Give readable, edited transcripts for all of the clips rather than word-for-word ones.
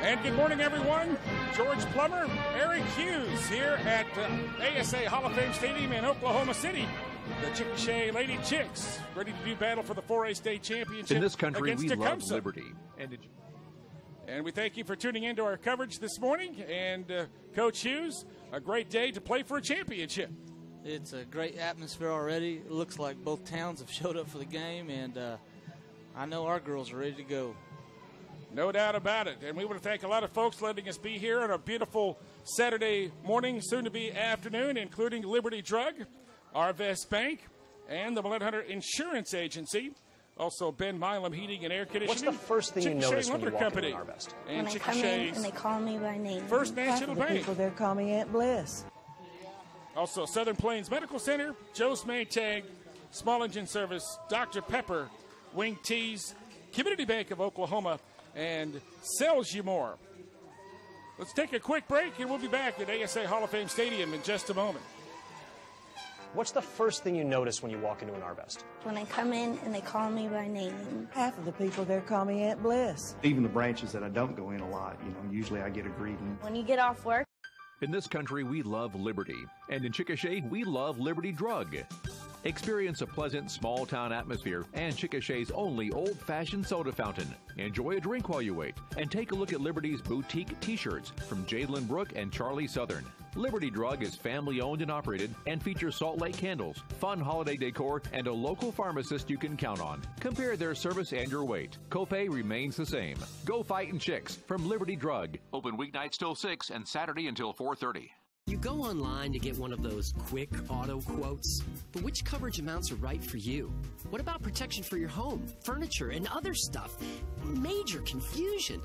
And good morning, everyone. George Plummer, Eric Hughes here at ASA Hall of Fame Stadium in Oklahoma City. The Chickasha Lady Chicks ready to do battle for the 4A state championship. In this country, we Tecumseh. love liberty. And we thank you for tuning into our coverage this morning. And Coach Hughes, a great day to play for a championship. It's a great atmosphere already. It looks like both towns have showed up for the game, and I know our girls are ready to go. No doubt about it. And we want to thank a lot of folks letting us be here on a beautiful Saturday morning, soon to be afternoon, including Liberty Drug, Arvest Bank, and the Millett Hunter Insurance Agency. Also, Ben Milam Heating and Air Conditioning. What's the first thing you notice when you walk into Arvest? And when I come in and they call me by name. First National Bank. People there call me Aunt Bliss. Also, Southern Plains Medical Center, Joe's Maytag, Small Engine Service, Dr. Pepper, Wing Tees, Community Bank of Oklahoma, and Sells You More. Let's take a quick break, and we'll be back at ASA Hall of Fame Stadium in just a moment. What's the first thing you notice when you walk into an Arvest? When I come in and they call me by name. Half of the people there call me Aunt Bliss. Even the branches that I don't go in a lot, usually I get a greeting. When you get off work. In this country, we love liberty. And in Chickasha, we love Liberty Drug. Experience a pleasant small-town atmosphere and Chickasha's only old-fashioned soda fountain. Enjoy a drink while you wait. And take a look at Liberty's boutique T-shirts from Jadlyn Brooke and Charlie Southern. Liberty Drug is family-owned and operated and features Salt Lake candles, fun holiday decor, and a local pharmacist you can count on. Compare their service and your weight. Copay remains the same. Go fightin' chicks from Liberty Drug. Open weeknights till 6 and Saturday until 4:30. You go online to get one of those quick auto quotes, but which coverage amounts are right for you? What about protection for your home, furniture, and other stuff? Major confusion.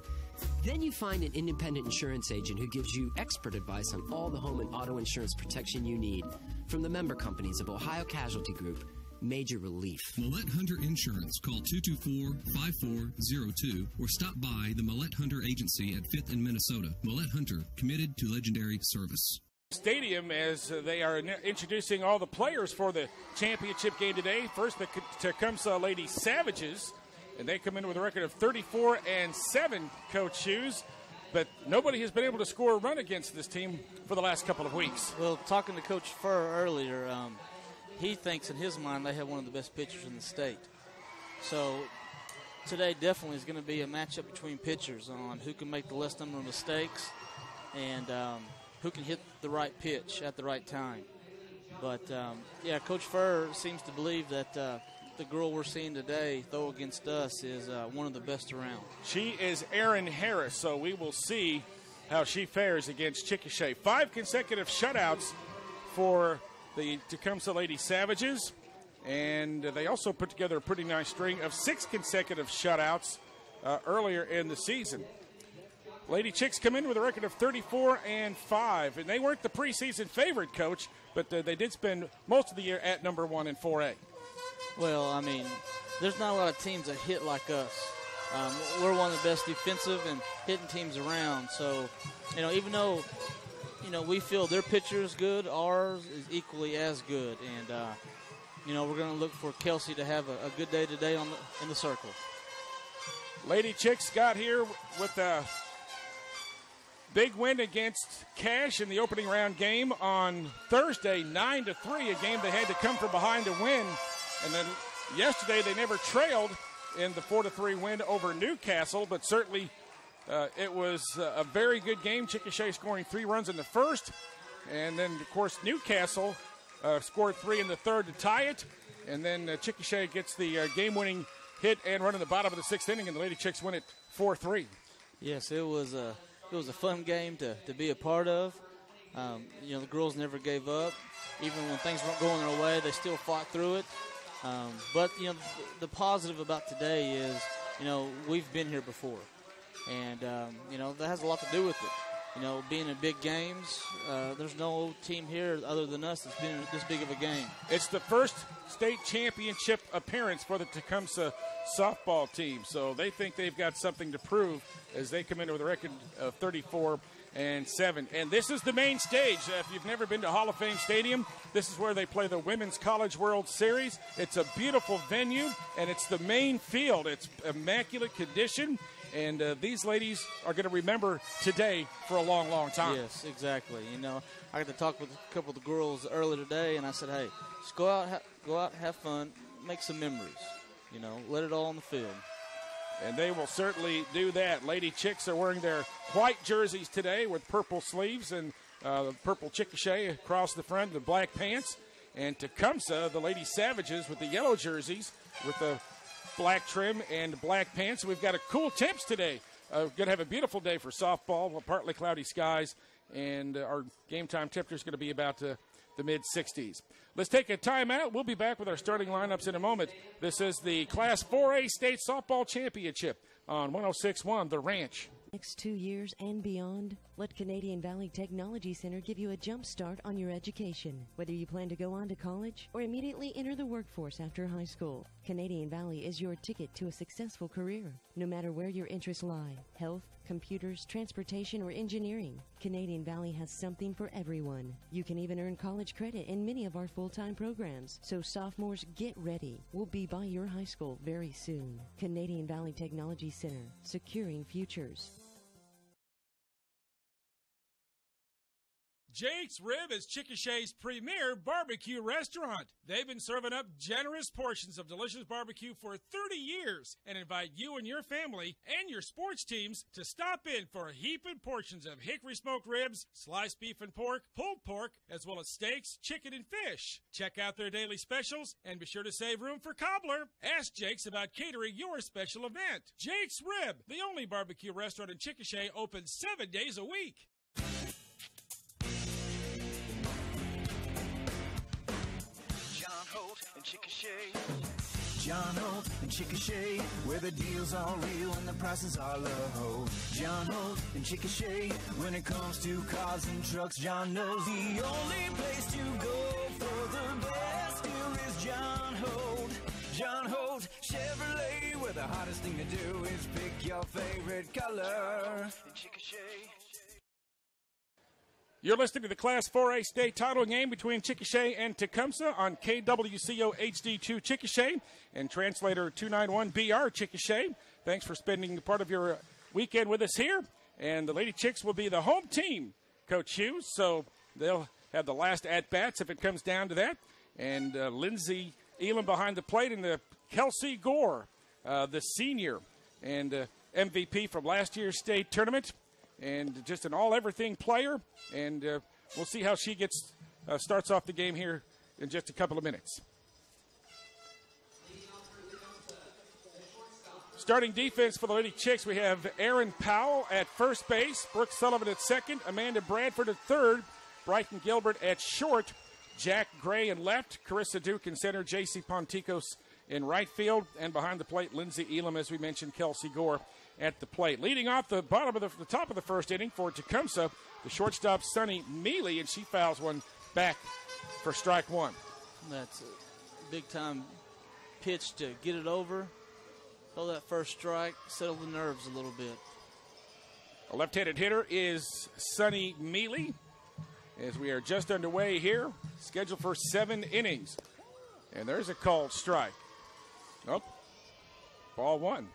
Then you find an independent insurance agent who gives you expert advice on all the home and auto insurance protection you need from the member companies of Ohio Casualty Group. Major relief. Millett Hunter Insurance. Call 224-5402 or stop by the Millett Hunter Agency at 5th and Minnesota. Millett Hunter, committed to legendary service. Stadium as they are introducing all the players for the championship game today. First, the Tecumseh Lady Savages, and they come in with a record of 34-7, Coach Hughes. But nobody has been able to score a run against this team for the last couple of weeks. Well, talking to Coach Furr earlier, he thinks in his mind they have one of the best pitchers in the state. So today definitely is going to be a matchup between pitchers on who can make the less number of mistakes and who can hit the right pitch at the right time. But, yeah, Coach Furr seems to believe that the girl we're seeing today throw against us is one of the best around. She is Erin Harris, so we will see how she fares against Chickasha. 5 consecutive shutouts for the Tecumseh Lady Savages, and they also put together a pretty nice string of 6 consecutive shutouts earlier in the season. Lady Chicks come in with a record of 34-5, and they weren't the preseason favorite, Coach, but they did spend most of the year at number 1 in 4A. Well, I mean, there's not a lot of teams that hit like us. We're one of the best defensive and hitting teams around. So, even though, we feel their pitcher is good, ours is equally as good. And, we're going to look for Kelsey to have a good day today in the circle. Lady Chicks got here with a big win against Cash in the opening round game on Thursday, 9-3, a game they had to come from behind to win. And then yesterday they never trailed in the 4-3 win over Newcastle, but certainly it was a very good game. Chickasha scoring 3 runs in the first, and then, of course, Newcastle scored 3 in the third to tie it, and then Chickasha gets the game-winning hit and run in the bottom of the 6th inning, and the Lady Chicks win it 4-3. Yes, it was a fun game to be a part of. The girls never gave up. Even when things weren't going their way, they still fought through it. But the positive about today is, we've been here before. And, that has a lot to do with it. Being in big games, there's no team here other than us that's been in this big of a game. It's the first state championship appearance for the Tecumseh softball team. So they think they've got something to prove as they come in with a record of 34-5. and 7. And this is the main stage. If you've never been to Hall of Fame Stadium, this is where they play the Women's College World Series. It's a beautiful venue, and it's the main field. It's immaculate condition, and these ladies are going to remember today for a long, long time. Yes, exactly. You know, I got to talk with a couple of the girls earlier today, and I said, hey, just go out, have fun, make some memories. You know, let it all on the field. And they will certainly do that. Lady Chicks are wearing their white jerseys today with purple sleeves and purple chickasha across the front, the black pants. And Tecumseh, the Lady Savages, with the yellow jerseys with the black trim and black pants. We've got a cool temps today. Going to have a beautiful day for softball, partly cloudy skies, and our game time temperature is going to be about the mid-60s. Let's take a timeout. We'll be back with our starting lineups in a moment. This is the Class 4A State Softball Championship on 106.1 The Ranch. Next 2 years and beyond, let Canadian Valley Technology Center give you a jump start on your education. Whether you plan to go on to college or immediately enter the workforce after high school, Canadian Valley is your ticket to a successful career. No matter where your interests lie, health, computers, transportation, or engineering, Canadian Valley has something for everyone. You can even earn college credit in many of our full-time programs. So sophomores, get ready. We'll be by your high school very soon. Canadian Valley Technology Center, securing futures. Jake's Rib is Chickasha's premier barbecue restaurant. They've been serving up generous portions of delicious barbecue for 30 years and invite you and your family and your sports teams to stop in for heaping portions of hickory smoked ribs, sliced beef and pork, pulled pork, as well as steaks, chicken, and fish. Check out their daily specials and be sure to save room for cobbler. Ask Jake's about catering your special event. Jake's Rib, the only barbecue restaurant in Chickasha, open 7 days a week. John Holt and Chickasha, where the deals are real and the prices are low. John Holt and Chickasha, when it comes to cars and trucks, John knows the only place to go for the best deal is John Holt. John Holt Chevrolet, where the hardest thing to do is pick your favorite color. You're listening to the Class 4A state title game between Chickasha and Tecumseh on KWCO HD2 Chickasha and translator 291BR Chickasha. Thanks for spending part of your weekend with us here. And the Lady Chicks will be the home team, Coach Hughes, so they'll have the last at-bats if it comes down to that. And Lindsay Elam behind the plate, and the Kelsey Gore, the senior and MVP from last year's state tournament. And just an all-everything player, and we'll see how she starts off the game here in just a couple of minutes. Starting defense for the Lady Chicks, we have Aaron Powell at first base, Brooke Sullivan at second, Amanda Bradford at third, Brighton Gilbert at short, Jack Gray in left, Carissa Duke in center, J.C. Ponticos in right field, and behind the plate, Lindsay Elam, as we mentioned, Kelsey Gore at the plate. Leading off the top of the first inning for Tecumseh, the shortstop Sunny Mealy, and she fouls one back for strike one. That's a big-time pitch to get it over, throw that first strike, settle the nerves a little bit. A left-handed hitter is Sunny Mealy, as we are just underway here, scheduled for 7 innings. And there's a called strike. Oh, ball one.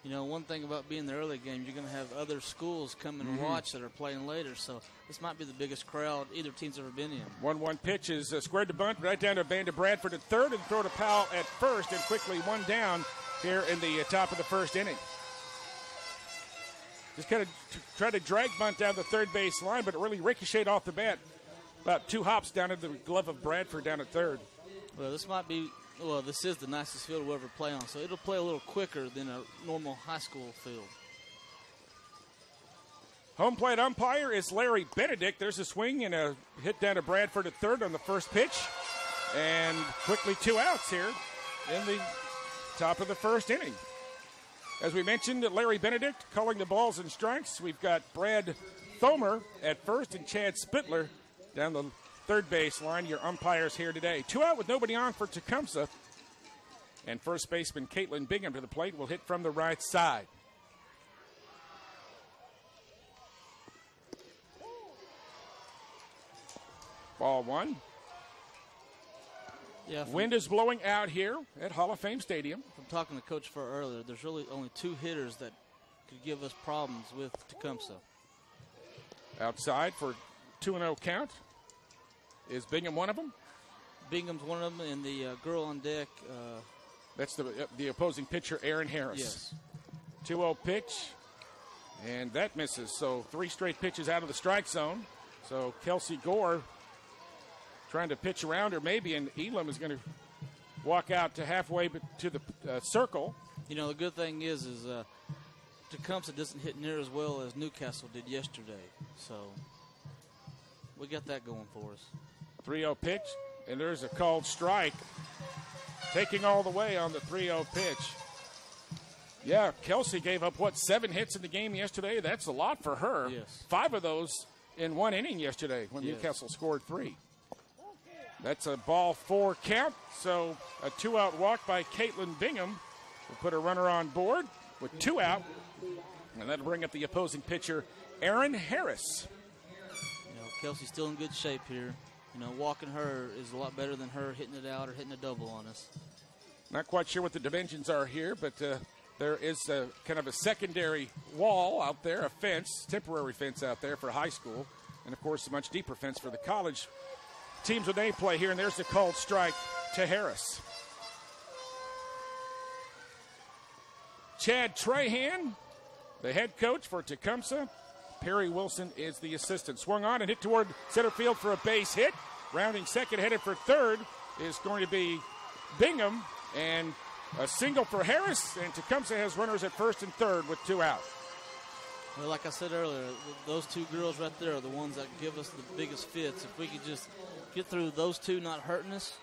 You know, one thing about being in the early game, you're going to have other schools come and watch that are playing later. So this might be the biggest crowd either team's ever been in. 1-1 pitch is squared to bunt right down to Amanda Bradford at third, and throw to Powell at first, and quickly one down here in the top of the first inning. Just kind of tried to drag bunt down the third base line, but it really ricocheted off the bat. About 2 hops down into the glove of Bradford down at third. Well, this is the nicest field we'll ever play on, so it'll play a little quicker than a normal high school field. Home plate umpire is Larry Benedict. There's a swing and a hit down to Bradford at third on the first pitch. And quickly 2 outs here in the top of the first inning. As we mentioned, Larry Benedict calling the balls and strikes. We've got Brad Thomer at first and Chad Spittler down the third base line, your umpires here today. 2 out with nobody on for Tecumseh. And first baseman Caitlin Bingham to the plate will hit from the right side. Ball one. Yeah, Wind is blowing out here at Hall of Fame Stadium. From talking to Coach Fur earlier, there's really only 2 hitters that could give us problems with Tecumseh. Outside for 2-0 count. Is Bingham one of them? Bingham's one of them, and the girl on deck. That's the opposing pitcher, Aaron Harris. Yes. 2-0 pitch, and that misses. So 3 straight pitches out of the strike zone. So Kelsey Gore trying to pitch around her maybe, and Elam is going to walk out to halfway to the circle. You know, the good thing is Tecumseh doesn't hit near as well as Newcastle did yesterday. So we got that going for us. 3-0 pitch, and there's a called strike. Taking all the way on the 3-0 pitch. Yeah, Kelsey gave up, 7 hits in the game yesterday? That's a lot for her. Yes. 5 of those in 1 inning yesterday when Newcastle scored 3. That's a ball 4 count, so a 2-out walk by Caitlin Bingham will put a runner on board with 2 out, and that'll bring up the opposing pitcher, Aaron Harris. You know, Kelsey's still in good shape here. You know, walking her is a lot better than her hitting it out or hitting a double on us. Not quite sure what the dimensions are here, but there is kind of a secondary wall out there, a fence, temporary fence out there for high school, and, of course, a much deeper fence for the college teams when they play here, and there's the called strike to Harris. Chad Trahan, the head coach for Tecumseh. Perry Wilson is the assistant. Swung on and hit toward center field for a base hit. Rounding second, headed for third, is going to be Bingham. And a single for Harris, and Tecumseh has runners at first and third with 2 out. Well, like I said earlier, those 2 girls right there are the ones that give us the biggest fits. If we could just get through those 2 not hurting us,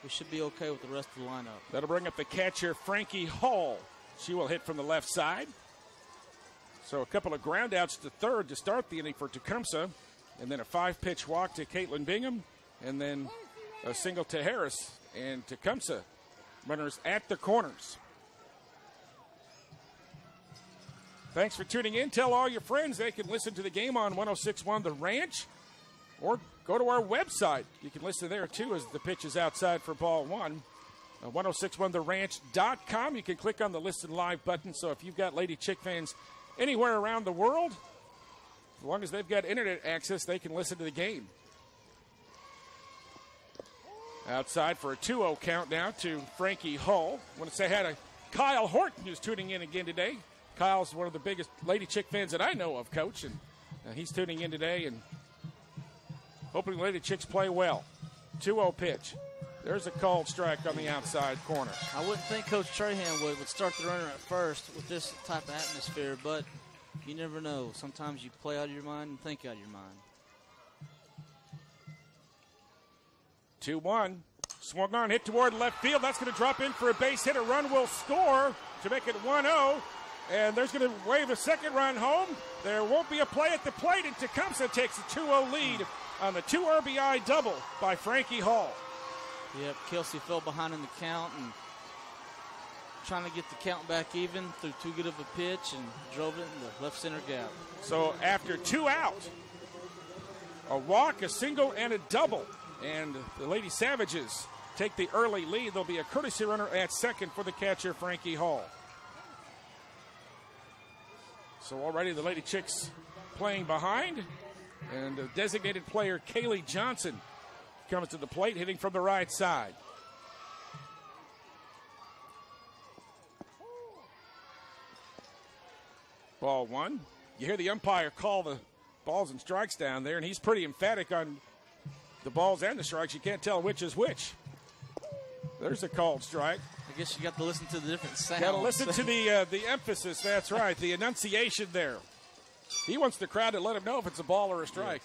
we should be okay with the rest of the lineup. That'll bring up the catcher, Frankie Hall. She will hit from the left side. So a couple of ground outs to third to start the inning for Tecumseh, and then a 5-pitch walk to Caitlin Bingham, and then a single to Harris, and Tecumseh runners at the corners. Thanks for tuning in. Tell all your friends they can listen to the game on 106.1 The Ranch, or go to our website. You can listen there, too, as the pitch is outside for ball 1. 1061theranch.com. You can click on the Listen Live button, so if you've got Lady Chick fans anywhere around the world, as long as they've got internet access, they can listen to the game. Outside for a 2-0 count now to Frankie Hull. I want to say hi to Kyle Horton, who's tuning in again today. Kyle's one of the biggest Lady Chick fans that I know of, Coach, and he's tuning in today and hoping Lady Chicks play well. 2-0 pitch. There's a called strike on the outside corner. I wouldn't think Coach Trahan would start the runner at first with this type of atmosphere, but you never know. Sometimes you play out of your mind and think out of your mind. 2-1. Swung on, hit toward left field. That's going to drop in for a base hit. A run will score to make it 1-0. And there's going to wave a second run home. There won't be a play at the plate, and Tecumseh takes a 2-0 lead on the 2 RBI double by Frankie Hall. Yep, Kelsey fell behind in the count and trying to get the count back even through too good of a pitch and drove it in the left center gap. So after 2 out, a walk, a single, and a double. And the Lady Savages take the early lead. There'll be a courtesy runner at second for the catcher, Frankie Hall. So already the Lady Chicks playing behind. And the designated player, Kaylee Johnson, comes to the plate, hitting from the right side. Ball 1. You hear the umpire call the balls and strikes down there, and he's pretty emphatic on the balls and the strikes. You can't tell which is which. There's a called strike. I guess you got to listen to the different sounds. Got to listen to the emphasis. That's right, the enunciation there. He wants the crowd to let him know if it's a ball or a strike.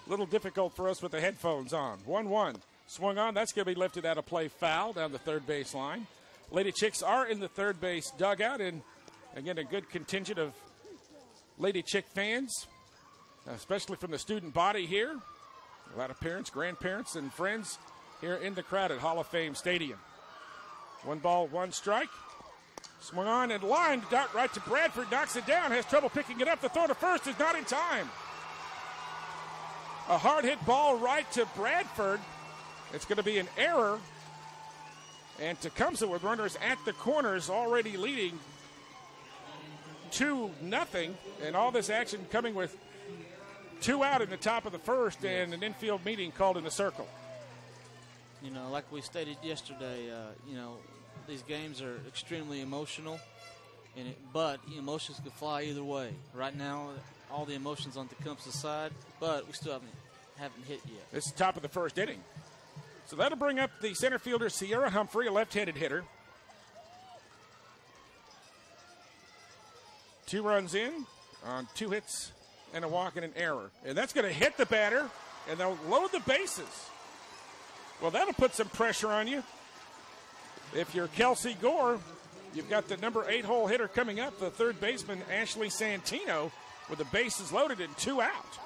A little difficult for us with the headphones on. 1-1. Swung on. That's going to be lifted out of play, foul down the third base line. Lady Chicks are in the third base dugout, and again, a good contingent of Lady Chick fans, especially from the student body here. A lot of parents, grandparents, and friends here in the crowd at Hall of Fame Stadium. 1 ball, 1 strike. Swung on and lined out right to Bradford. Knocks it down. Has trouble picking it up. The throw to first is not in time. A hard hit ball right to Bradford. It's going to be an error. And Tecumseh with runners at the corners already leading 2-0. And all this action coming with 2 out in the top of the first and an infield meeting called in the circle. You know, like we stated yesterday, these games are extremely emotional, but emotions could fly either way. Right now, all the emotions on Tecumseh's side, but we still haven't hit yet. This is top of the first inning. So that'll bring up the center fielder, Sierra Humphrey, a left-handed hitter. 2 runs in on 2 hits and a walk and an error. And that's going to hit the batter, and they'll load the bases. Well, that'll put some pressure on you. If you're Kelsey Gore, you've got the number 8 hole hitter coming up, the third baseman, Ashley Santino, with the bases loaded and 2 out.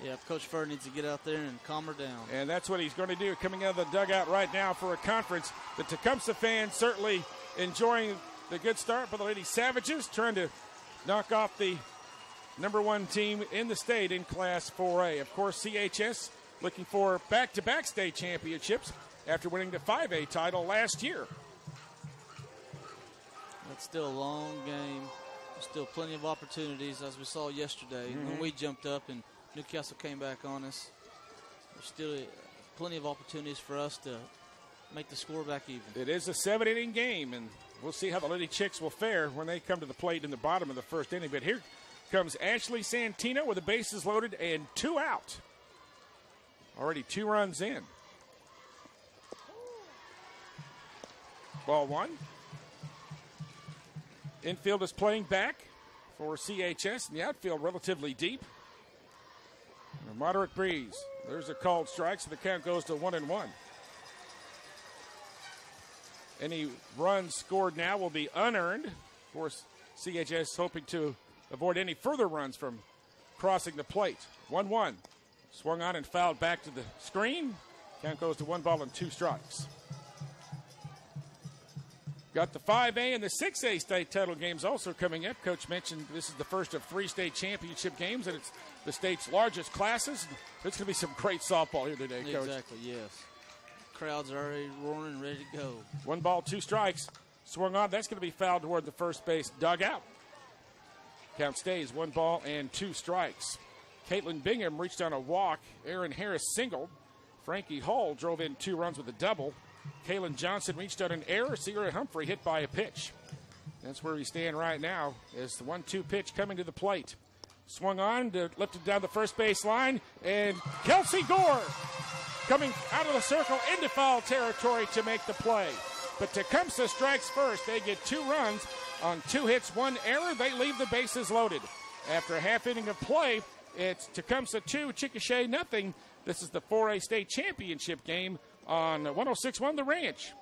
Yeah, Coach Furr needs to get out there and calm her down. And that's what he's going to do coming out of the dugout right now for a conference. The Tecumseh fans certainly enjoying the good start for the Lady Savages, trying to knock off the number 1 team in the state in Class 4A. Of course, CHS looking for back-to-back state championships after winning the 5A title last year. It's still a long game. There's still plenty of opportunities, as we saw yesterday when we jumped up and Newcastle came back on us. There's still plenty of opportunities for us to make the score back even. It is a 7-inning game, and we'll see how the Lady Chicks will fare when they come to the plate in the bottom of the first inning. But here comes Ashley Santino with the bases loaded and 2 out. Already 2 runs in. Ball 1. Infield is playing back for CHS, and the outfield relatively deep. A moderate breeze. There's a called strike, so the count goes to 1-1. Any runs scored now will be unearned. Of course, CHS hoping to avoid any further runs from crossing the plate. 1-1. Swung on and fouled back to the screen. Count goes to 1 ball and 2 strikes. Got the 5A and the 6A state title games also coming up. Coach mentioned this is the first of 3 state championship games, and it's the state's largest classes. There's going to be some great softball here today, Coach. Exactly, yes. Crowds are already roaring and ready to go. 1 ball, 2 strikes. Swung on. That's going to be fouled toward the first base dugout. Count stays 1 ball and 2 strikes. Caitlin Bingham reached on a walk. Aaron Harris singled. Frankie Hall drove in 2 runs with a double. Kaylin Johnson reached out an error. Sierra Humphrey hit by a pitch. That's where we stand right now as the 1-2 pitch coming to the plate. Swung on, lifted down the first base line, and Kelsey Gore coming out of the circle into foul territory to make the play. But Tecumseh strikes first. They get 2 runs on 2 hits, 1 error. They leave the bases loaded. After a half inning of play, it's Tecumseh 2, Chickasha nothing. This is the 4A state championship game on 106.1 The Ranch.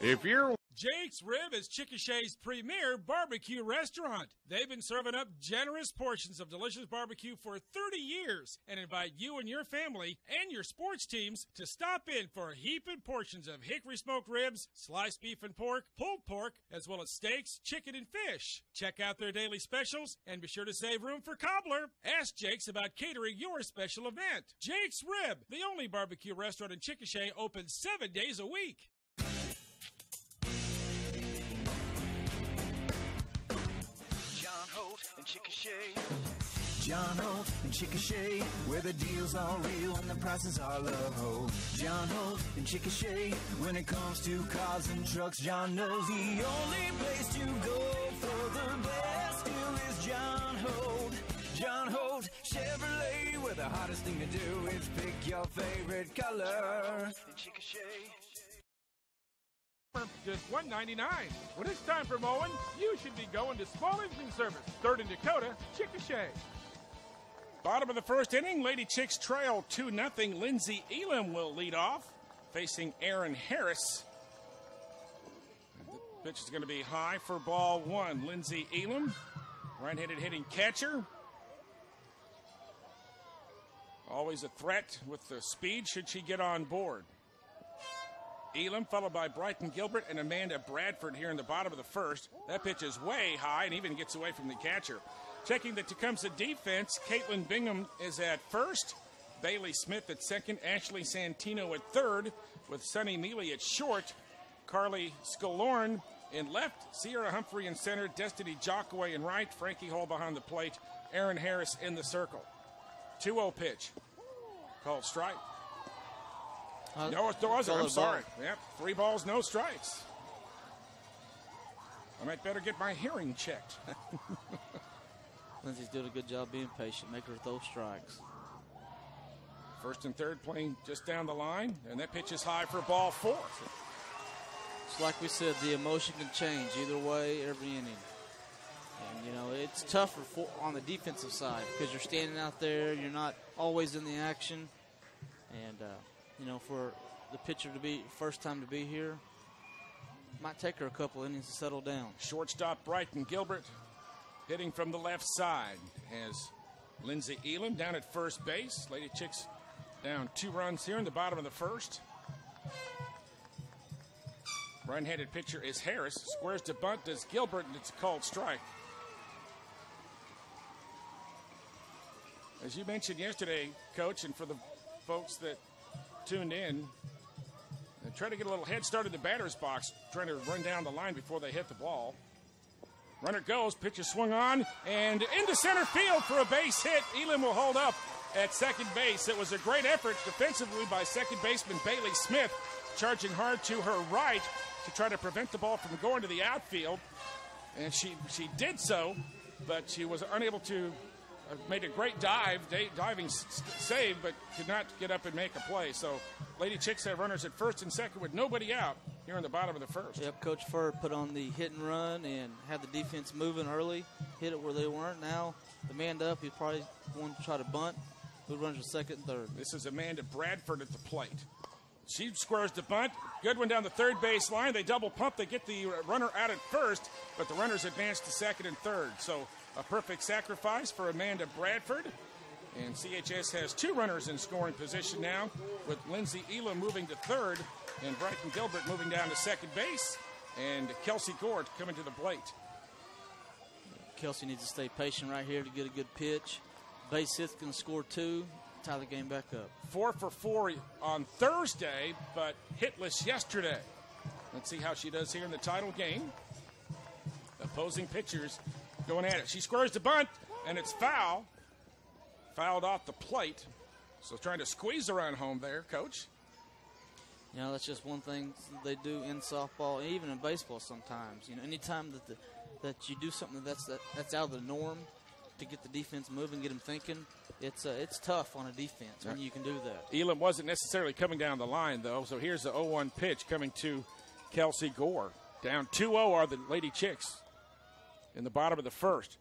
If you're Jake's Rib is Chickasha's premier barbecue restaurant. They've been serving up generous portions of delicious barbecue for 30 years and invite you and your family and your sports teams to stop in for heaping portions of hickory smoked ribs, sliced beef and pork, pulled pork, as well as steaks, chicken, and fish. Check out their daily specials and be sure to save room for cobbler. Ask Jake's about catering your special event. Jake's Rib, the only barbecue restaurant in Chickasha, open 7 days a week. John Holt and Chickasha, where the deals are real and the prices are low. John Holt and Chickasha, when it comes to cars and trucks, John knows the only place to go for the best deal is John Holt. John Holt Chevrolet, where the hardest thing to do is pick your favorite color. Just $1.99. When it's time for mowing, you should be going to Small Engine Service. 3rd and Dakota, Chickasha. Bottom of the first inning, Lady Chicks trail 2-0. Lindsay Elam will lead off, facing Aaron Harris. The pitch is going to be high for ball 1. Lindsay Elam, right-handed hitting catcher. Always a threat with the speed should she get on board. Elam followed by Brighton Gilbert and Amanda Bradford here in the bottom of the first. That pitch is way high and even gets away from the catcher. Checking the Tecumseh defense, Caitlin Bingham is at first, Bailey Smith at second, Ashley Santino at third, with Sunny Neely at short, Carly Scolorn in left, Sierra Humphrey in center, Destiny Jockaway in right, Frankie Hall behind the plate, Aaron Harris in the circle. 2-0 pitch. Called strike. No, it wasn't. I'm sorry. Yep, 3 balls, no strikes. I might better get my hearing checked. Lindsay's doing a good job being patient, make her throw strikes. First and third playing just down the line, and that pitch is high for ball 4. It's like we said, the emotion can change either way every inning. And, you know, it's tougher on the defensive side because you're standing out there, you're not always in the action. And, you know, for the pitcher to be first time to be here, might take her a couple innings to settle down. Shortstop Brighton Gilbert hitting from the left side as Lindsay Elam down at first base. Lady Chicks down 2 runs here in the bottom of the first. Right-handed pitcher is Harris. Squares to bunt does Gilbert, and it's a called strike. As you mentioned yesterday, Coach, and for the folks that tuned in, they try to get a little head start in the batter's box, trying to run down the line before they hit the ball. Runner goes, pitch is swung on, and into center field for a base hit. Elam will hold up at second base. It was a great effort defensively by second baseman Bailey Smith, charging hard to her right to try to prevent the ball from going to the outfield. And she did so, but she was unable to made a great diving save, but could not get up and make a play. So Lady Chicks have runners at first and second with nobody out here in the bottom of the first. Yep, Coach Furr put on the hit and run and had the defense moving early, hit it where they weren't. Now the man up, he probably wanted to try to bunt. Who runs for second and third? This is Amanda Bradford at the plate. She squares the bunt. Good one down the third base line. They double pump. They get the runner out at first, but the runners advance to second and third. So a perfect sacrifice for Amanda Bradford. And CHS has 2 runners in scoring position now, with Lindsay Elam moving to third and Brighton Gilbert moving down to second base, and Kelsey Gord coming to the plate. Kelsey needs to stay patient right here to get a good pitch. Base hits can score 2, tie the game back up. 4 for 4 on Thursday, but hitless yesterday. Let's see how she does here in the title game. Opposing pitchers going at it. She squares the bunt, and it's foul. Fouled off the plate. So trying to squeeze around home there, Coach. You know, that's just one thing they do in softball, even in baseball sometimes. You know, anytime that you do something that's out of the norm to get the defense moving, get them thinking, it's tough on a defense when you can do that. Elam wasn't necessarily coming down the line, though. So here's the 0-1 pitch coming to Kelsey Gore. Down 2-0 are the Lady Chicks in the bottom of the first.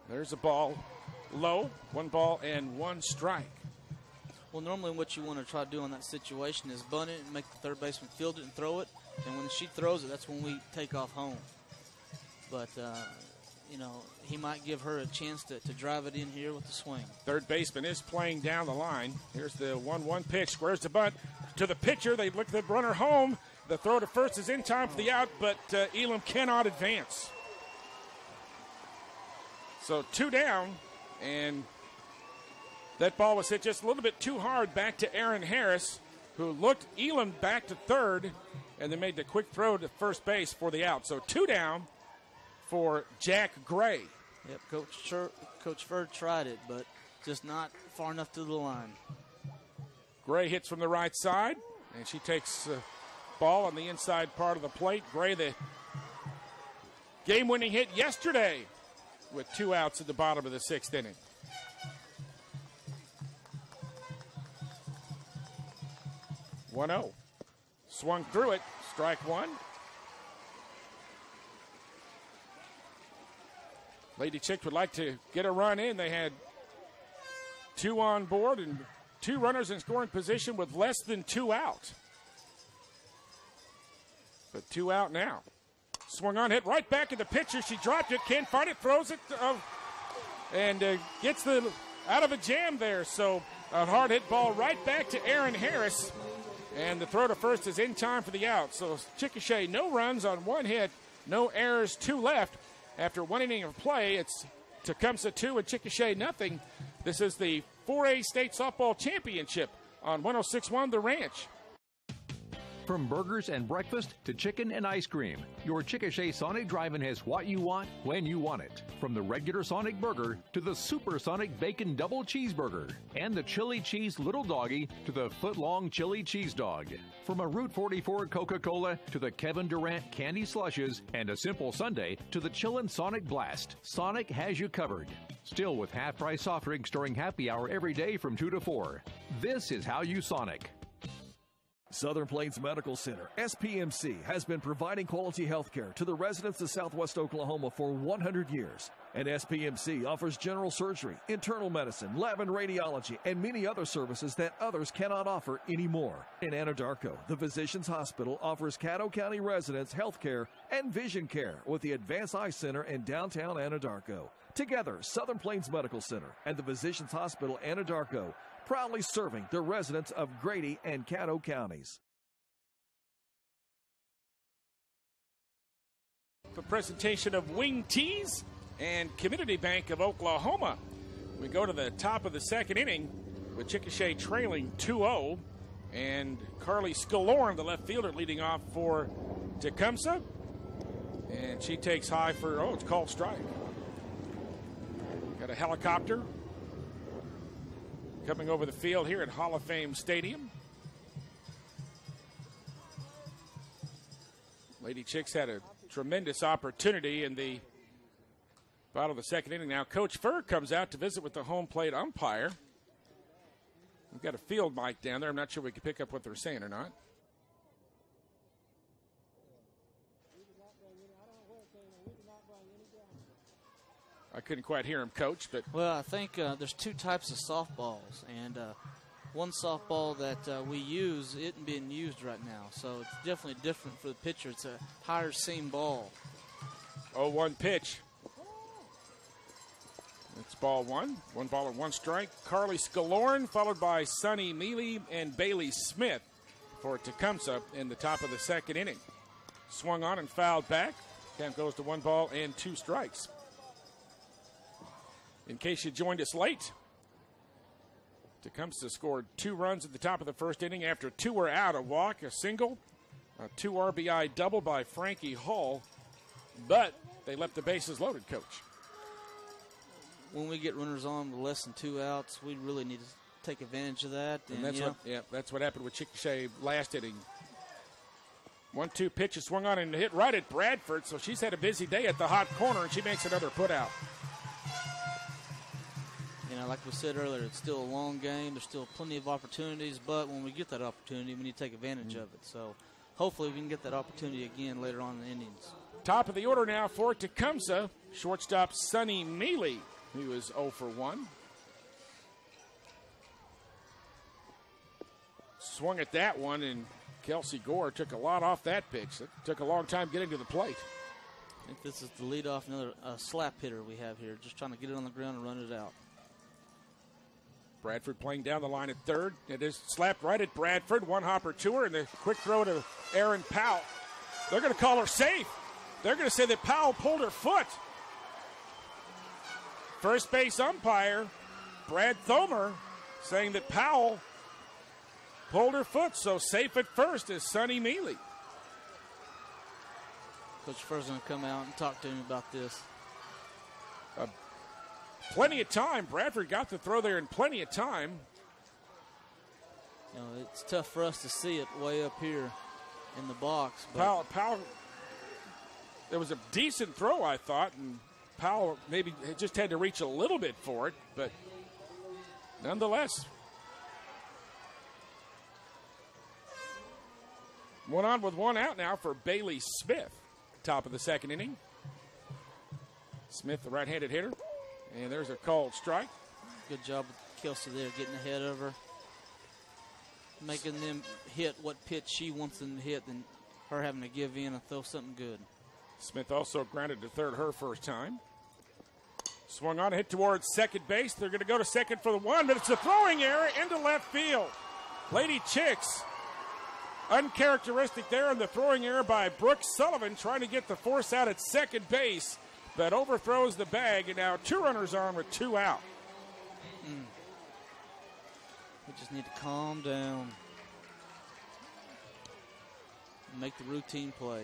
There's a ball low, 1 ball and 1 strike. Well, normally what you want to try to do in that situation is bunt it and make the third baseman field it and throw it. And when she throws it, that's when we take off home. But, you know, he might give her a chance to drive it in here with the swing. Third baseman is playing down the line. Here's the 1-1 pitch. Squares the bunt to the pitcher. They look the runner home. The throw to first is in time for the out, but Elam cannot advance. So 2 down, and that ball was hit just a little bit too hard back to Aaron Harris, who looked Elam back to third, and then made the quick throw to first base for the out. So 2 down for Jack Gray. Yep, Coach Furr tried it, but just not far enough to the line. Gray hits from the right side, and she takes the ball on the inside part of the plate. Gray, the game-winning hit yesterday with 2 outs at the bottom of the 6th inning. 1-0. Swung through it. Strike 1. Lady Chicks would like to get a run in. They had 2 on board and 2 runners in scoring position with less than 2 out. But 2 out now. Swung on, hit right back at the pitcher. She dropped it, can't find it, throws it, and gets out of a jam there. So a hard hit ball right back to Aaron Harris. And the throw to first is in time for the out. So Chickasha, no runs on 1 hit, no errors, 2 left. After 1 inning of play, it's Tecumseh 2 and Chickasha nothing. This is the 4A State Softball Championship on 106.1 The Ranch. From burgers and breakfast to chicken and ice cream, your Chickasha Sonic Drive-In has what you want when you want it. From the regular Sonic Burger to the Supersonic Bacon Double Cheeseburger and the Chili Cheese Little Doggy to the foot-long Chili Cheese Dog. From a Route 44 Coca-Cola to the Kevin Durant Candy Slushes and a simple sundae to the Chillin' Sonic Blast, Sonic has you covered. Still with half-price soft drinks during happy hour every day from 2 to 4. This is how you Sonic. Southern Plains Medical Center, SPMC, has been providing quality health care to the residents of Southwest Oklahoma for 100 years. And SPMC offers general surgery, internal medicine, lab and radiology, and many other services that others cannot offer anymore. In Anadarko, the Physicians Hospital offers Caddo County residents health care and vision care with the Advanced Eye Center in downtown Anadarko. Together, Southern Plains Medical Center and the Physicians Hospital Anadarko, proudly serving the residents of Grady and Caddo counties. The presentation of Wing Tees and Community Bank of Oklahoma. We go to the top of the second inning with Chickasha trailing 2-0, and Carly Scalorn, the left fielder, leading off for Tecumseh, and she takes high for, it's called strike. Got a helicopter coming over the field here at Hall of Fame Stadium. Lady Chicks had a tremendous opportunity in the bottom of the second inning. Now Coach Furr comes out to visit with the home plate umpire. We've got a field mic down there. I'm not sure we can pick up what they're saying or not. I couldn't quite hear him, Coach. But well, I think there's two types of softballs, and one softball that we use isn't being used right now, so it's definitely different for the pitcher. It's a higher seam ball. 0-1 pitch. It's ball one. 1 ball and 1 strike. Carly Scalorn, followed by Sunny Mealy and Bailey Smith for Tecumseh in the top of the second inning. Swung on and fouled back. Count goes to 1 ball and 2 strikes. In case you joined us late, Tecumseh scored 2 runs at the top of the first inning after 2 were out, a walk, a single, a 2 RBI double by Frankie Hall, but they left the bases loaded, Coach. When we get runners on with less than 2 outs, we really need to take advantage of that. And that's what happened with Chickasha last inning. 1-2 pitch is swung on and hit right at Bradford, so she's had a busy day at the hot corner, and she makes another put out. Like we said earlier, it's still a long game. There's still plenty of opportunities, but when we get that opportunity, we need to take advantage of it. So hopefully we can get that opportunity again later on in the innings. Top of the order now for Tecumseh, shortstop Sunny Mealy, who is 0 for 1. Swung at that one, and Kelsey Gore took a lot off that pitch. It took a long time getting to the plate. I think this is the leadoff, another slap hitter we have here, just trying to get it on the ground and run it out. Bradford playing down the line at third. It is slapped right at Bradford. 1 hopper to her, and the quick throw to Aaron Powell. They're going to call her safe. They're going to say that Powell pulled her foot. First base umpire, Brad Thomer, saying that Powell pulled her foot, so safe at first is Sunny Mealy. Coach Furr's going to come out and talk to him about this. Plenty of time. Bradford got the throw there in plenty of time. It's tough for us to see it way up here in the box. Powell, there was a decent throw, I thought, and Powell maybe just had to reach a little bit for it, but nonetheless. 1 on with 1 out now for Bailey Smith. Top of the second inning. Smith, the right-handed hitter. And there's a called strike. Good job with Kelsey there, getting ahead of her. Making them hit what pitch she wants them to hit, than her having to give in and throw something good. Smith also grounded to third her first time. Swung on, hit towards second base. They're going to go to second for the 1, but it's a throwing error into left field. Lady Chicks, uncharacteristic there in the throwing error by Brooke Sullivan, trying to get the force out at second base. but overthrows the bag, and now 2 runners on with 2 out. We just need to calm down. Make the routine play.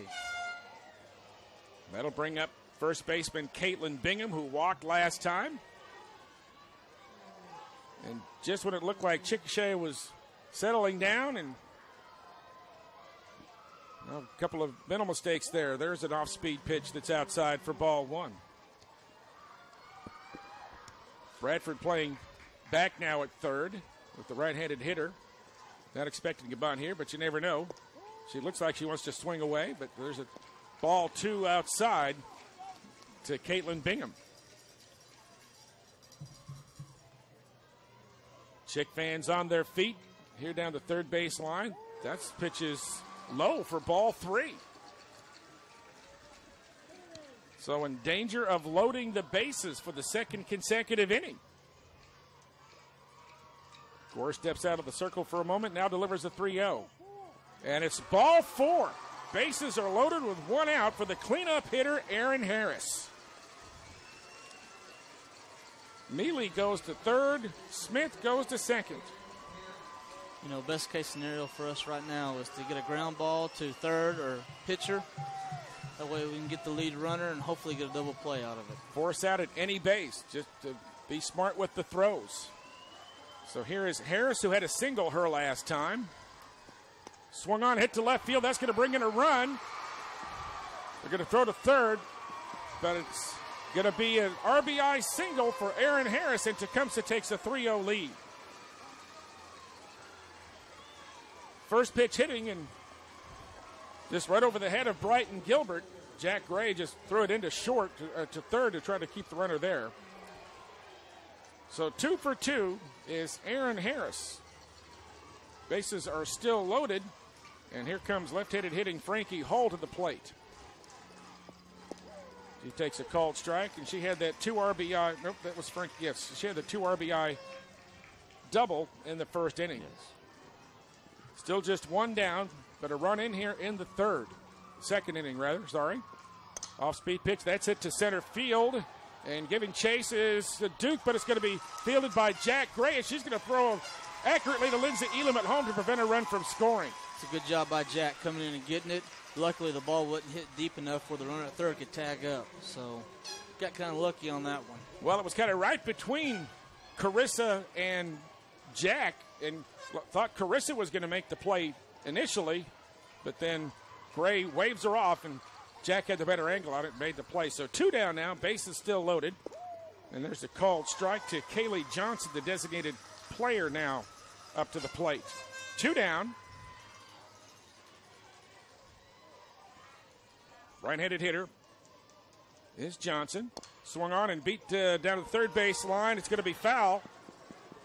That'll bring up first baseman Caitlin Bingham, who walked last time. And just when it looked like Chickasha was settling down, and a couple of mental mistakes there. There's an off-speed pitch that's outside for ball 1. Bradford playing back now at third with the right-handed hitter. Not expecting a bunt here, but you never know. She looks like she wants to swing away, but there's a ball 2 outside to Caitlin Bingham. Chick fans on their feet here down the third base line. That pitch is low for ball 3. So in danger of loading the bases for the second consecutive inning. Gore steps out of the circle for a moment, now delivers a 3-0. And it's ball 4. Bases are loaded with 1 out for the cleanup hitter, Aaron Harris. Mealy goes to third. Smith goes to second. You know, best case scenario for us right now is to get a ground ball to third or pitcher. That way we can get the lead runner and hopefully get a double play out of it. Force out at any base, just to be smart with the throws. So here is Harris, who had a single her last time. Swung on, hit to left field. That's going to bring in a run. They're going to throw to third, but it's going to be an RBI single for Aaron Harris, and Tecumseh takes a 3-0 lead. First pitch hitting, and just right over the head of Brighton Gilbert. Jack Gray just threw it into short to third to try to keep the runner there. So 2 for 2 is Aaron Harris. Bases are still loaded, and here comes left-handed hitting Frankie Hall to the plate. She takes a called strike, and she had that 2 RBI. Nope, that was Frankie. Yes, she had the 2 RBI double in the first inning. Yes. Still just 1 down, but a run in here in the second inning, sorry. Off-speed pitch, that's it to center field. And giving chase is the Duke, but it's going to be fielded by Jack Gray, and she's going to throw accurately to Lindsay Elam at home to prevent a run from scoring. It's a good job by Jack coming in and getting it. Luckily, the ball wasn't hit deep enough where the runner at third could tag up. So, got kind of lucky on that one. Well, it was kind of right between Carissa and Jack, and thought Carissa was going to make the play initially, but then Gray waves her off, and Jack had the better angle on it and made the play. So 2 down now, bases still loaded. And there's a called strike to Kaylee Johnson, the designated player now up to the plate. 2 down. Right-handed hitter is Johnson. Swung on and beat down to the third base line. It's going to be foul.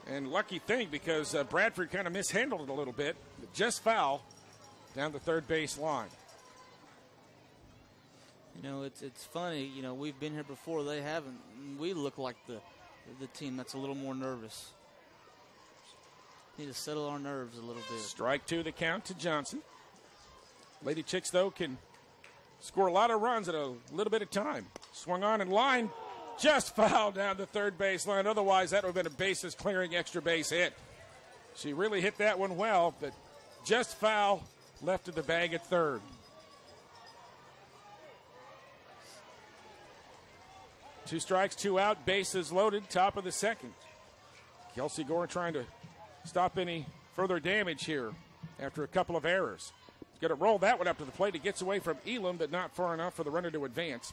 And lucky thing, because Bradford kind of mishandled it a little bit. But just foul down the third base line. You know, it's funny. You know, we've been here before. They haven't. We look like the team that's a little more nervous. Need to settle our nerves a little bit. Strike 2 the count to Johnson. Lady Chicks, though, can score a lot of runs at a little bit of time. Swung on and line, just foul down the third base line. Otherwise, that would have been a bases clearing extra base hit. She really hit that one well, but just foul left of the bag at third. Two strikes, 2 out, bases loaded, top of the second. Kelsey Gore trying to stop any further damage here after a couple of errors. He's going to roll that one up to the plate. It gets away from Elam, but not far enough for the runner to advance.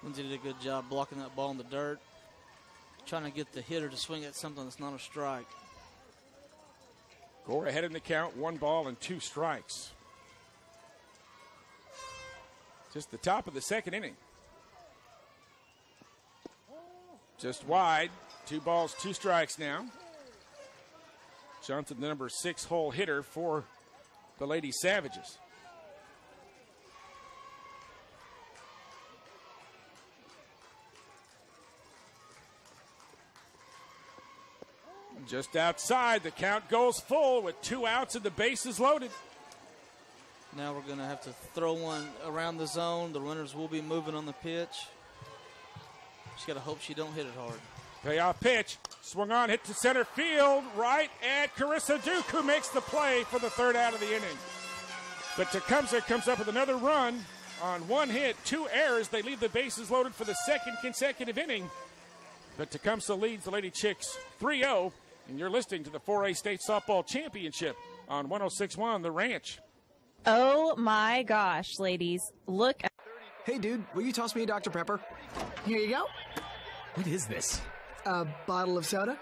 Lindsay did a good job blocking that ball in the dirt, trying to get the hitter to swing at something that's not a strike. Gore ahead in the count, 1 ball and 2 strikes. Just the top of the second inning. Just wide, 2 balls, 2 strikes now. Johnson, the number 6 hole hitter for the Lady Savages. Just outside, the count goes full with 2 outs and the bases loaded. Now we're going to have to throw one around the zone. The runners will be moving on the pitch. She's got to hope she don't hit it hard. Payoff pitch. Swung on, hit to center field. Right at Carissa Duke, who makes the play for the third out of the inning. But Tecumseh comes up with another run on one hit, 2 errors. They leave the bases loaded for the second consecutive inning. But Tecumseh leads the Lady Chicks 3-0. And you're listening to the 4A State Softball Championship on 106.1 The Ranch. Oh my gosh, ladies. Look. Hey, dude, will you toss me a Dr. Pepper? Here you go. What is this? A bottle of soda?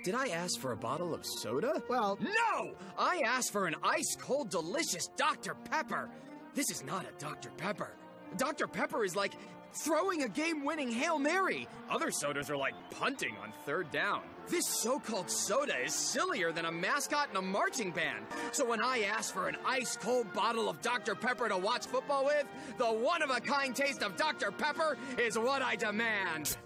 Did I ask for a bottle of soda? Well, no! I asked for an ice-cold, delicious Dr. Pepper. This is not a Dr. Pepper. Dr. Pepper is like throwing a game-winning Hail Mary. Other sodas are like punting on third down. This so-called soda is sillier than a mascot in a marching band. So when I ask for an ice-cold bottle of Dr. Pepper to watch football with, the one-of-a-kind taste of Dr. Pepper is what I demand.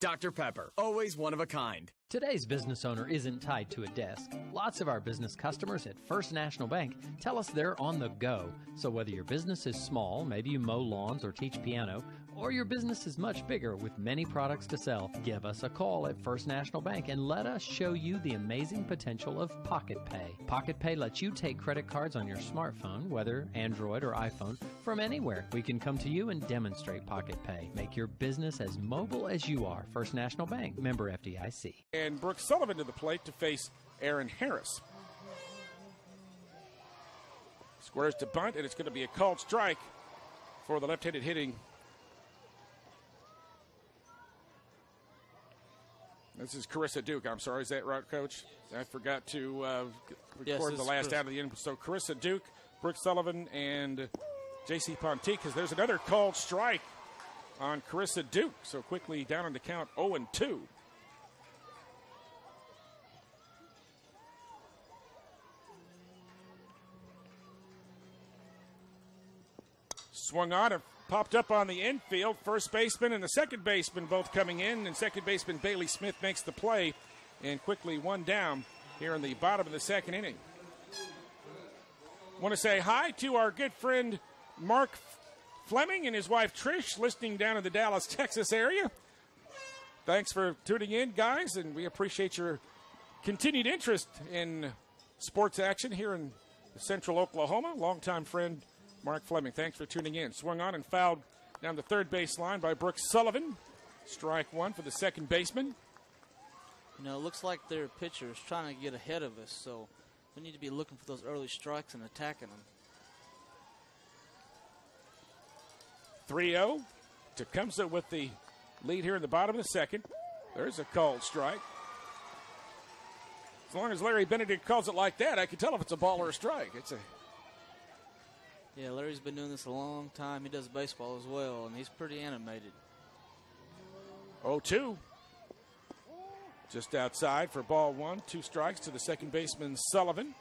Dr. Pepper, always one of a kind. Today's business owner isn't tied to a desk. Lots of our business customers at First National Bank tell us they're on the go. So whether your business is small, maybe you mow lawns or teach piano, or your business is much bigger with many products to sell, give us a call at First National Bank and let us show you the amazing potential of Pocket Pay. Pocket Pay lets you take credit cards on your smartphone, whether Android or iPhone, from anywhere. We can come to you and demonstrate Pocket Pay. Make your business as mobile as you are. First National Bank, member FDIC. And Brooke Sullivan to the plate to face Aaron Harris. Squares to bunt, and it's going to be a called strike for the left-handed hitting. This is Carissa Duke. I'm sorry, is that right, Coach? I forgot to record the last out of the inning. So Carissa Duke, Brooke Sullivan, and J.C. Ponticas. There's another called strike on Carissa Duke. So quickly down on the count 0-2. Swung on and popped up on the infield. First baseman and the second baseman both coming in, and second baseman Bailey Smith makes the play, and quickly one down here in the bottom of the second inning. Want to say hi to our good friend Mark Fleming and his wife Trish, listening down in the Dallas, Texas area. Thanks for tuning in, guys, and we appreciate your continued interest in sports action here in Central Oklahoma. Longtime friend Mark Fleming, thanks for tuning in. Swung on and fouled down the third base line by Brooke Sullivan. Strike one for the second baseman. You know, it looks like their pitcher is trying to get ahead of us, so we need to be looking for those early strikes and attacking them. 3-0. Tecumseh with the lead here in the bottom of the second. There's a called strike. As long as Larry Benedict calls it like that, I can tell if it's a ball or a strike. Yeah, Larry's been doing this a long time. He does baseball as well, and he's pretty animated. 0-2. Just outside for ball one. 2 strikes to the second baseman, Sullivan.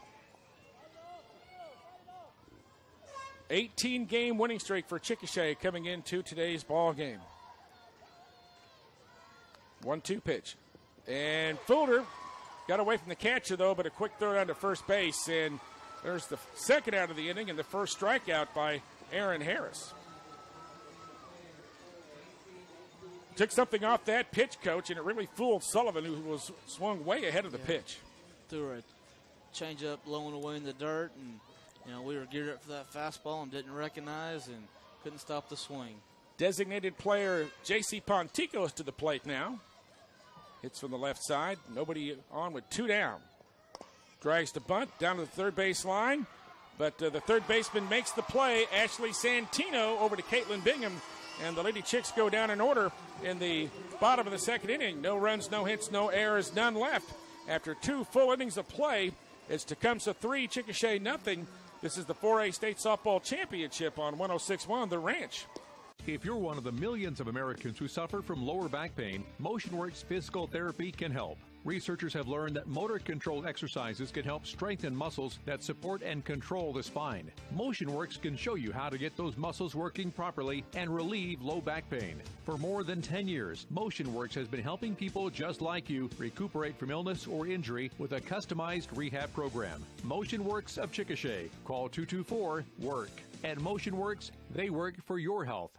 18-game winning streak for Chickasha coming into today's ball game. 1-2 pitch. And Fulder got away from the catcher, though, but a quick throw down to first base, and there's the second out of the inning and the first strikeout by Aaron Harris. Took something off that pitch, Coach, and it really fooled Sullivan, who was swung way ahead of the pitch. Threw her a changeup low and away in the dirt, and you know we were geared up for that fastball and didn't recognize and couldn't stop the swing. Designated player J.C. Ponticos to the plate now. Hits from the left side. Nobody on with 2 down. Drags the bunt down to the third base line, but the third baseman makes the play. Ashley Santino over to Caitlin Bingham, and the Lady Chicks go down in order in the bottom of the second inning. No runs, no hits, no errors, none left. After 2 full innings of play, it's Tecumseh 3, Chickasha nothing. This is the 4A State Softball Championship on 106.1 The Ranch. If you're one of the millions of Americans who suffer from lower back pain, MotionWorks Physical Therapy can help. Researchers have learned that motor-controlled exercises can help strengthen muscles that support and control the spine. MotionWorks can show you how to get those muscles working properly and relieve low back pain. For more than 10 years, MotionWorks has been helping people just like you recuperate from illness or injury with a customized rehab program. MotionWorks of Chickasha. Call 224-WORK. At MotionWorks, they work for your health.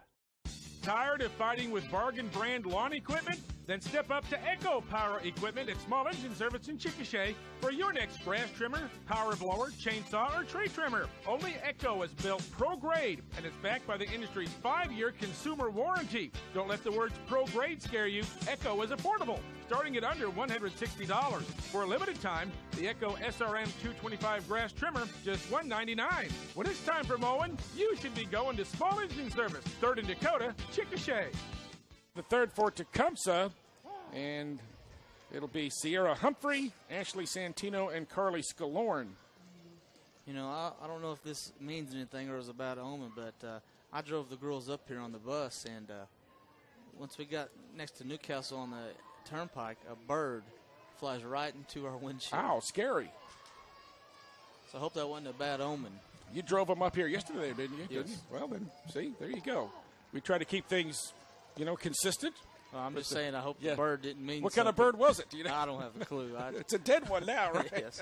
Tired of fighting with bargain brand lawn equipment? Then step up to Echo Power Equipment at Small Engine Service in Chickasha for your next grass trimmer, power blower, chainsaw, or tree trimmer. Only Echo is built pro grade and is backed by the industry's 5-year consumer warranty. Don't let the words pro grade scare you. Echo is affordable, starting at under $160. For a limited time, the Echo SRM 225 grass trimmer, just $199. When it's time for mowing, you should be going to Small Engine Service, 3rd and Dakota, Chickasha. The third for Tecumseh, and it'll be Sierra Humphrey, Ashley Santino, and Carly Scalorn. You know, I don't know if this means anything or is a bad omen, but I drove the girls up here on the bus, and once we got next to Newcastle on the turnpike, a bird flies right into our windshield. Wow, scary. So I hope that wasn't a bad omen. You drove them up here yesterday, didn't you? Yes. Didn't you? Well, then, see, there you go. We try to keep things, consistent. Well, I'm just saying, I hope the bird didn't mean What something. kind of bird was it? Do you know? I don't have a clue. It's a dead one now, right? Yes.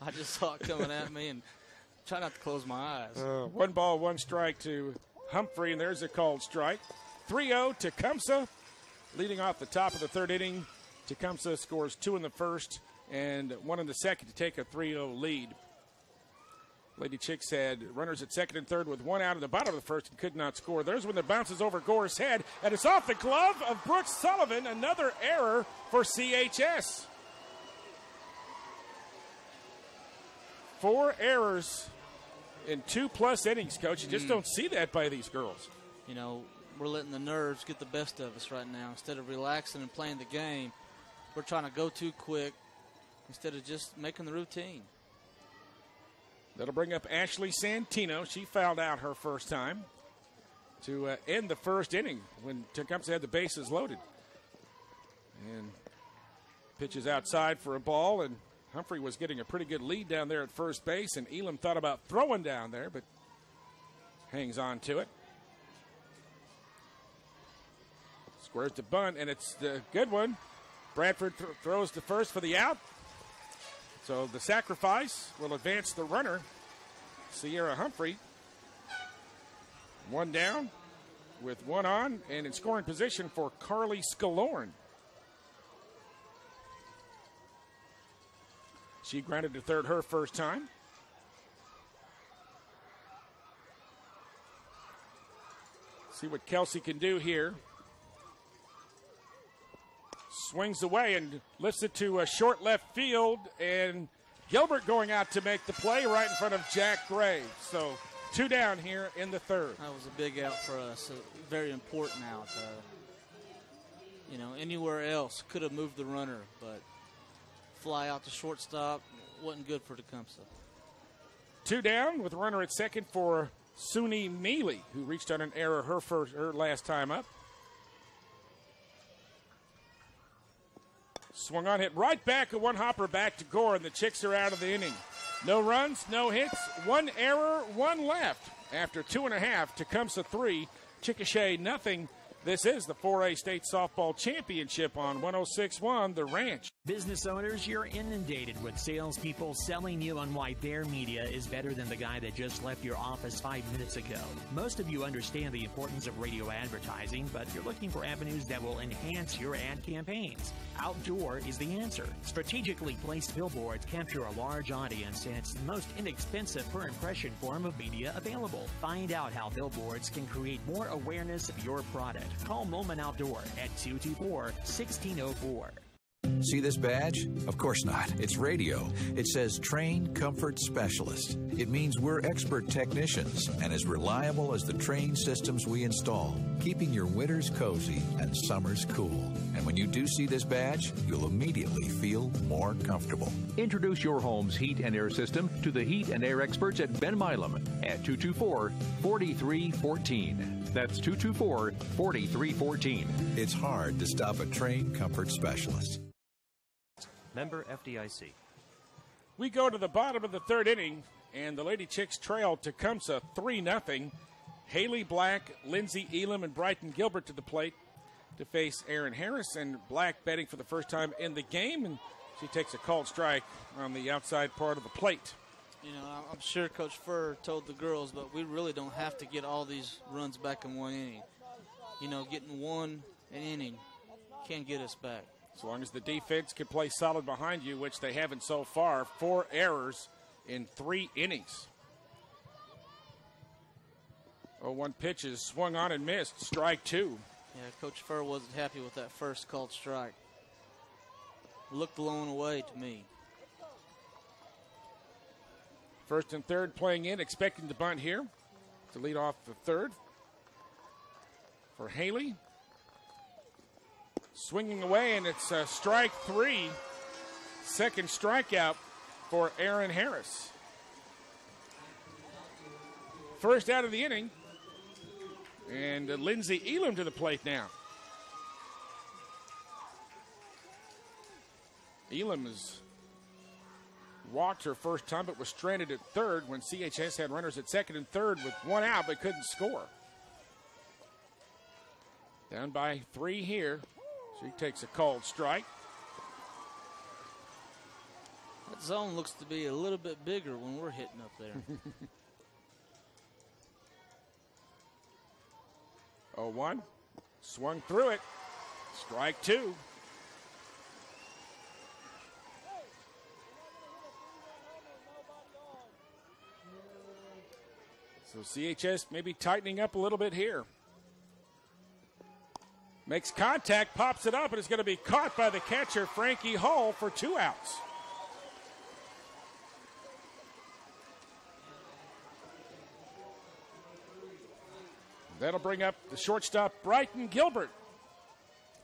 I just saw it coming at me and try not to close my eyes. 1 ball, 1 strike to Humphrey, and there's a called strike. 3-0 Tecumseh. Leading off the top of the third inning, Tecumseh scores 2 in the first and 1 in the second to take a 3-0 lead. Lady Chicks had runners at second and third with 1 out in the bottom of the first and could not score. There's when it bounces over Gore's head, and it's off the glove of Brooks Sullivan. Another error for CHS. 4 errors in 2+ innings, Coach. You just don't see that by these girls. You know, we're letting the nerves get the best of us right now. Instead of relaxing and playing the game, we're trying to go too quick instead of just making the routine. That'll bring up Ashley Santino. She fouled out her first time to end the first inning when Tecumseh had the bases loaded. And pitches outside for a ball, and Humphrey was getting a pretty good lead down there at first base, and Elam thought about throwing down there, but hangs on to it. Squares the bunt, and it's the good one. Bradford throws to first for the out. So the sacrifice will advance the runner, Sierra Humphrey. 1 down with 1 on, and in scoring position for Carly Scalorn. She grounded to third her first time. See what Kelsey can do here. Swings away and lifts it to a short left field, and Gilbert going out to make the play right in front of Jack Graves. So 2 down here in the third. That was a big out for us, a very important out. Anywhere else could have moved the runner, but fly out to shortstop wasn't good for Tecumseh. 2 down with a runner at second for Suni Mealy, who reached on an error her last time up. Swung on, hit right back, a 1-hopper back to Gore, and the Chicks are out of the inning. No runs, no hits, 1 error, 1 left. After 2.5, Tecumseh 3, Chickasha nothing. This is the 4A State Softball Championship on 106.1 The Ranch. Business owners, you're inundated with salespeople selling you on why their media is better than the guy that just left your office 5 minutes ago. Most of you understand the importance of radio advertising, but you're looking for avenues that will enhance your ad campaigns. Outdoor is the answer. Strategically placed billboards capture a large audience, and it's the most inexpensive per impression form of media available. Find out how billboards can create more awareness of your product. Call Moment Outdoor at 224-1604. See this badge? Of course not. It's radio. It says Train Comfort Specialist. It means we're expert technicians and as reliable as the Train systems we install, keeping your winters cozy and summers cool. And when you do see this badge, you'll immediately feel more comfortable. Introduce your home's heat and air system to the heat and air experts at Ben Milam at 224-4314. That's 224-4314. It's hard to stop a Train Comfort Specialist. Member FDIC. We go to the bottom of the third inning, and the Lady Chicks trail Tecumseh 3-0. Haley Black, Lindsay Elam, and Brighton Gilbert to the plate to face Aaron Harris, and Black batting for the first time in the game, and she takes a called strike on the outside part of the plate. You know, I'm sure Coach Furr told the girls, but we really don't have to get all these runs back in 1 inning. getting one an inning can get us back. As long as the defense can play solid behind you, which they haven't so far. 4 errors in 3 innings. 0-1 pitches swung on and missed. Strike 2. Yeah, Coach Furr wasn't happy with that first called strike. Looked blown away to me. First and third playing in, expecting to bunt here to lead off the third for Haley. Swinging away, and it's strike 3. Second strikeout for Aaron Harris. First out of the inning. And Lindsey Elam to the plate now. Elam has walked her first time, but was stranded at third when CHS had runners at second and third with 1 out, but couldn't score. Down by 3 here. She takes a called strike. That zone looks to be a little bit bigger when we're hitting up there. 0-1. Swung through it. Strike 2. So CHS maybe tightening up a little bit here. Makes contact, pops it up, and it's going to be caught by the catcher, Frankie Hall, for 2 outs. That'll bring up the shortstop, Brighton Gilbert,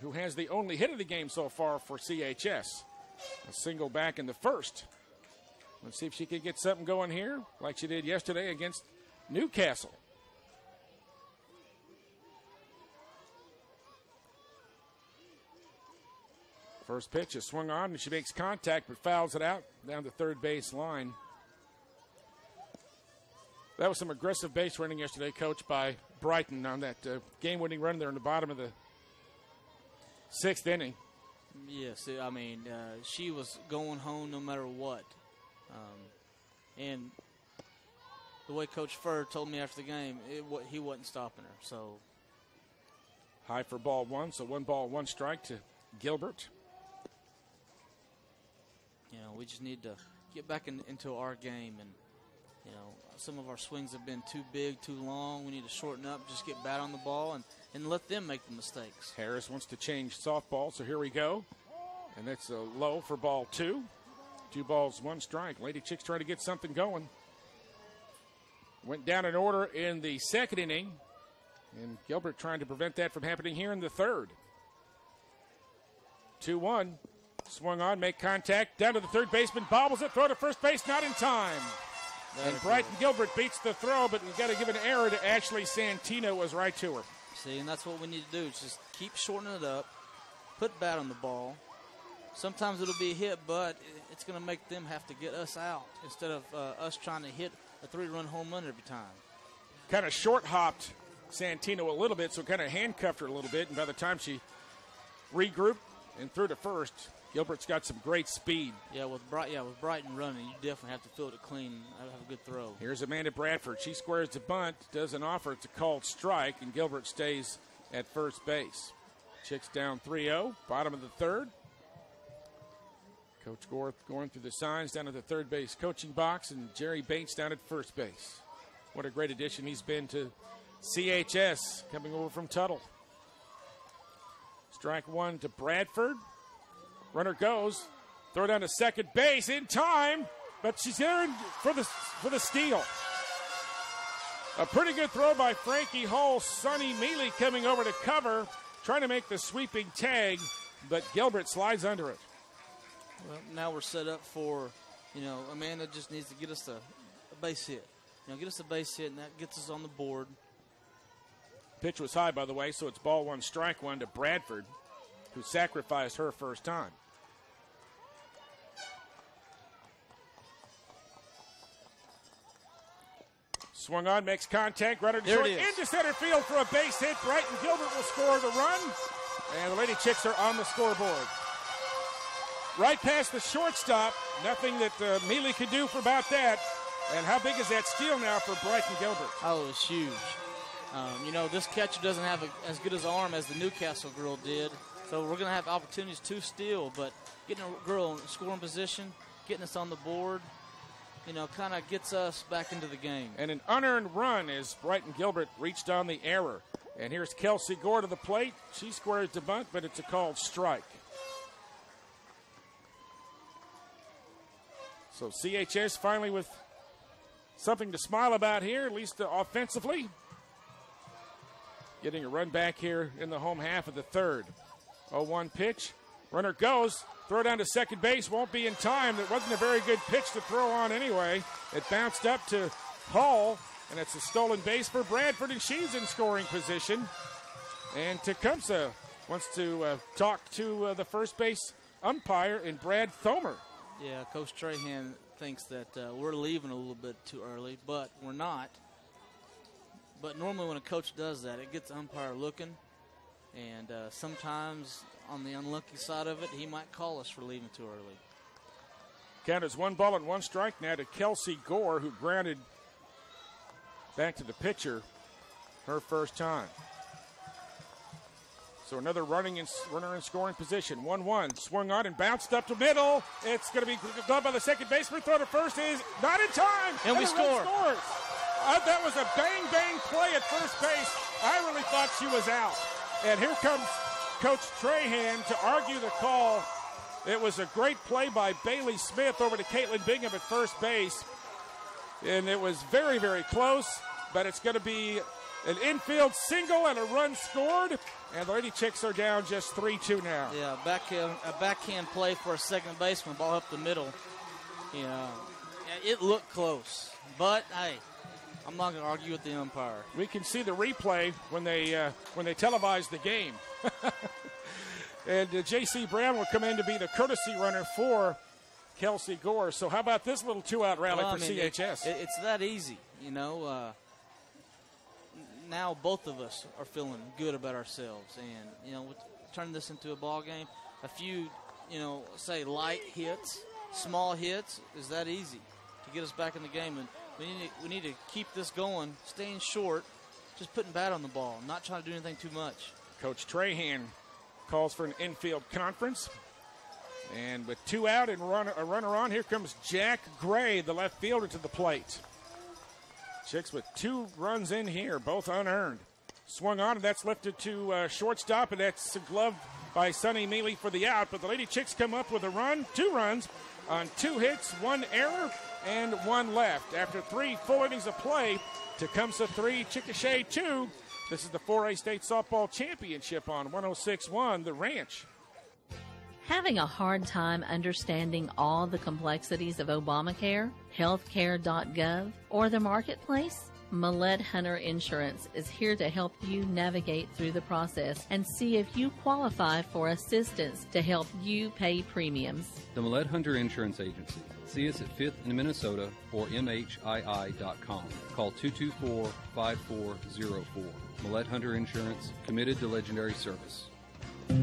who has the only hit of the game so far for CHS. A single back in the first. Let's see if she can get something going here, like she did yesterday against Newcastle. First pitch is swung on, and she makes contact, but fouls it out down the third base line. That was some aggressive base running yesterday, coached by Brighton on that game-winning run there in the bottom of the 6th inning. Yes, I mean, she was going home no matter what. And the way Coach Furr told me after the game, he wasn't stopping her. So high for ball 1, so 1 ball, 1 strike to Gilbert. We just need to get back into our game, and some of our swings have been too big, too long. We need to shorten up, just get bat on the ball, and let them make the mistakes. Harris wants to change softball, so here we go. And that's a low for ball 2. 2 balls, 1 strike. Lady Chicks trying to get something going. Went down in order in the 2nd inning, and Gilbert trying to prevent that from happening here in the 3rd. 2-1. Swung on, make contact, down to the third baseman, bobbles it, throw to first base, not in time. And Brighton Gilbert beats the throw, but we've got to give an error to Ashley Santino, was right to her. See, and that's what we need to do, is just keep shortening it up, put bat on the ball. Sometimes it'll be a hit, but it's going to make them have to get us out instead of us trying to hit a 3-run home run every time. Kind of short-hopped Santino a little bit, so kind of handcuffed her a little bit, and by the time she regrouped and threw to first, Gilbert's got some great speed. Yeah, with Brighton running, you definitely have to field it clean and have a good throw. Here's Amanda Bradford. She squares the bunt, doesn't offer. It's a called strike, and Gilbert stays at first base. Chicks down 3-0, bottom of the 3rd. Coach Gorth going through the signs down at the third base coaching box, and Jerry Bates down at first base. What a great addition he's been to CHS, coming over from Tuttle. Strike 1 to Bradford. Runner goes. Throw down to second base in time, but she's there for the steal. A pretty good throw by Frankie Hall. Sonny Mealy coming over to cover, trying to make the sweeping tag, but Gilbert slides under it. Well, now we're set up for, Amanda just needs to get us a base hit. Get us a base hit, and that gets us on the board. Pitch was high, by the way, so it's ball 1, strike 1 to Bradford, who sacrificed her first time. Swung on, makes contact, runner to short, into center field for a base hit. Brighton Gilbert will score the run, and the Lady Chicks are on the scoreboard. Right past the shortstop, nothing that Mealy could do for about that. And how big is that steal now for Brighton Gilbert? Oh, it's huge. This catcher doesn't have as good an arm as the Newcastle girl did, so we're going to have opportunities to steal, but getting a girl in scoring position, getting us on the board, kind of gets us back into the game. And an unearned run as Brighton Gilbert reached on the error. And here's Kelsey Gore to the plate. She squares the bunt, but it's a called strike. So CHS finally with something to smile about here, at least offensively. Getting a run back here in the home half of the third. 0-1 pitch. Runner goes. Throw down to second base. Won't be in time. That wasn't a very good pitch to throw on anyway. It bounced up to Hall, and it's a stolen base for Bradford, and she's in scoring position. And Tecumseh wants to talk to the first base umpire in Brad Thomer. Yeah, Coach Trahan thinks that we're leaving a little bit too early, but we're not. But normally when a coach does that, it gets the umpire looking. And sometimes on the unlucky side of it, he might call us for leaving too early. Count is 1-1 strike now to Kelsey Gore, who grounded back to the pitcher her first time. So another runner in scoring position. 1-1. Swung on and bounced up to middle. It's going to be done by the second baseman. Throw to first is not in time. And we score. Scores. That was a bang play at first base. I really thought she was out. And here comes Coach Trahan to argue the call. It was a great play by Bailey Smith over to Caitlin Bingham at first base. And it was very, very close. But it's going to be an infield single and a run scored. And the Lady Chicks are down just 3-2 now. Yeah, a backhand play for a second baseman, ball up the middle. It looked close. But, hey, I'm not going to argue with the umpire. We can see the replay when they televise the game. And J.C. Brown will come in to be the courtesy runner for Kelsey Gore. So how about this little two-out rally for CHS? It's that easy, Now both of us are feeling good about ourselves. And, turning this into a ball game, a few, say light hits, small hits, is that easy to get us back in the game. And we need to keep this going, staying short, just putting bat on the ball, not trying to do anything too much. Coach Trahan calls for an infield conference. And with two out and a runner on, here comes Jack Gray, the left fielder, to the plate. Chicks with 2 runs in here, both unearned. Swung on, and that's lifted to shortstop, and that's gloved by Sonny Mealy for the out. But the Lady Chicks come up with a run, 2 runs on 2 hits, 1 error, and 1 left. After 3 full innings of play, Tecumseh 3, Chickasha 2. This is the 4A State Softball Championship on 106.1 The Ranch. Having a hard time understanding all the complexities of Obamacare, healthcare.gov, or the marketplace? Millett Hunter Insurance is here to help you navigate through the process and see if you qualify for assistance to help you pay premiums. The Millett Hunter Insurance Agency. See us at 5th in Minnesota or MHII.com. Call 224-5404. Millett Hunter Insurance, committed to legendary service.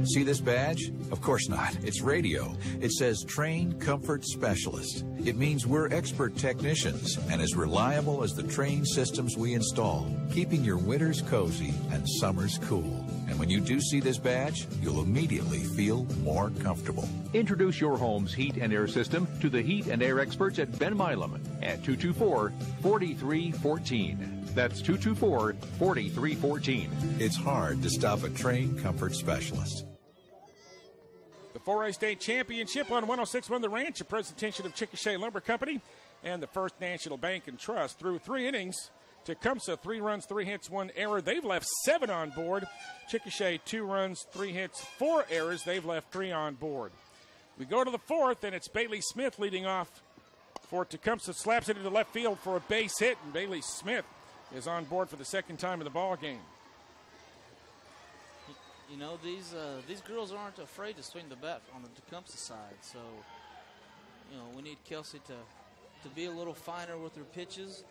See this badge? Of course not. It's radio. It says Train Comfort Specialist. It means we're expert technicians and as reliable as the train systems we install, keeping your winters cozy and summers cool. And when you do see this badge, you'll immediately feel more comfortable. Introduce your home's heat and air system to the heat and air experts at Ben Milam at 224-4314. That's 224-4314. It's hard to stop a Train Comfort Specialist. The 4A State Championship on 106.1 The Ranch, a presentation of Chickasha Lumber Company and the First National Bank and Trust. Through 3 innings, Tecumseh 3 runs, 3 hits, 1 error. They've left 7 on board. Chickasha 2 runs, 3 hits, 4 errors. They've left 3 on board. We go to the 4th, and it's Bailey Smith leading off for Tecumseh. Slaps it into left field for a base hit, and Bailey Smith is on board for the second time in the ball game. These girls aren't afraid to swing the bat on the Tecumseh side. So, we need Kelsey to be a little finer with her pitches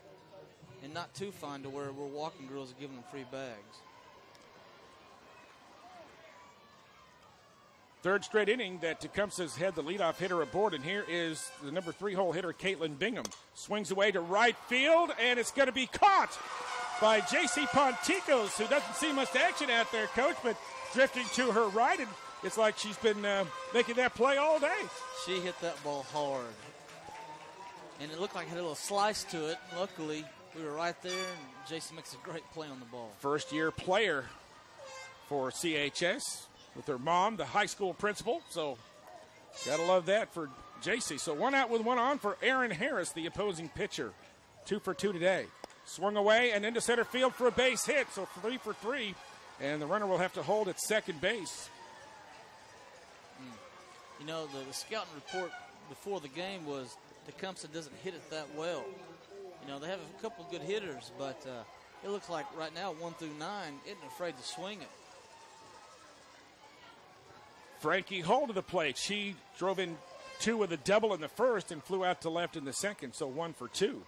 and not too fine to where we're walking girls and giving them free bags. Third straight inning that Tecumseh's had the leadoff hitter aboard, and here is the number 3 hole hitter, Caitlin Bingham. Swings away to right field, and it's going to be caught by J.C. Ponticos, who doesn't see much action out there, Coach, but drifting to her right, and it's like she's been making that play all day. She hit that ball hard. And it looked like it had a little slice to it. Luckily, we were right there, and Jason makes a great play on the ball. First-year player for CHS with her mom, the high school principal. So got to love that for JC. So one out with one on for Aaron Harris, the opposing pitcher. 2 for 2 today. Swung away and into center field for a base hit. So 3 for 3. And the runner will have to hold at second base. You know, the scouting report before the game was Tecumseh doesn't hit it that well. You know, they have a couple good hitters, but it looks like right now 1 through 9 isn't afraid to swing it. Frankie Hull to the plate. She drove in 2 with a double in the first and flew out to left in the second, so 1 for 2.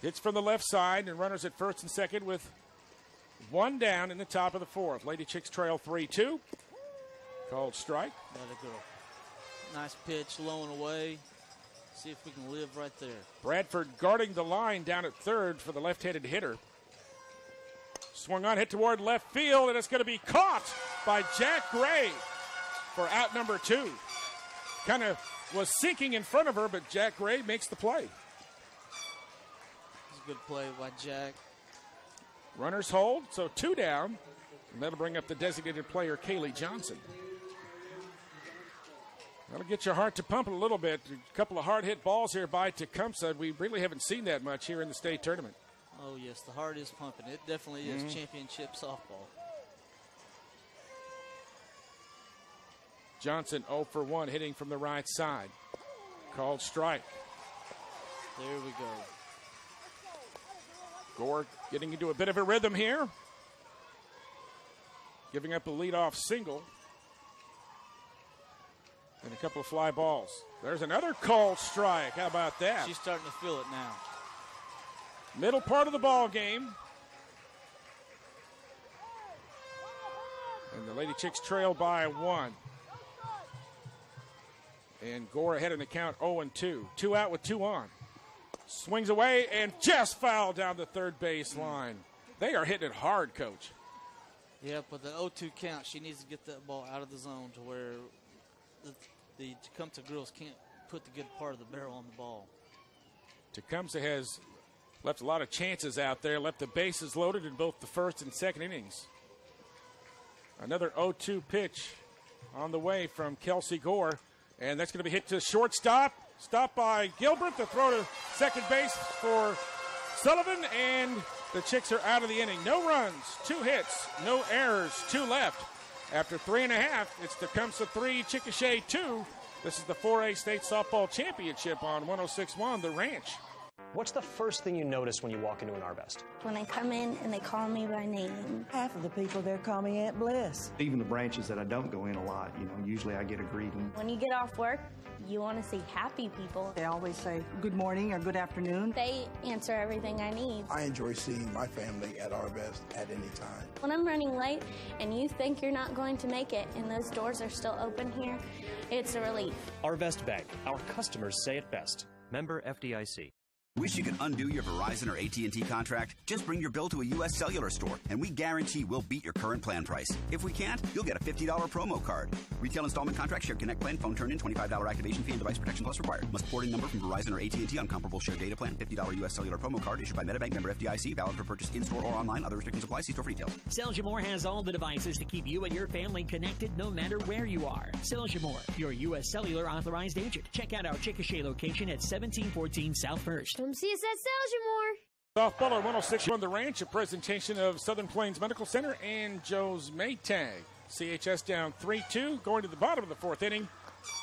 Hits from the left side, and runners at first and second with 1 down in the top of the 4th. Lady Chicks trail 3-2. Called strike. Let it go. Nice pitch, low and away. See if we can live right there. Bradford guarding the line down at third for the left-handed hitter. Swung on, hit toward left field, and it's going to be caught by Jack Gray for out number 2. Kind of was sinking in front of her, but Jack Gray makes the play. It's a good play by Jack. Runners hold, so 2 down, and that'll bring up the designated player, Kaylee Johnson. That'll get your heart to pumping a little bit. A couple of hard-hit balls here by Tecumseh. We really haven't seen that much here in the state tournament. Oh, yes, the heart is pumping. It definitely is championship softball. Johnson 0 for 1, hitting from the right side. Called strike. There we go. Gore getting into a bit of a rhythm here. Giving up a leadoff single. And a couple of fly balls. There's another called strike. How about that? She's starting to feel it now. Middle part of the ball game. And the Lady Chicks trail by 1. And Gore ahead in the count 0-2. 2 out with 2 on. Swings away and just fouled down the third base line. They are hitting it hard, Coach. Yeah, but the 0-2 count, she needs to get that ball out of the zone to where the Tecumseh girls can't put the good part of the barrel on the ball. Tecumseh has left a lot of chances out there, left the bases loaded in both the first and second innings. Another 0-2 pitch on the way from Kelsey Gore, and that's going to be hit to shortstop. Stopped by Gilbert. The throw to second base for Sullivan, and the Chicks are out of the inning. No runs, 2 hits, no errors, 2 left. After 3.5, it's Tecumseh 3, Chickasha 2. This is the 4A State Softball Championship on 106.1 The Ranch. What's the first thing you notice when you walk into an Arvest? When I come in and they call me by name. Half of the people there call me Aunt Bliss. Even the branches that I don't go in a lot, usually I get a greeting. When you get off work, you want to see happy people. They always say good morning or good afternoon. They answer everything I need. I enjoy seeing my family at Arvest at any time. When I'm running late and you think you're not going to make it and those doors are still open here, it's a relief. Arvest Bank. Our customers say it best. Member FDIC. Wish you could undo your Verizon or AT&T contract? Just bring your bill to a U.S. Cellular store, and we guarantee we'll beat your current plan price. If we can't, you'll get a $50 promo card. Retail installment contract, shared connect plan, phone turn-in, $25 activation fee, and device protection plus required. Must port in number from Verizon or AT&T on comparable shared data plan. $50 U.S. Cellular promo card issued by MetaBank, member FDIC, valid for purchase in-store or online. Other restrictions apply. See store for details. Seljamore has all the devices to keep you and your family connected no matter where you are. Seljamore, your U.S. Cellular authorized agent. Check out our Chickasha location at 1714 South First. Come see us at Seljamore. Softball on 106 on The Ranch, a presentation of Southern Plains Medical Center and Joe's Maytag. CHS down 3-2, going to the bottom of the 4th inning.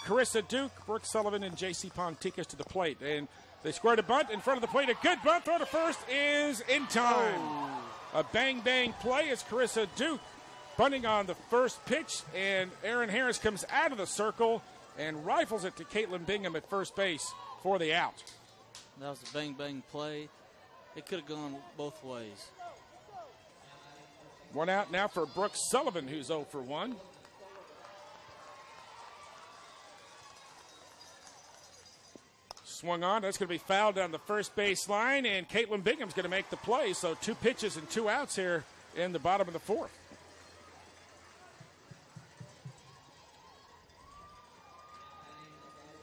Carissa Duke, Brooke Sullivan, and J.C. Ponticus to the plate. And they squared a bunt in front of the plate. A good bunt throw to first is in time. Oh. A bang-bang play as Carissa Duke bunting on the first pitch, and Aaron Harris comes out of the circle and rifles it to Caitlin Bingham at first base for the out. That was a bang-bang play. It could have gone both ways. 1 out now for Brooke Sullivan, who's 0 for 1. Swung on. That's going to be fouled down the first base line, and Caitlin Bingham's going to make the play. So 2 pitches and 2 outs here in the bottom of the 4th.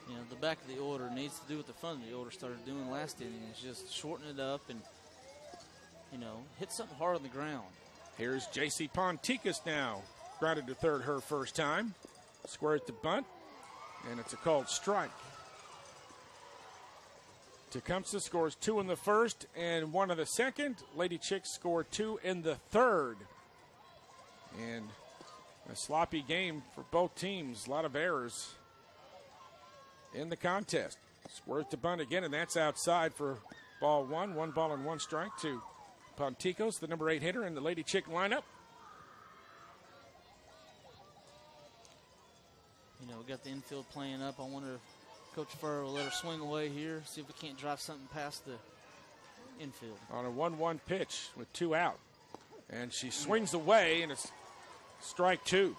You know, the back of the order needs to do what the front of the order started doing last inning. Is just shorten it up and, you know, hit something hard on the ground. Here's J.C. Ponticus now. Grounded to third her first time. Squares the bunt, and it's a called strike. Tecumseh scores 2 in the first and 1 in the second. Lady Chicks score 2 in the third. And a sloppy game for both teams. A lot of errors in the contest. Squares the bunt again, and that's outside for ball 1. 1 ball and 1 strike to Ponticos, the number 8 hitter in the Lady Chick lineup. You know, we got the infield playing up. I wonder if Coach Furr will let her swing away here, see if we can't drive something past the infield. On a 1-1 pitch with 2 out. And she swings away, and it's strike 2.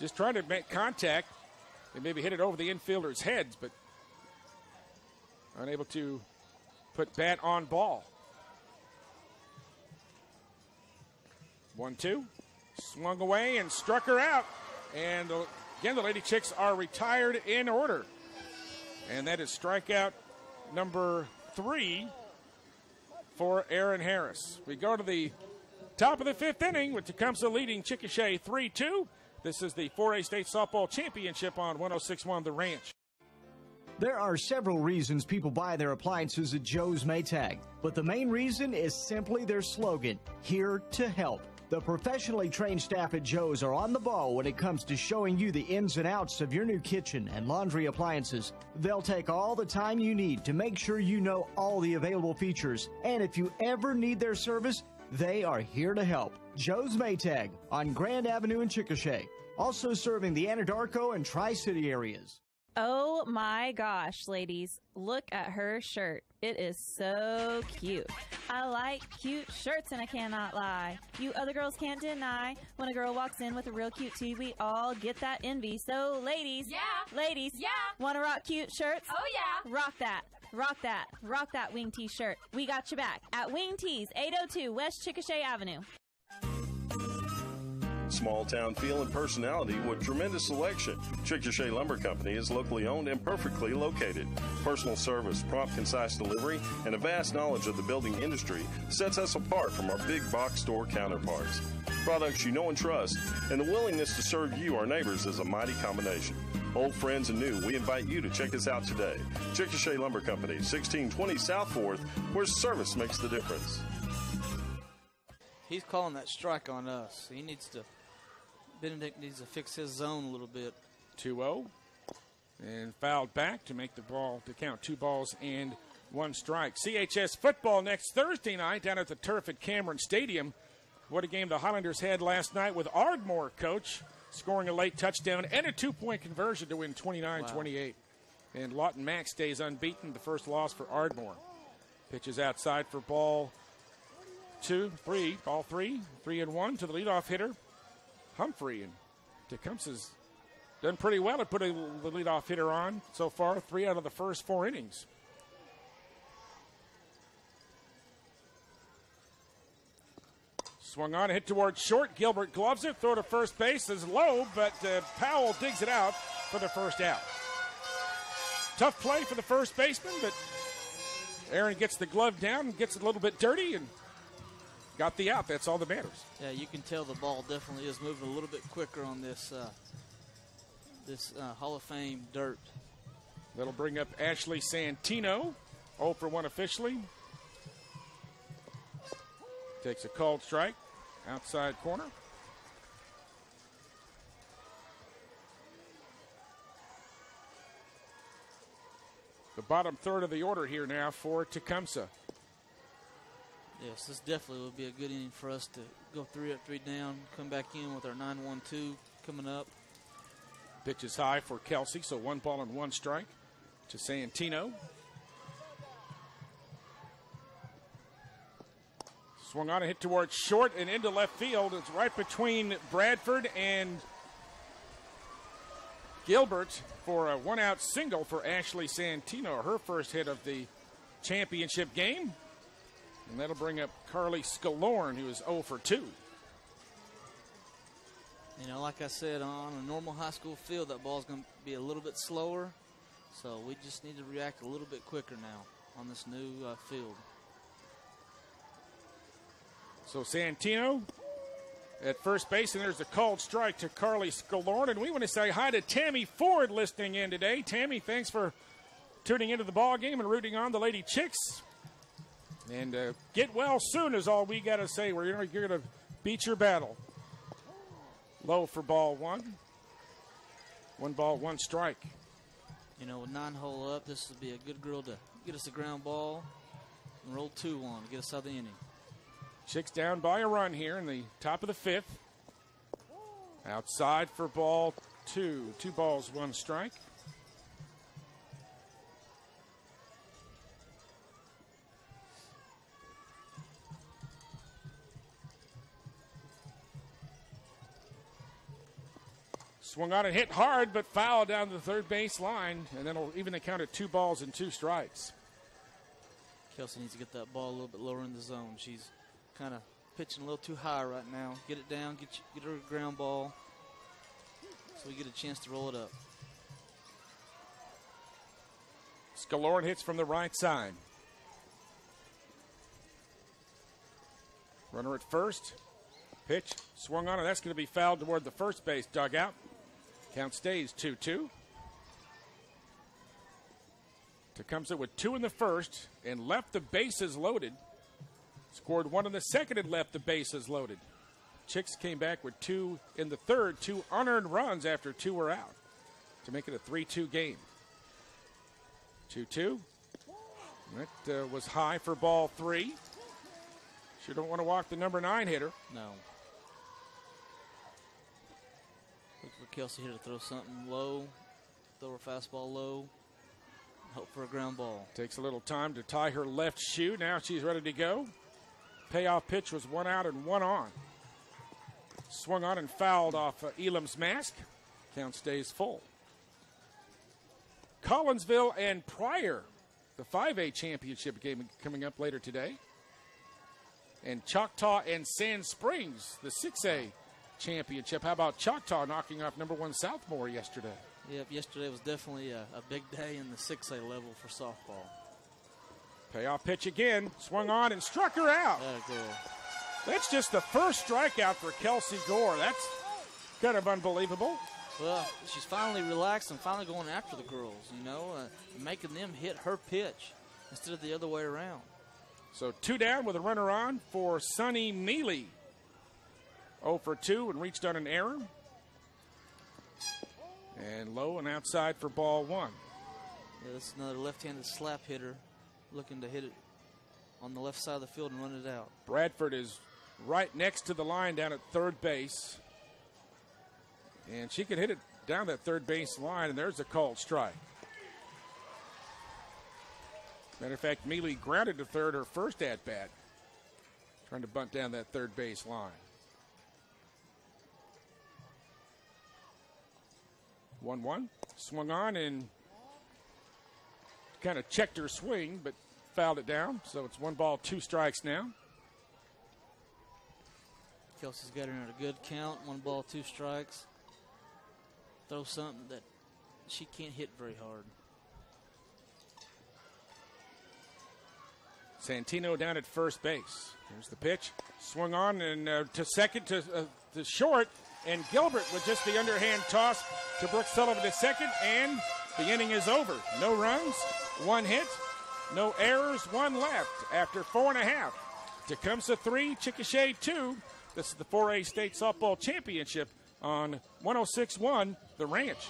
Just trying to make contact and maybe hit it over the infielders' heads, but unable to put bat on ball. 1-2. Swung away and struck her out. And again, the Lady Chicks are retired in order. And that is strikeout number 3 for Aaron Harris. We go to the top of the 5th inning with Tecumseh leading Chickasha 3-2. This is the 4A State Softball Championship on 106.1 The Ranch. There are several reasons people buy their appliances at Joe's Maytag, but the main reason is simply their slogan, here to help. The professionally trained staff at Joe's are on the ball when it comes to showing you the ins and outs of your new kitchen and laundry appliances. They'll take all the time you need to make sure you know all the available features. And if you ever need their service, they are here to help. Joe's Maytag on Grand Avenue in Chickasha, also serving the Anadarko and Tri-City areas. Oh my gosh, ladies, look at her shirt. It is so cute. I like cute shirts and I cannot lie. You other girls can't deny. When a girl walks in with a real cute tee, we all get that envy. So ladies, ladies, wanna rock cute shirts? Oh yeah. Rock that. Rock that. Rock that Wing Tee shirt. We got you back at Wing Tees, 802 West Chickasha Avenue. Small town feel and personality with tremendous selection. Chickasha Lumber Company is locally owned and perfectly located. Personal service, prompt, concise delivery, and a vast knowledge of the building industry sets us apart from our big box store counterparts. Products you know and trust, and the willingness to serve you, our neighbors, is a mighty combination. Old friends and new, we invite you to check us out today. Chickasha Lumber Company, 1620 South 4th, where service makes the difference. He's calling that strike on us. He needs to, Benedict needs to fix his zone a little bit. 2-0. And fouled back to make the ball to count 2 balls and 1 strike. CHS football next Thursday night down at the turf at Cameron Stadium. What a game the Highlanders had last night with Ardmore, coach, scoring a late touchdown and a 2-point conversion to win 29-28. And Lawton Mack stays unbeaten, the first loss for Ardmore. Pitches outside for ball 3 and 1 to the leadoff hitter, Humphrey. And Tecumseh's done pretty well at putting the leadoff hitter on so far, 3 out of the first 4 innings. Swung on, hit towards short. Gilbert gloves it. Throw to first base is low, but Powell digs it out for the first out. Tough play for the first baseman, but Aaron gets the glove down and gets it a little bit dirty and got the out. That's all that matters. Yeah, you can tell the ball definitely is moving a little bit quicker on this Hall of Fame dirt. That'll bring up Ashley Santino, 0 for 1 officially. Takes a called strike, outside corner. The bottom third of the order here now for Tecumseh. Yes, this definitely will be a good inning for us to go 3 up, 3 down, come back in with our 9-1-2 coming up. Pitch is high for Kelsey, so 1 ball and 1 strike to Santino. Swung on a hit towards short and into left field. It's right between Bradford and Gilbert for a one-out single for Ashley Santino, her first hit of the championship game. And that'll bring up Carly Scalorn, who is 0 for 2. You know, like I said, on a normal high school field, that ball's going to be a little bit slower. So we just need to react a little bit quicker now on this new field. So Santino at first base, and there's a called strike to Carly Scalorn. And we want to say hi to Tammy Ford listening in today. Tammy, thanks for tuning into the ball game and rooting on the Lady Chicks. And get well soon is all we got to say. You're going to beat your battle. Low for ball one. 1 ball, 1 strike. You know, with 9 hole up, this would be a good girl to get us a ground ball and roll 2-1 to get us out of the inning. Chicks down by a run here in the top of the 5th. Outside for ball 2. 2 balls, 1 strike. Swung on and hit hard, but fouled down the third base line, and then it'll even the count at 2 balls and 2 strikes. Kelsey needs to get that ball a little bit lower in the zone. She's kind of pitching a little too high right now. Get it down, get her a ground ball, so we get a chance to roll it up. Scalorn hits from the right side. Runner at first. Pitch swung on, and that's going to be fouled toward the first base dugout. Count stays 2-2. Tecumseh with 2 in the first and left the bases loaded. Scored 1 in the second and left the bases loaded. Chicks came back with 2 in the third, 2 unearned runs after 2 were out to make it a 3-2 game. 2-2. That was high for ball 3. Sure don't want to walk the number 9 hitter. No. Look for Kelsey here to throw something low, throw her fastball low, hope for a ground ball. Takes a little time to tie her left shoe. Now she's ready to go. Payoff pitch was 1 out and 1 on. Swung on and fouled off Elam's mask. Count stays full. Collinsville and Pryor, the 5A championship game coming up later today. And Choctaw and Sand Springs, the 6A championship. How about Choctaw knocking off number 1 Southmore yesterday? Yep, yesterday was definitely a big day in the 6A level for softball. Payoff pitch again, swung on and struck her out. That's just the first strikeout for Kelsey Gore. That's kind of unbelievable. Well, she's finally relaxed and finally going after the girls, making them hit her pitch instead of the other way around. So 2 down with a runner on for Sonny Mealy. 0 for 2 and reached on an error. And low and outside for ball 1. Yeah, this is another left-handed slap hitter looking to hit it on the left side of the field and run it out. Bradford is right next to the line down at third base. And she could hit it down that third base line, and there's a called strike. Matter of fact, Mealy grounded to third her first at-bat, trying to bunt down that third base line. 1-1, swung on and kind of checked her swing, but fouled it down. So it's 1 ball, 2 strikes now. Kelsey's got her in a good count, 1 ball, 2 strikes. Throw something that she can't hit very hard. Santino down at first base. Here's the pitch. Swung on and to second to short. And Gilbert with just the underhand toss to Brooke Sullivan to second. And the inning is over. No runs, 1 hit, no errors, 1 left after 4.5. Tecumseh 3, Chickasha 2. This is the 4A State Softball Championship on 106.1 The Ranch.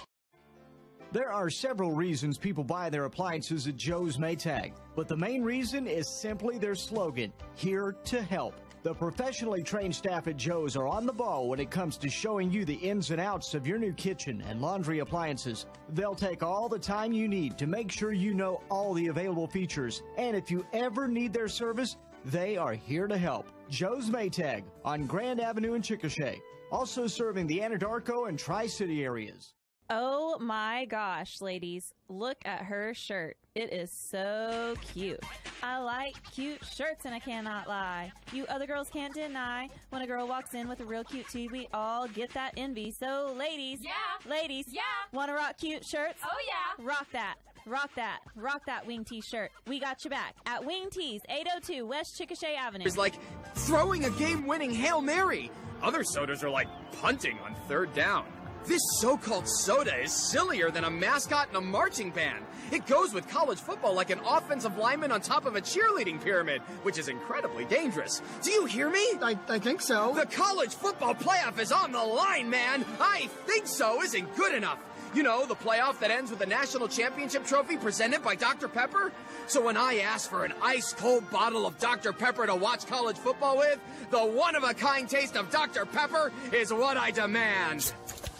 There are several reasons people buy their appliances at Joe's Maytag, but the main reason is simply their slogan, here to help. The professionally trained staff at Joe's are on the ball when it comes to showing you the ins and outs of your new kitchen and laundry appliances. They'll take all the time you need to make sure you know all the available features, and if you ever need their service, they are here to help. Joe's Maytag on Grand Avenue in Chickasha, also serving the Anadarko and Tri-City areas. Oh my gosh, ladies. Look at her shirt. It is so cute. I like cute shirts and I cannot lie. You other girls can't deny. When a girl walks in with a real cute tee, we all get that envy. So ladies. Yeah. Ladies. Yeah. Want to rock cute shirts? Oh yeah. Rock that. Rock that. Rock that Wing Tee shirt. We got you back at Wing Tees, 802 West Chickasha Avenue. It's like throwing a game-winning Hail Mary. Other sodas are like punting on third down. This so-called soda is sillier than a mascot in a marching band. It goes with college football like an offensive lineman on top of a cheerleading pyramid, which is incredibly dangerous. Do you hear me? I think so. The college football playoff is on the line, man. I think so isn't good enough. You know, the playoff that ends with a national championship trophy presented by Dr. Pepper? So when I ask for an ice-cold bottle of Dr. Pepper to watch college football with, the one-of-a-kind taste of Dr. Pepper is what I demand.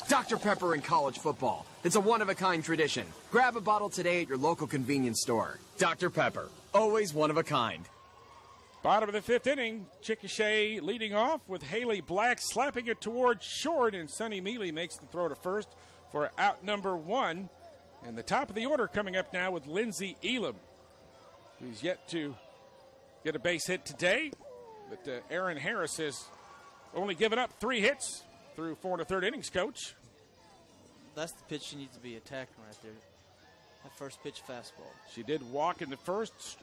Dr. Pepper in college football. It's a one-of-a-kind tradition. Grab a bottle today at your local convenience store. Dr. Pepper, always one of a kind. Bottom of the fifth inning, Chickasha leading off with Haley Black slapping it towards short, and Sonny Mealy makes the throw to first for out number one. And the top of the order coming up now with Lindsey Elam, who's yet to get a base hit today. But Aaron Harris has only given up 3 hits through 4 1/3 innings, Coach. That's the pitch she needs to be attacking right there. That first pitch fastball. She did walk in the first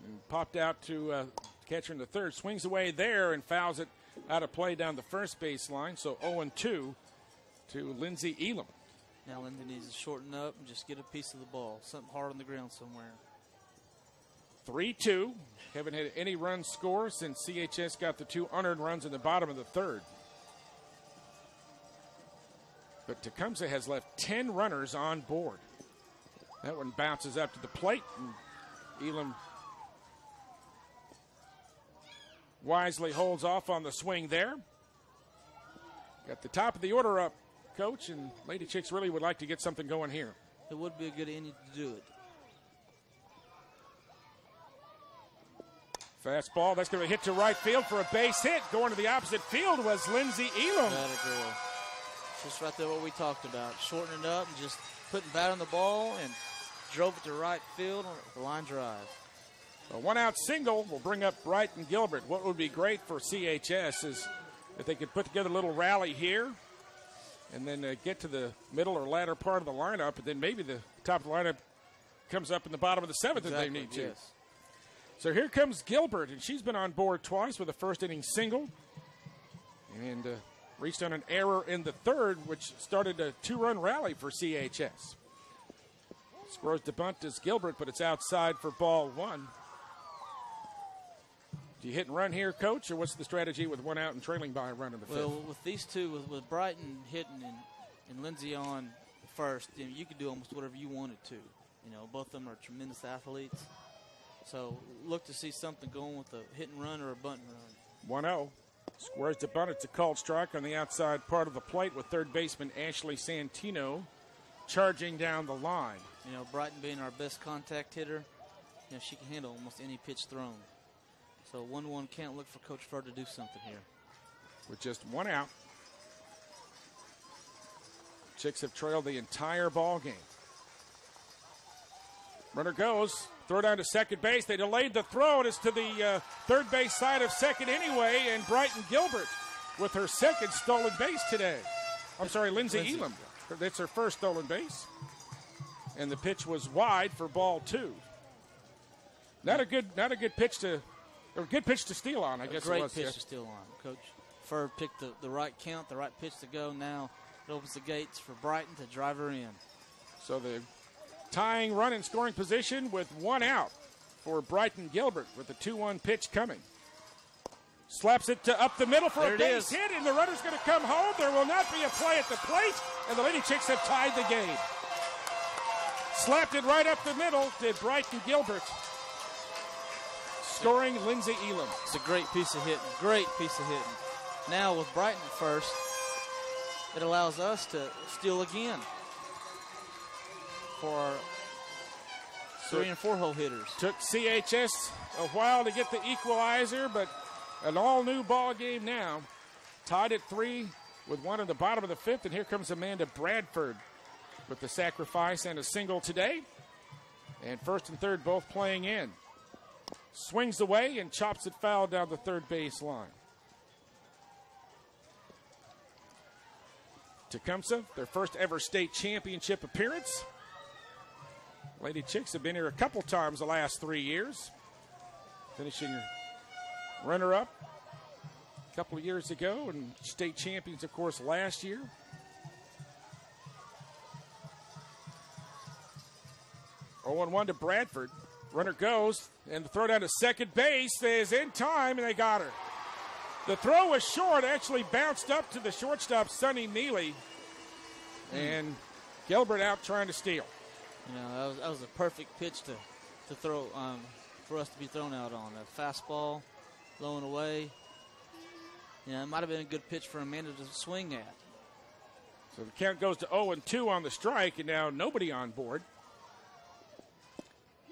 and popped out to catcher in the third. Swings away there and fouls it out of play down the first baseline. So 0-2 to Lindsey Elam. Now Lindsey needs to shorten up and just get a piece of the ball. Something hard on the ground somewhere. 3-2. Haven't had any runs scored since CHS got the 2 unearned runs in the bottom of the third. But Tecumseh has left 10 runners on board. That one bounces up to the plate, and Elam wisely holds off on the swing there. Got the top of the order up, Coach, and Lady Chicks really would like to get something going here. It would be a good inning to do it. Fastball, that's going to hit to right field for a base hit. Going to the opposite field was Lindsey Elam. That a girl. Just right there what we talked about. Shortening it up and just putting bat on the ball and drove it to right field on the line drive. A 1-out single will bring up Brighton Gilbert. What would be great for CHS is if they could put together a little rally here and then get to the middle or latter part of the lineup, and then maybe the top of the lineup comes up in the bottom of the seventh if they need to. Yes. So here comes Gilbert, and she's been on board twice with a first-inning single and reached on an error in the third, which started a 2-run rally for CHS. Scores the bunt as Gilbert, but it's outside for ball 1. Do you hit and run here, Coach, or what's the strategy with 1 out and trailing by a run in the fifth? Well, with these two, with Brighton hitting and Lindsey on first, you could do almost whatever you wanted to. You know, both of them are tremendous athletes. So look to see something going with a hit and run or a bunt and run. 1-0. Squares the bunt. It's a called strike on the outside part of the plate with third baseman Ashley Santino charging down the line. You know, Brighton being our best contact hitter, you know, she can handle almost any pitch thrown. So 1-1 can't look for Coach Furr to do something here. With just 1 out, Chicks have trailed the entire ball game. Runner goes. Throw down to second base. They delayed the throw. It is to the third base side of second anyway. And Brighton Gilbert with her second stolen base today. I'm sorry, Lindsey Elam. That's her first stolen base. And the pitch was wide for ball 2. Not a good pitch to, or good pitch to steal on, I guess it was. Great pitch to steal on, Coach. Furr picked the right count, the right pitch to go. Now it opens the gates for Brighton to drive her in. So the tying run in scoring position with 1 out for Brighton Gilbert with the 2-1 pitch coming. Slaps it to up the middle for a base hit, and the runner's going to come home. There will not be a play at the plate, and the Lady Chicks have tied the game. Slapped it right up the middle to Brighton Gilbert, scoring Lindsey Elam. It's a great piece of hitting, great piece of hitting. Now with Brighton at first, it allows us to steal again for our 3 and 4 hole hitters. Took CHS a while to get the equalizer, but an all-new ball game now. Tied at 3 with 1 in the bottom of the 5th, and here comes Amanda Bradford with the sacrifice and a single today. And first and third both playing in. Swings away and chops it foul down the third base line. Tecumseh, their first ever state championship appearance. Lady Chicks have been here a couple times the last 3 years. Finishing runner-up a couple of years ago and state champions, of course, last year. Oh, 0-1 to Bradford. Runner goes, and the throw down to second base is in time, and they got her. The throw was short, actually bounced up to the shortstop, Sonny Neely, and Gilbert out trying to steal. You know, that was a perfect pitch to throw for us to be thrown out on. A fastball, low and away. Yeah, it might have been a good pitch for Amanda to swing at. So the count goes to 0-2 on the strike, and now nobody on board.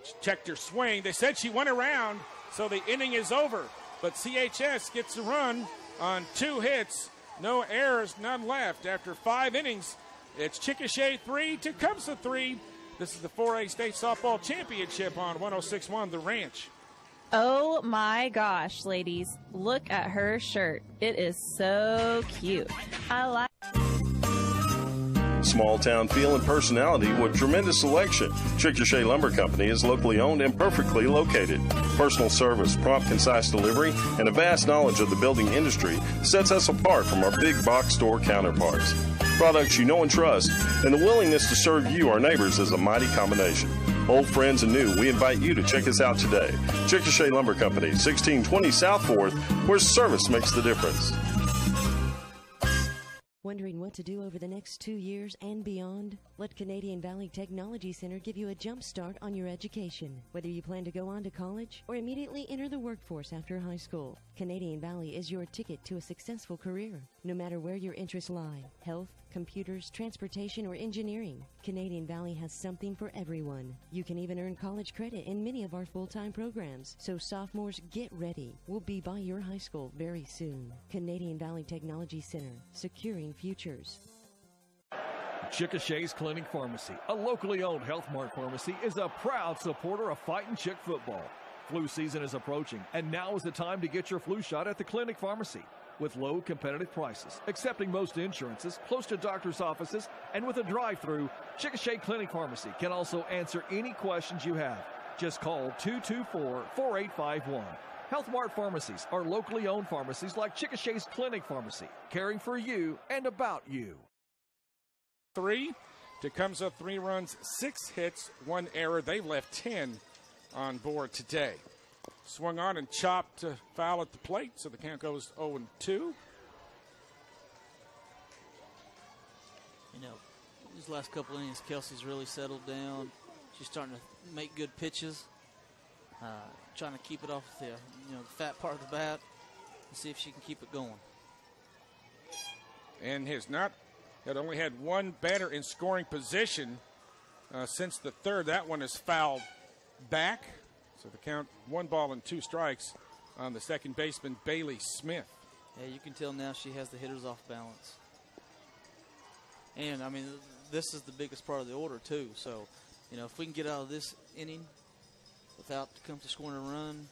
She checked her swing. They said she went around, so the inning is over. But CHS gets a run on 2 hits. No errors, none left. After 5 innings, it's Chickasha 3, Tecumseh 3. This is the 4A State Softball Championship on 106.1 The Ranch. Oh my gosh, ladies. Look at her shirt. It is so cute. I like Small town feel and personality with tremendous selection. Chickasha Lumber Company is locally owned and perfectly located. Personal service, prompt, concise delivery, and a vast knowledge of the building industry sets us apart from our big box store counterparts. Products you know and trust, and the willingness to serve you, our neighbors, is a mighty combination. Old friends and new, we invite you to check us out today. Chickasha Lumber Company, 1620 South 4th, where service makes the difference. Wondering what to do over the next 2 years and beyond? Let Canadian Valley Technology Center give you a jump start on your education. Whether you plan to go on to college or immediately enter the workforce after high school, Canadian Valley is your ticket to a successful career. No matter where your interests lie, health, computers, transportation, or engineering, Canadian Valley has something for everyone. You can even earn college credit in many of our full-time programs. So sophomores, get ready. We'll be by your high school very soon. Canadian Valley Technology Center, securing futures. Chickasha's Clinic Pharmacy, a locally owned Health Mart pharmacy, is a proud supporter of Fightin' Chick football. Flu season is approaching, and now is the time to get your flu shot at the Clinic Pharmacy. With low competitive prices, accepting most insurances, close to doctor's offices, and with a drive-through, Chickasha Clinic Pharmacy can also answer any questions you have. Just call 224-4851. Health Mart pharmacies are locally owned pharmacies like Chickasha's Clinic Pharmacy, caring for you and about you. 3. Tecumseh 3 runs, 6 hits, 1 error. They've left 10 on board today. Swung on and chopped to foul at the plate, so the count goes 0-2. You know, these last couple innings, Kelsey's really settled down. She's starting to make good pitches, trying to keep it off the fat part of the bat and see if she can keep it going. And had only had 1 batter in scoring position since the third. That one is fouled back. So the count, 1 ball and 2 strikes on the second baseman, Bailey Smith. Yeah, you can tell now she has the hitters off balance. And, I mean, this is the biggest part of the order, too. So, if we can get out of this inning without Tecumseh scoring a run,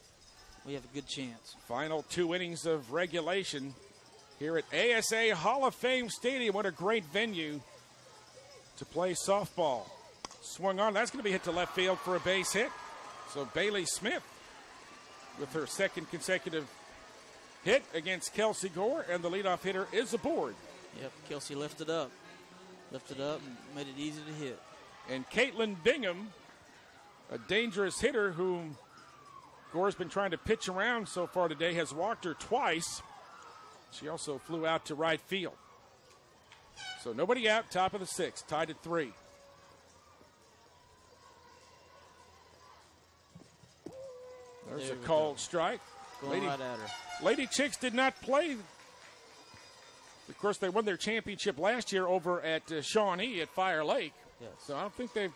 we have a good chance. Final 2 innings of regulation here at ASA Hall of Fame Stadium. What a great venue to play softball. Swung on. That's going to be hit to left field for a base hit. So Bailey Smith with her second consecutive hit against Kelsey Gore, and the leadoff hitter is aboard. Yep, Kelsey lifted up and made it easy to hit. And Caitlin Bingham, a dangerous hitter whom Gore's been trying to pitch around so far today, has walked her twice. She also flew out to right field. So nobody out, top of the 6th, tied at 3. There's a called strike. Going right at her. Lady Chicks did not play. Of course, they won their championship last year over at Shawnee at Fire Lake. Yes. So I don't think the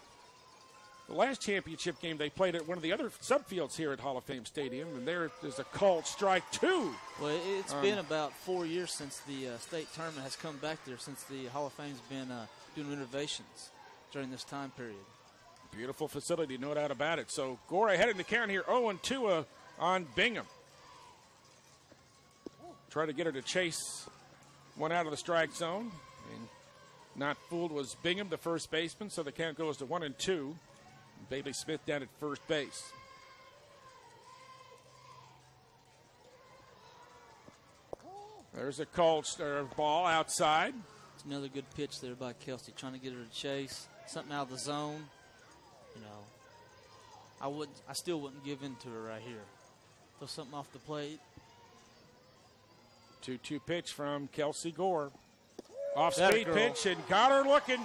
last championship game they played at one of the other subfields here at Hall of Fame Stadium, and there's a called strike, too. Well, it's been about 4 years since the state tournament has come back there, since the Hall of Fame's been doing renovations. during this time period. Beautiful facility, no doubt about it. So Gore ahead in the count here, 0-2 on Bingham. Try to get her to chase one out of the strike zone. And not fooled was Bingham, the first baseman, so the count goes to 1-2. Bailey Smith down at first base. There's a called ball outside. It's another good pitch there by Kelsey, trying to get her to chase something out of the zone. You know, I still wouldn't give in to her right here. Throw something off the plate. 2-2 pitch from Kelsey Gore. Off-speed pitch and got her looking.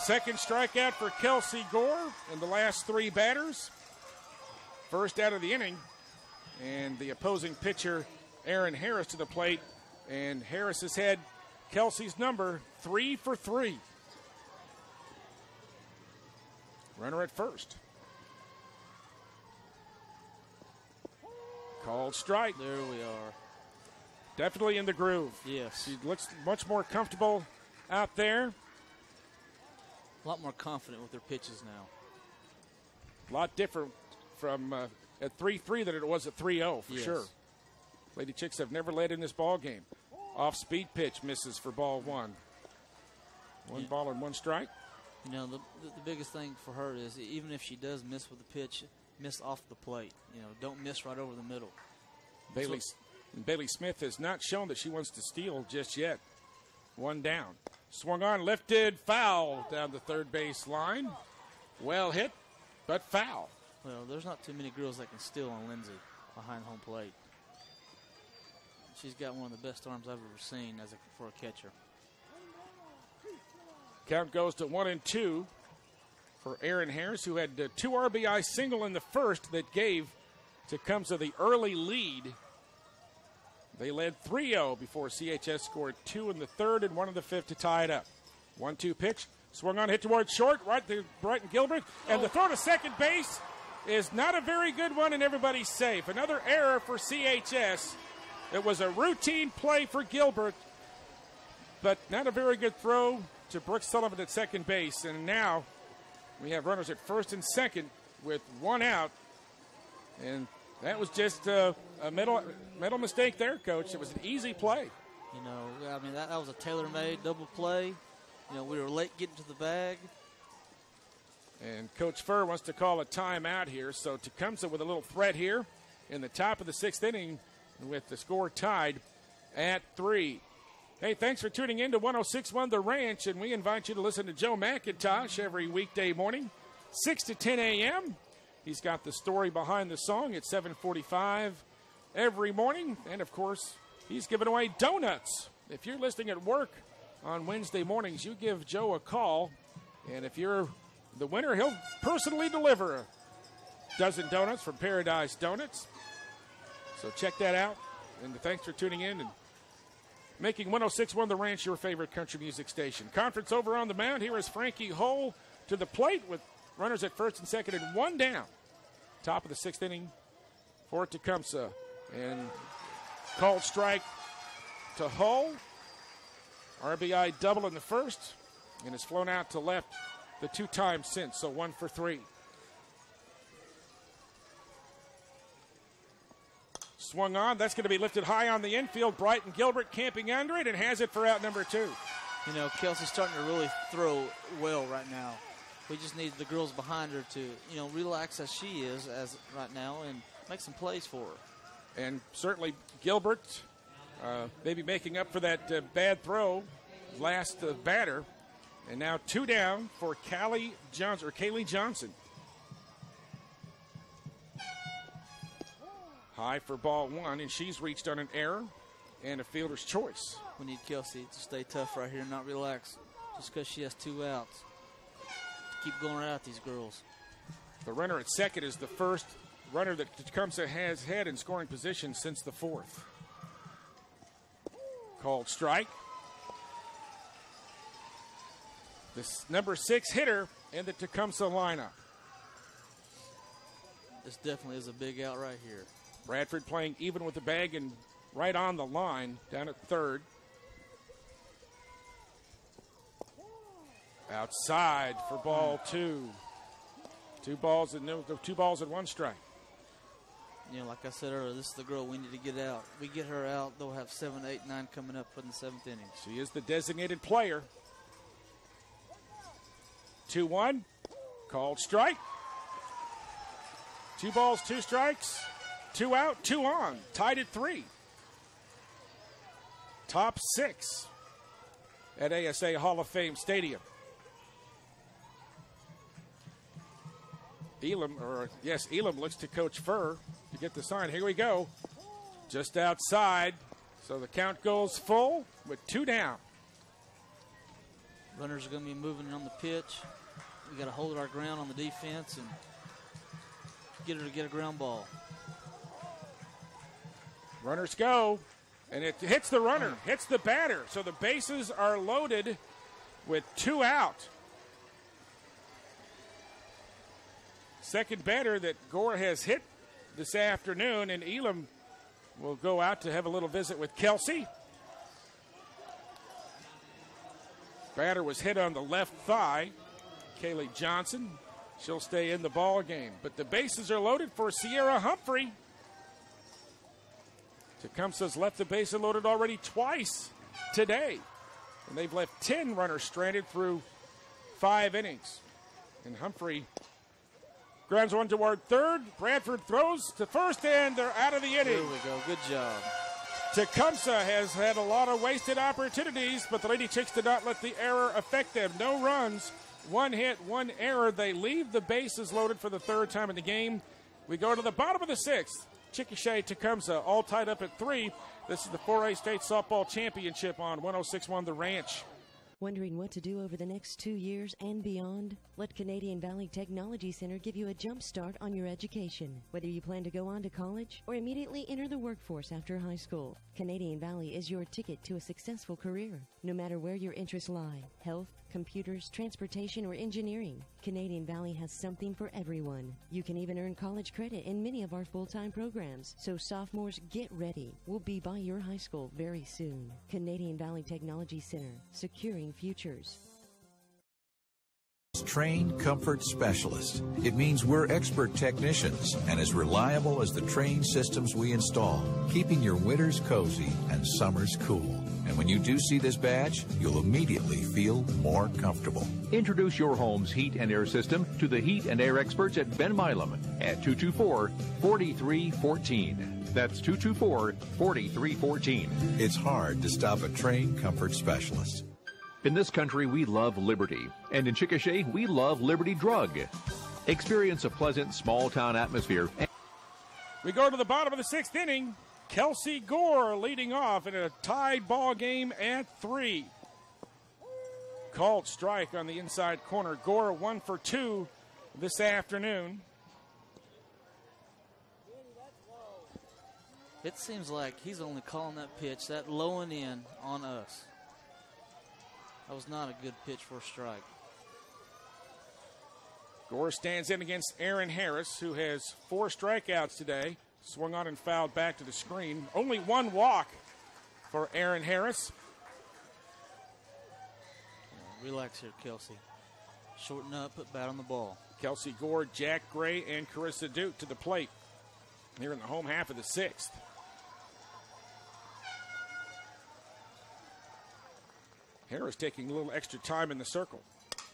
Second strikeout for Kelsey Gore in the last 3 batters. First out of the inning. And the opposing pitcher, Aaron Harris, to the plate. And Harris has had Kelsey's number 3 for 3. Runner at first. Called strike. There we are. Definitely in the groove. Yes. She looks much more comfortable out there. A lot more confident with her pitches now. A lot different from at 3-3 than it was at 3-0, for sure. Lady Chicks have never led in this ball game. Off-speed pitch misses for ball 1. One ball and 1 strike. You know, the biggest thing for her is even if she does miss with the pitch, miss off the plate. You know, don't miss right over the middle. Bailey Smith has not shown that she wants to steal just yet. 1 down. Swung on, lifted, foul down the third base line. Well hit, but foul. Well, there's not too many girls that can steal on Lindsay behind home plate. She's got one of the best arms I've ever seen for a catcher. Count goes to 1-2 for Aaron Harris, who had 2 RBI single in the first that gave Tecumseh the early lead. They led 3-0 before CHS scored 2 in the third and 1 in the fifth to tie it up. 1-2 pitch, swung on, hit towards short, right to Brighton Gilbert, and the throw to second base is not a very good one, and everybody's safe. Another error for CHS. It was a routine play for Gilbert, but not a very good throw to Brooks Sullivan at second base. And now we have runners at first and second with 1 out. And that was just a mental mistake there, Coach. It was an easy play. You know, I mean, that was a tailor-made double play. You know, we were late getting to the bag. And Coach Furr wants to call a timeout here. So Tecumseh with a little threat here in the top of the 6th inning with the score tied at 3. Hey, thanks for tuning in to 106.1 The Ranch, and we invite you to listen to Joe McIntosh every weekday morning, 6 to 10 a.m. He's got the story behind the song at 7:45 every morning, and, of course, he's giving away donuts. If you're listening at work on Wednesday mornings, you give Joe a call, and if you're the winner, he'll personally deliver a dozen donuts from Paradise Donuts. So check that out, and thanks for tuning in and making 106.1 The Ranch your favorite country music station. Conference over on the mound. Here is Frankie Hull to the plate with runners at first and second and 1 down. Top of the 6th inning for Tecumseh. And called strike to Hull. RBI double in the first, and has flown out to left the 2 times since, so 1 for 3. Swung on. That's going to be lifted high on the infield. Brighton Gilbert camping under it and has it for out number 2. You know, Kelsey's starting to really throw well right now. We just need the girls behind her to, you know, relax as she is as right now and make some plays for her. And certainly Gilbert maybe making up for that bad throw last batter. And now 2 down for Kaylee Johnson. High for ball 1, and she's reached on an error and a fielder's choice. We need Kelsey to stay tough right here and not relax just because she has 2 outs. Keep going right at these girls. The runner at second is the first runner that Tecumseh has had in scoring position since the 4th. Called strike. This number 6 hitter in the Tecumseh lineup. This definitely is a big out right here. Bradford playing even with the bag and right on the line down at third. Outside for ball 2. 2 balls and 1 strike. You know, like I said earlier, this is the girl we need to get out. We get her out, they'll have 7, 8, 9 coming up for the 7th inning. She is the designated player. 2-1. Called strike. 2 balls, 2 strikes. 2 out, 2 on. Tied at 3. Top 6 at ASA Hall of Fame Stadium. Elam looks to Coach Furr to get the sign. Here we go. Just outside. So the count goes full with 2 down. Runners are going to be moving on the pitch. We got to hold our ground on the defense and get her to get a ground ball. Runners go, and it hits the runner, hits the batter. So the bases are loaded with 2 out. Second batter that Gore has hit this afternoon, and Elam will go out to have a little visit with Kelsey. Batter was hit on the left thigh. Kaylee Johnson, she'll stay in the ball game. But the bases are loaded for Sierra Humphrey. Tecumseh's left the bases loaded already twice today. And they've left 10 runners stranded through 5 innings. And Humphrey grounds one toward third. Bradford throws to first, and they're out of the inning. There we go. Good job. Tecumseh has had a lot of wasted opportunities, but the Lady Chicks did not let the error affect them. No runs, 1 hit, 1 error. They leave the bases loaded for the 3rd time in the game. We go to the bottom of the 6th. Chickasha, Tecumseh, all tied up at 3. This is the 4A State Softball Championship on 106.1 The Ranch. Wondering what to do over the next 2 years and beyond? Let Canadian Valley Technology Center give you a jump start on your education. Whether you plan to go on to college or immediately enter the workforce after high school, Canadian Valley is your ticket to a successful career. No matter where your interests lie, health, computers, transportation, or engineering, Canadian Valley has something for everyone. You can even earn college credit in many of our full-time programs. So sophomores, get ready. We'll be by your high school very soon. Canadian Valley Technology Center, securing futures. Train Comfort Specialist. It means we're expert technicians and as reliable as the train systems we install, keeping your winters cozy and summers cool. And when you do see this badge, you'll immediately feel more comfortable. Introduce your home's heat and air system to the heat and air experts at Ben Milam at 224-4314. That's 224-4314. It's hard to stop a Train Comfort Specialist. In this country, we love liberty. And in Chickasha, we love Liberty Drug. Experience a pleasant small-town atmosphere. We go to the bottom of the 6th inning. Kelsey Gore leading off in a tied ball game at 3. Called strike on the inside corner. Gore 1 for 2 this afternoon. It seems like he's only calling that pitch, that low and in, on us. That was not a good pitch for a strike. Gore stands in against Aaron Harris, who has 4 strikeouts today. Swung on and fouled back to the screen. Only 1 walk for Aaron Harris. Relax here, Kelsey. Shorten up, put bat on the ball. Kelsey Gore, Jack Gray, and Carissa Duke to the plate here in the home half of the 6th. Harris taking a little extra time in the circle.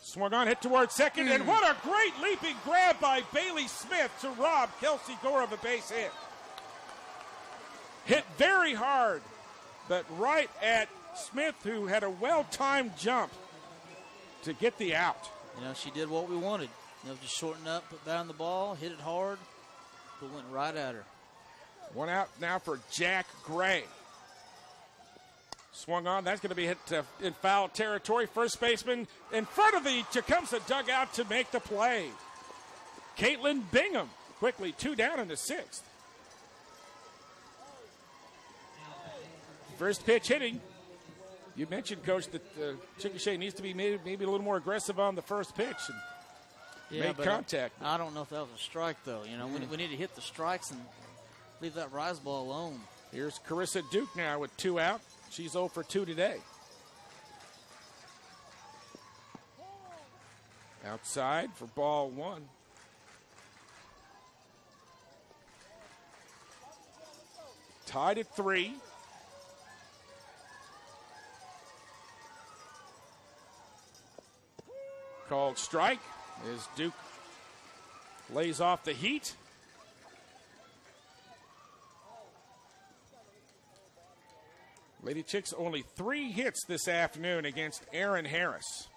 Swung on, hit towards second, and what a great leaping grab by Bailey Smith to rob Kelsey Gore of a base hit. Hit very hard, but right at Smith, who had a well-timed jump to get the out. You know, she did what we wanted. You know, just shorten up, put bat on the ball, hit it hard, but went right at her. 1 out now for Jack Gray. Swung on. That's going to be hit in foul territory. First baseman in front of the Tecumseh dugout to make the play. Caitlin Bingham quickly 2 down in the 6th. First pitch hitting. You mentioned, Coach, that Chickasha needs to be maybe a little more aggressive on the first pitch and make contact. I don't know if that was a strike, though. You know, we need to hit the strikes and leave that rise ball alone. Here's Carissa Duke now with 2 out. She's 0 for 2 today. Outside for ball one. Tied at 3. Called strike as Duke lays off the heat. Lady Chicks only 3 hits this afternoon against Aaron Harris.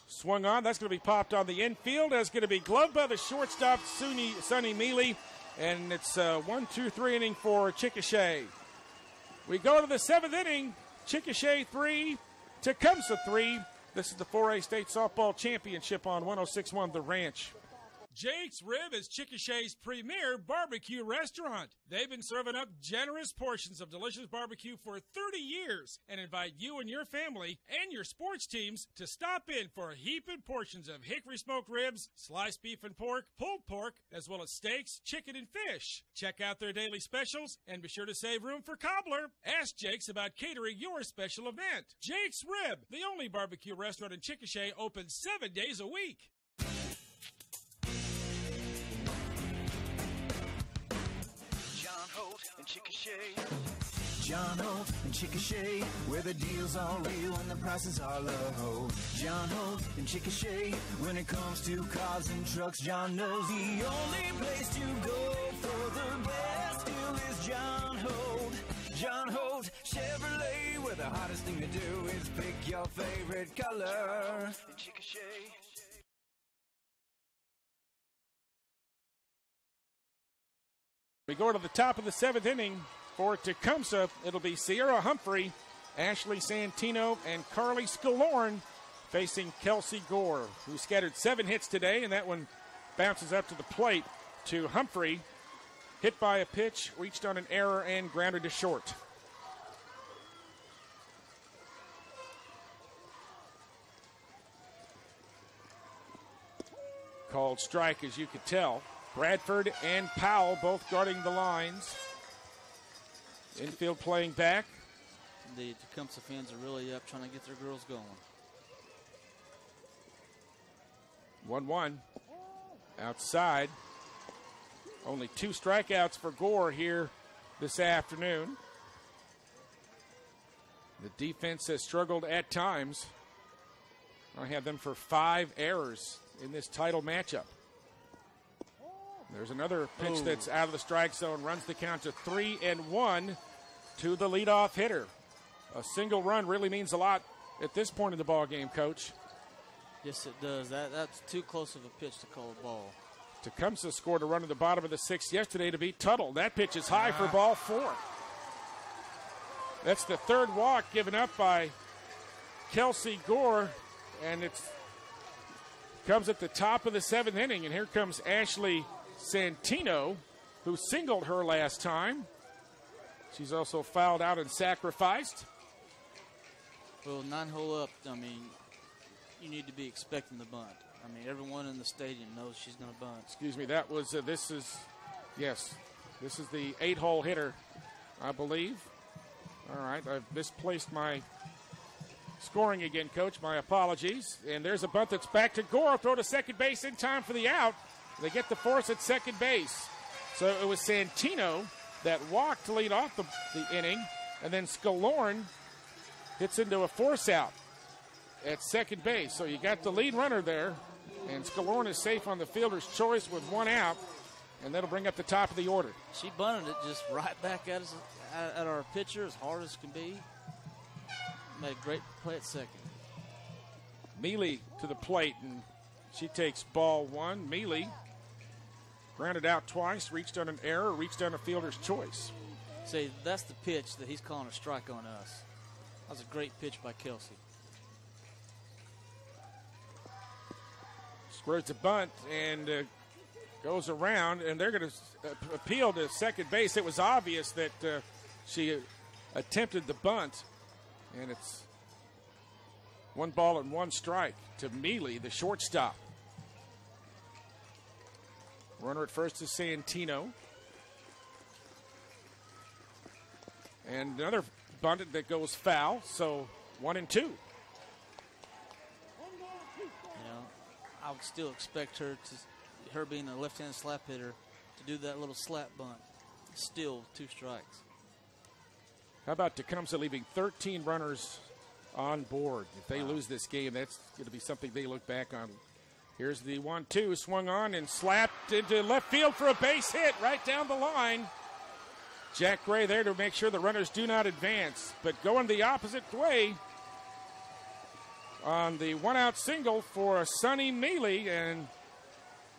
Swung on, that's going to be popped on the infield. That's going to be gloved by the shortstop, Sonny Mealy. And it's a 1-2-3 inning for Chickasha. We go to the 7th inning. Chickasha 3, Tecumseh 3. This is the 4A State Softball Championship on 106.1 The Ranch. Jake's Rib is Chickasha's premier barbecue restaurant. They've been serving up generous portions of delicious barbecue for 30 years and invite you and your family and your sports teams to stop in for heaping portions of hickory smoked ribs, sliced beef and pork, pulled pork, as well as steaks, chicken, and fish. Check out their daily specials and be sure to save room for cobbler. Ask Jake's about catering your special event. Jake's Rib, the only barbecue restaurant in Chickasha, open 7 days a week. John Holt and Chickasha, where the deals are real and the prices are low. John Holt and Chickasha, when it comes to cars and trucks, John knows the only place to go for the best deal is John Holt. John Holt Chevrolet, where the hardest thing to do is pick your favorite color. We go to the top of the 7th inning. For Tecumseh, it'll be Sierra Humphrey, Ashley Santino, and Carly Scalorn facing Kelsey Gore, who scattered 7 hits today, and that one bounces up to the plate to Humphrey. Hit by a pitch, reached on an error, and grounded to short. Called strike, as you could tell. Bradford and Powell both guarding the lines. Infield playing back. The Tecumseh fans are really up trying to get their girls going. 1-1. Outside. Only 2 strikeouts for Gore here this afternoon. The defense has struggled at times. I have them for 5 errors in this title matchup. There's another pitch that's out of the strike zone, runs the count to 3-1 to the leadoff hitter. A single run really means a lot at this point in the ball game, Coach. Yes, it does. That's too close of a pitch to call a ball. Tecumseh scored a run in the bottom of the 6th yesterday to beat Tuttle. That pitch is high for ball 4. That's the 3rd walk given up by Kelsey Gore, and it comes at the top of the 7th inning, and here comes Ashley Santino, who singled her last time. She's also fouled out and sacrificed. Well, 9-hole up, I mean, you need to be expecting the bunt. I mean, everyone in the stadium knows she's going to bunt. Excuse me, that was, this is the 8-hole hitter, I believe. All right, I've misplaced my scoring again, Coach. My apologies. And there's a bunt that's back to Gore. Throw to second base in time for the out. They get the force at second base. So it was Santino that walked to lead off the inning, and then Scalorn hits into a force out at second base. So you got the lead runner there, and Scalorn is safe on the fielder's choice with 1 out, and that'll bring up the top of the order. She bunted it just right back at us, at our pitcher as hard as can be. Made a great play at second. Mealy to the plate, and she takes ball 1. Mealy grounded out twice, reached on an error, reached on a fielder's choice. See, that's the pitch that he's calling a strike on us. That was a great pitch by Kelsey. Squares the bunt and goes around, and they're going to appeal to second base. It was obvious that she attempted the bunt, and it's 1 ball and 1 strike to Mealy, the shortstop. Runner at first is Santino. And another bunt that goes foul, so 1-2. You know, I would still expect her being a left-handed slap hitter, to do that little slap bunt. Still 2 strikes. How about Tecumseh leaving 13 runners on board? If they lose this game, that's going to be something they look back on. Here's the 1-2, swung on and slapped into left field for a base hit right down the line. Jack Gray there to make sure the runners do not advance, but going the opposite way on the 1-out single for Sonny Mealy, and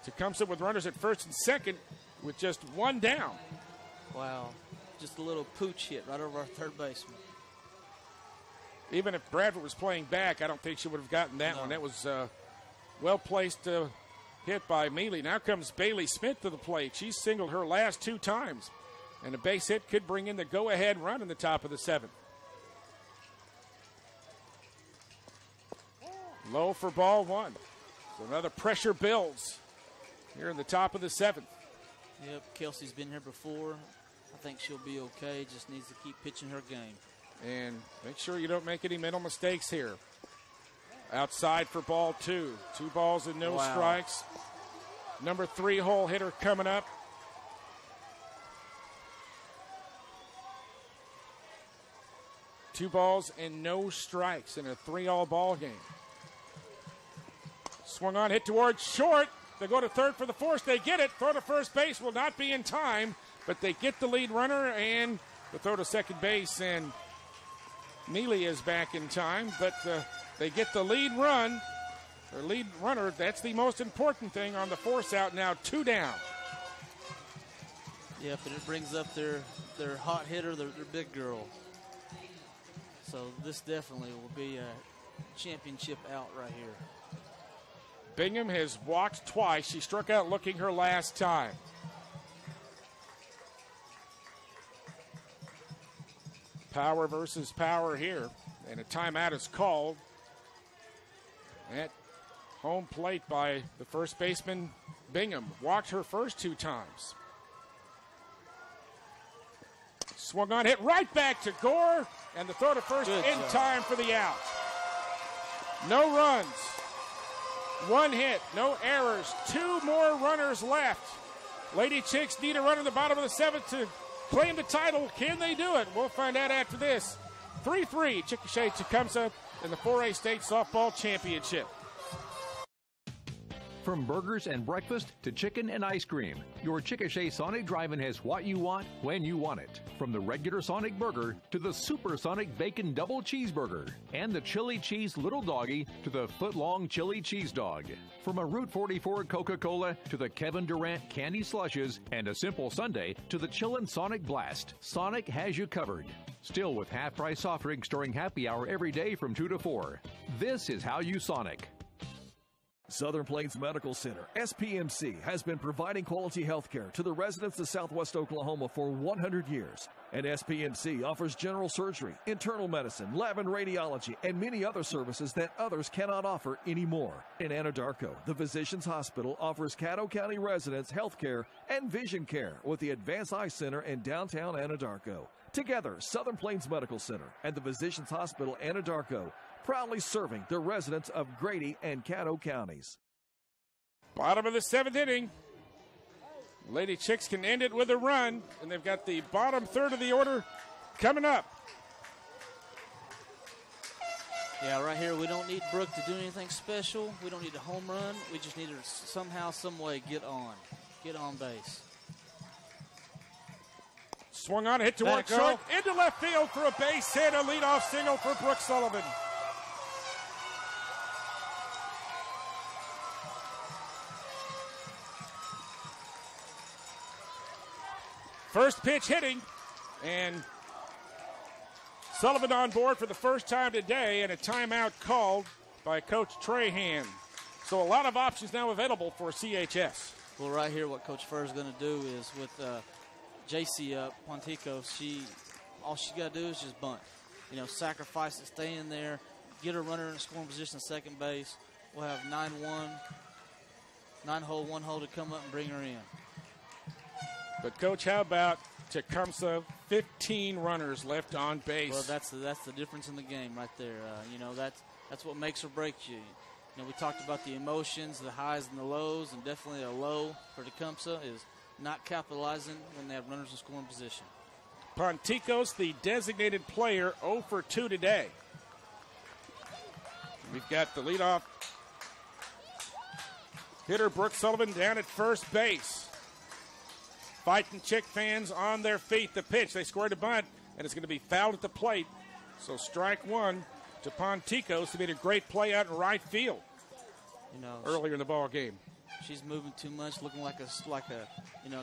Tecumseh with runners at first and second with just 1 down. Wow, just a little pooch hit right over our third baseman. Even if Bradford was playing back, I don't think she would have gotten that one. That was well-placed hit by Mealy. Now comes Bailey Smith to the plate. She's singled her last 2 times, and a base hit could bring in the go-ahead run in the top of the 7th. Low for ball 1. So another pressure builds here in the top of the 7th. Yep, Kelsey's been here before. I think she'll be okay. Just needs to keep pitching her game. And make sure you don't make any mental mistakes here. Outside for ball 2. 2 balls and no strikes. Number 3 hole hitter coming up. Two balls and no strikes in a 3-all ball game. Swung on, hit towards short. They go to third for the force. They get it. Throw to first base will not be in time, but they get the lead runner and the throw to second base. And Mealy is back in time, but they get the lead run, or lead runner. That's the most important thing on the force out now. 2 down. Yep, and it brings up their hot hitter, their big girl. So this definitely will be a championship out right here. Bingham has walked twice. She struck out looking her last time. Power versus power here. And a timeout is called at home plate by the first baseman, Bingham. Walked her first 2 times. Swung on, hit right back to Gore, and the throw to first in time for the out. No runs. 1 hit, no errors, 2 more runners left. Lady Chicks need a run in the bottom of the 7th to claim the title. Can they do it? We'll find out after this. 3-3, Chickasha Tecumseh in the 4A State Softball Championship. From burgers and breakfast to chicken and ice cream, your Chickasha Sonic Drive-In has what you want when you want it. From the regular Sonic Burger to the Supersonic Bacon Double Cheeseburger and the Chili Cheese Little Doggy to the Foot-Long Chili Cheese Dog. From a Route 44 Coca-Cola to the Kevin Durant Candy Slushes and a simple sundae to the Chillin' Sonic Blast, Sonic has you covered. Still with half-price soft drinks during happy hour every day from 2 to 4. This is how you Sonic. Southern Plains Medical Center, SPMC, has been providing quality health care to the residents of Southwest Oklahoma for 100 years. And SPMC offers general surgery, internal medicine, lab and radiology, and many other services that others cannot offer anymore. In Anadarko, the Physicians Hospital offers Caddo County residents health care and vision care with the Advanced Eye Center in downtown Anadarko. Together, Southern Plains Medical Center and the Physicians Hospital Anadarko, proudly serving the residents of Grady and Caddo counties. Bottom of the 7th inning. Lady Chicks can end it with a run, and they've got the bottom third of the order coming up. Yeah, right here, we don't need Brooke to do anything special. We don't need a home run. We just need her to somehow, some way get on base. Swung on, hit towards short, into left field for a base hit, a leadoff single for Brooke Sullivan. First pitch hitting, and Sullivan on board for the first time today, and a timeout called by Coach Trahan. So a lot of options now available for CHS. Well, right here, what Coach Furr is going to do is with JC up, Pontico, all she got to do is just bunt. You know, sacrifice it, stay in there, get a runner in a scoring position at second base. We'll have 9-1, 9-hole, 1-hole to come up and bring her in. But, Coach, how about Tecumseh? 15 runners left on base. Well, that's the difference in the game right there. You know, that's what makes or breaks you. We talked about the emotions, the highs and the lows, and definitely a low for Tecumseh is not capitalizing when they have runners in scoring position. Ponticos, the designated player, 0 for 2 today. We've got the leadoff hitter, Brooke Sullivan, down at first base. Fighting Chick fans on their feet. The pitch, they scored a bunt, and it's going to be fouled at the plate. So strike one to Ponticos, who made a great play out in right field earlier in the ball game. She's moving too much, looking like a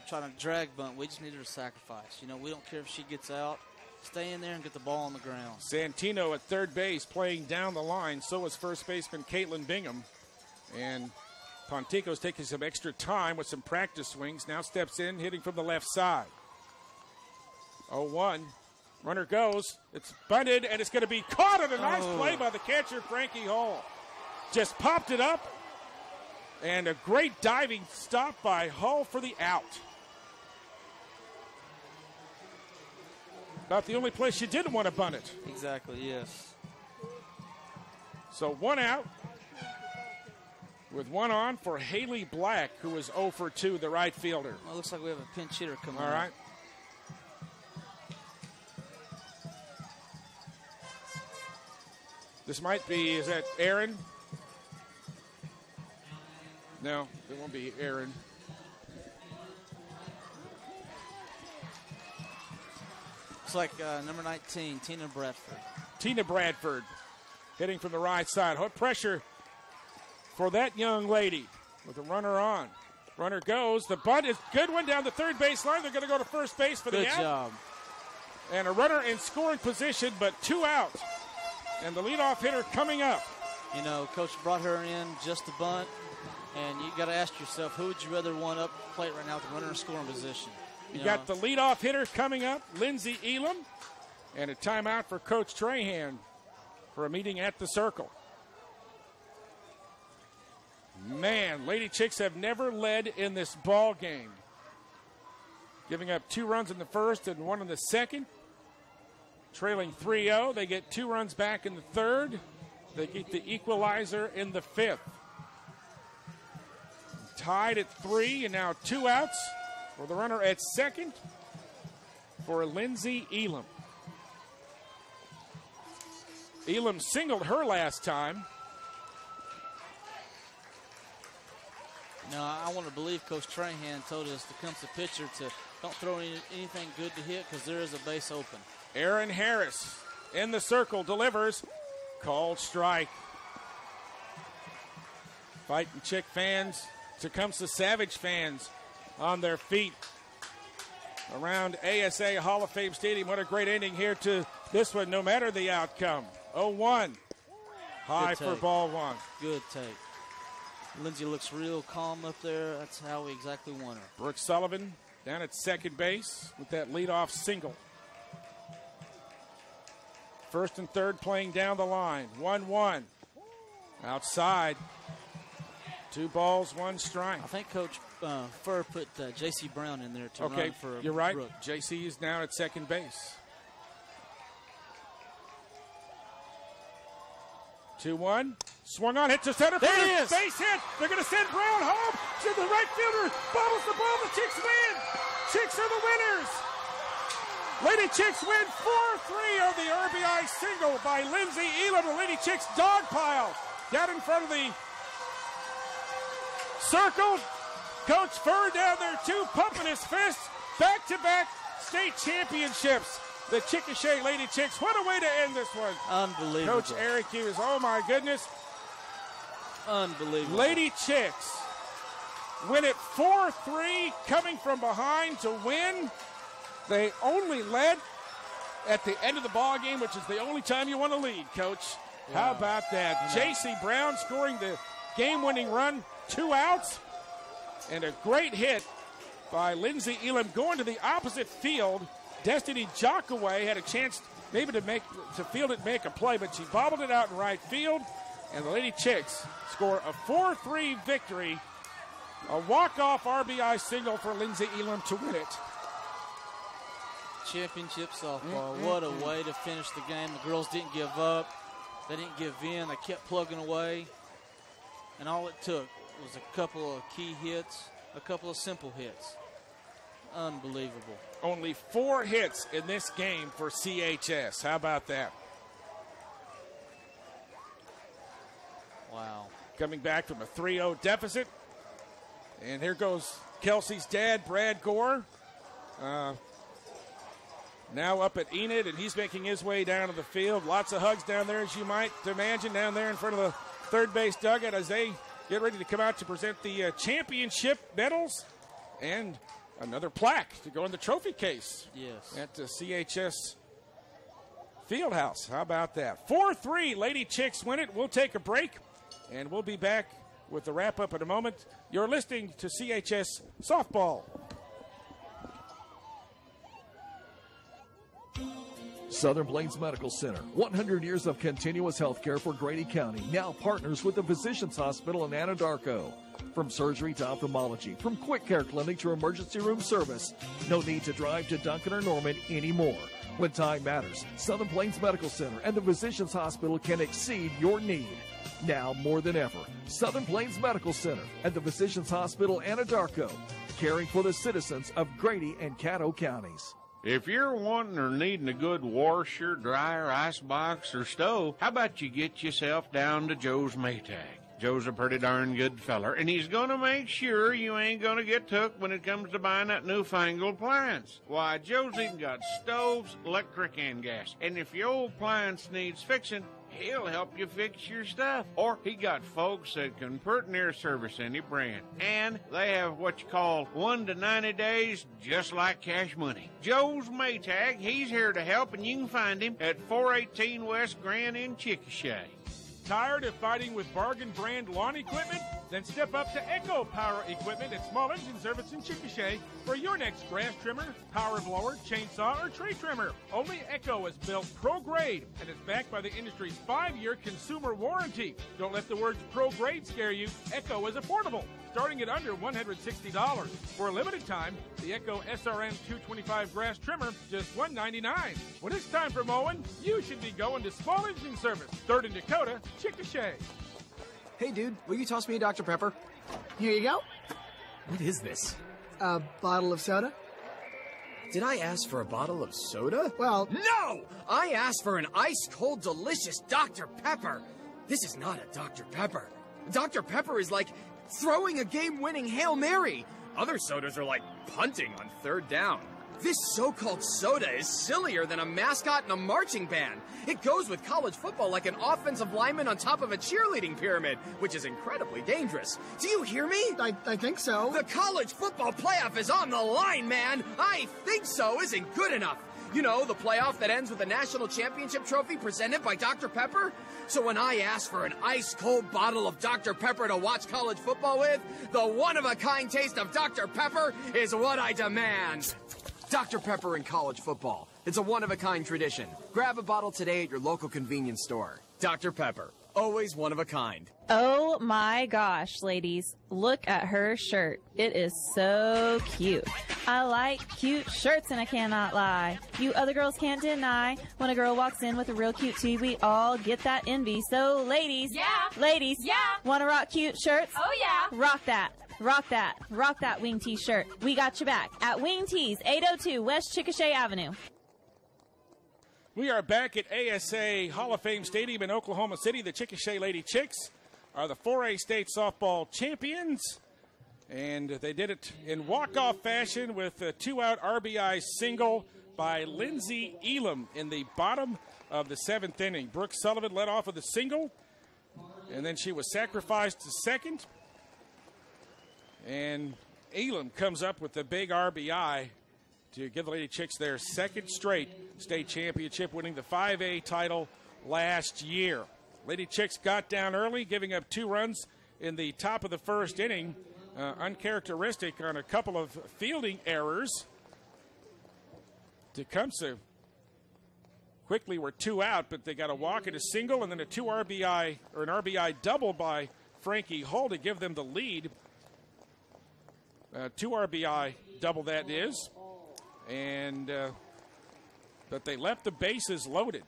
trying to drag bunt. We just need her to sacrifice. We don't care if she gets out. Stay in there and get the ball on the ground. Santino at third base playing down the line. So is first baseman Caitlin Bingham. And Ponticos taking some extra time with some practice swings. Now steps in, hitting from the left side. 0-1. Runner goes. It's bunted, and it's going to be caught on a nice play by the catcher, Frankie Hall. Just popped it up. And a great diving stop by Hull for the out. About the only place you didn't want to bunt it. Exactly, yes. So one out with one on for Haley Black, who is 0 for 2, the right fielder. Well, it looks like we have a pinch hitter coming All right. This might be, is that Aaron? No, it won't be Aaron. Looks like number 19, Tina Bradford. Tina Bradford hitting from the right side. Hot pressure for that young lady with a runner on. Runner goes. The bunt is good one down the third base line. They're going to go to first base for the out. Good job. And a runner in scoring position, but 2 out. And the leadoff hitter coming up. Coach brought her in just to bunt. And you got to ask yourself, who would you rather want up the plate right now with the runner in scoring position? You got the leadoff hitter coming up, Lindsey Elam, and a timeout for Coach Trahan for a meeting at the circle. Man, Lady Chicks have never led in this ball game. Giving up 2 runs in the first and 1 in the second. Trailing 3-0. They get 2 runs back in the third. They get the equalizer in the fifth. Tied at 3 and now 2 outs for the runner at second for Lindsey Elam. Elam singled her last time. I want to believe Coach Trahan told us to come to pitcher to don't throw anything good to hit because there is a base open. Aaron Harris in the circle delivers. Called strike. Fighting Chick fans. Tecumseh Savage fans on their feet around ASA Hall of Fame Stadium. What a great ending here to this one, no matter the outcome. 0-1. High for ball one. Good take. Lindsay looks real calm up there. That's how we exactly want her. Brooke Sullivan down at second base with that leadoff single. First and third playing down the line. 1-1. Outside. 2 balls, 1 strike. I think Coach Furr put J.C. Brown in there to run for you're right. Brooke. J.C. is now at second base. 2-1. Swung on, hit to center field. There it is. Base hit. They're going to send Brown home. To the right fielder. Bobbles the ball. The Chicks win. Chicks are the winners. Lady Chicks win 4-3 on the RBI single by Lindsey Elam. The Lady Chicks dog pile down in front of the circle. Coach Furr down there too, pumping his fist. Back-to-back state championships. The Chickasha Lady Chicks. What a way to end this one. Unbelievable. Coach Eric Hughes. Oh my goodness. Unbelievable. Lady Chicks win it 4-3, coming from behind to win. They only led at the end of the ball game, which is the only time you want to lead, Coach. Yeah. How about that? J.C. Brown scoring the game-winning run, 2 outs, and a great hit by Lindsey Elam going to the opposite field. Destiny Jockaway had a chance maybe to field it, make a play, but she bobbled it out in right field, and the Lady Chicks score a 4-3 victory. A walk-off RBI single for Lindsey Elam to win it. Championship softball. What a way to finish the game. The girls didn't give up. They didn't give in. They kept plugging away. And all it took was a couple of key hits, a couple of simple hits. Unbelievable. Only 4 hits in this game for CHS. How about that? Wow. Coming back from a 3-0 deficit. And here goes Kelsey's dad, Brad Gore. Now up at Enid, and he's making his way down to the field. Lots of hugs down there, as you might imagine, down there in front of the third base dugout as they get ready to come out to present the championship medals and another plaque to go in the trophy case. Yes. At the CHS Fieldhouse. How about that? 4-3, Lady Chicks win it. We'll take a break, and we'll be back with the wrap-up in a moment. You're listening to CHS Softball. Southern Plains Medical Center, 100 years of continuous health care for Grady County, now partners with the Physicians Hospital in Anadarko. From surgery to ophthalmology, from quick care clinic to emergency room service, no need to drive to Duncan or Norman anymore. When time matters, Southern Plains Medical Center and the Physicians Hospital can exceed your need. Now more than ever, Southern Plains Medical Center and the Physicians Hospital Anadarko, caring for the citizens of Grady and Caddo counties. If you're wanting or needing a good washer, dryer, icebox, or stove, how about you get yourself down to Joe's Maytag? Joe's a pretty darn good feller, and he's going to make sure you ain't going to get took when it comes to buying that newfangled appliance. Why, Joe's even got stoves, electric, and gas. And if your old appliance needs fixing, he'll help you fix your stuff. Or he got folks that can pert near service any brand. And they have what you call 1 to 90 days, just like cash money. Joe's Maytag, he's here to help, and you can find him at 418 West Grand in Chickasha. Tired of fighting with bargain brand lawn equipment? Then step up to Echo Power Equipment at Small Engine Service in Chickasha for your next grass trimmer, power blower, chainsaw, or tree trimmer. Only Echo is built pro grade and is backed by the industry's 5-year consumer warranty. Don't let the words pro grade scare you. Echo is affordable, starting at under $160. For a limited time, the Echo SRM 225 grass trimmer, just $199. When it's time for mowing, you should be going to Small Engine Service, 3rd and Dakota, Chickasha. Hey, dude, will you toss me a Dr. Pepper? Here you go. What is this? A bottle of soda? Did I ask for a bottle of soda? Well, no! I asked for an ice-cold, delicious Dr. Pepper. This is not a Dr. Pepper. Dr. Pepper is like throwing a game-winning Hail Mary. Other sodas are like punting on 3rd down. This so-called soda is sillier than a mascot in a marching band. It goes with college football like an offensive lineman on top of a cheerleading pyramid, which is incredibly dangerous. Do you hear me? I think so. The college football playoff is on the line, man. I think so isn't good enough. You know, the playoff that ends with a national championship trophy presented by Dr. Pepper? So when I ask for an ice-cold bottle of Dr. Pepper to watch college football with, the one-of-a-kind taste of Dr. Pepper is what I demand. Dr. Pepper in college football. It's a one-of-a-kind tradition. Grab a bottle today at your local convenience store. Dr. Pepper, always one of a kind. Oh my gosh, ladies. Look at her shirt. It is so cute. I like cute shirts and I cannot lie. You other girls can't deny. When a girl walks in with a real cute tee, we all get that envy. So ladies. Yeah. Ladies. Yeah. Want to rock cute shirts? Oh yeah. Rock that. Rock that. Rock that Wing Tee shirt. We got you back at Wing Tees, 802 West Chickasha Avenue. We are back at ASA Hall of Fame Stadium in Oklahoma City. The Chickasha Lady Chicks are the 4A state softball champions, and they did it in walk-off fashion with a 2-out RBI single by Lindsey Elam in the bottom of the 7th inning. Brooke Sullivan led off with a single, and then she was sacrificed to second. And Elam comes up with the big RBI to give the Lady Chicks their 2nd straight state championship, winning the 5A title last year. Lady Chicks got down early, giving up 2 runs in the top of the 1st inning. Uncharacteristic on a couple of fielding errors. Tecumseh quickly were 2 out, but they got a walk and a single, and then a 2 RBI or an RBI double by Frankie Hull to give them the lead. 2 RBI double that is, and but they left the bases loaded.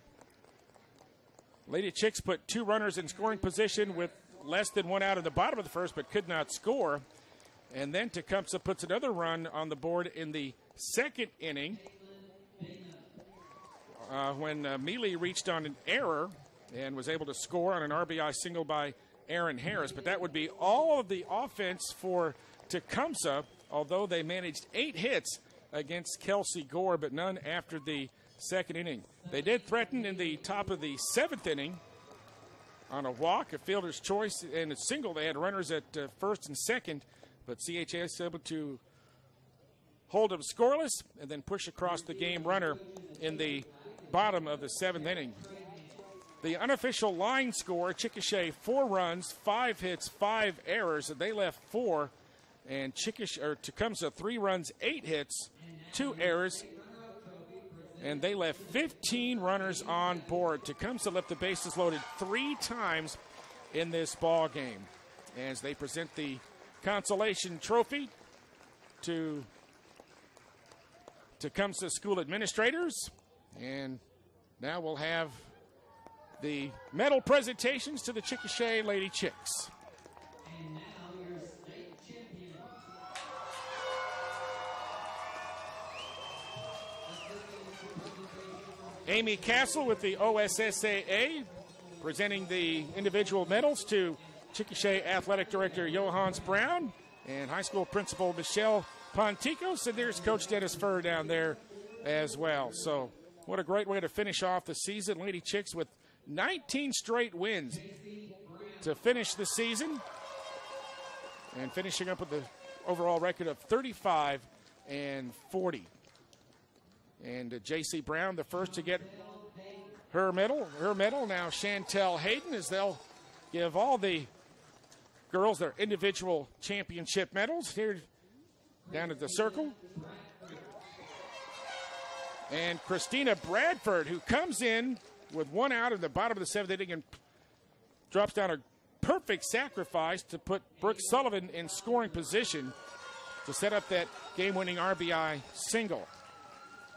Lady Chicks put 2 runners in scoring position with less than 1 out in the bottom of the first, but could not score. And then Tecumseh puts another run on the board in the second inning when Mealy reached on an error and was able to score on an RBI single by Aaron Harris. But that would be all of the offense for Tecumseh, although they managed 8 hits against Kelsey Gore, but none after the second inning. They did threaten in the top of the 7th inning on a walk, a fielder's choice, and a single. They had runners at first and second, but CHS able to hold them scoreless and then push across the game runner in the bottom of the 7th inning. The unofficial line score, Chickasha 4 runs, 5 hits, 5 errors, and they left 4. And Tecumseh 3 runs, 8 hits, 2 errors, and they left 15 runners on board. Tecumseh left the bases loaded 3 times in this ball game as they present the consolation trophy to Tecumseh school administrators. And now we'll have the medal presentations to the Chickasha Lady Chicks. Amy Castle with the OSSAA presenting the individual medals to Chickasha Athletic Director Johannes Brown and high school principal Michelle Ponticos. And there's Coach Dennis Furr down there as well. So what a great way to finish off the season. Lady Chicks with 19 straight wins to finish the season and finishing up with the overall record of 35-40. And J.C. Brown, the first to get her medal. Her medal now Chantel Hayden, as they'll give all the girls their individual championship medals here down at the circle. And Christina Bradford, who comes in with 1 out in the bottom of the 7th inning and drops down a perfect sacrifice to put Brooke Sullivan in scoring position to set up that game-winning RBI single.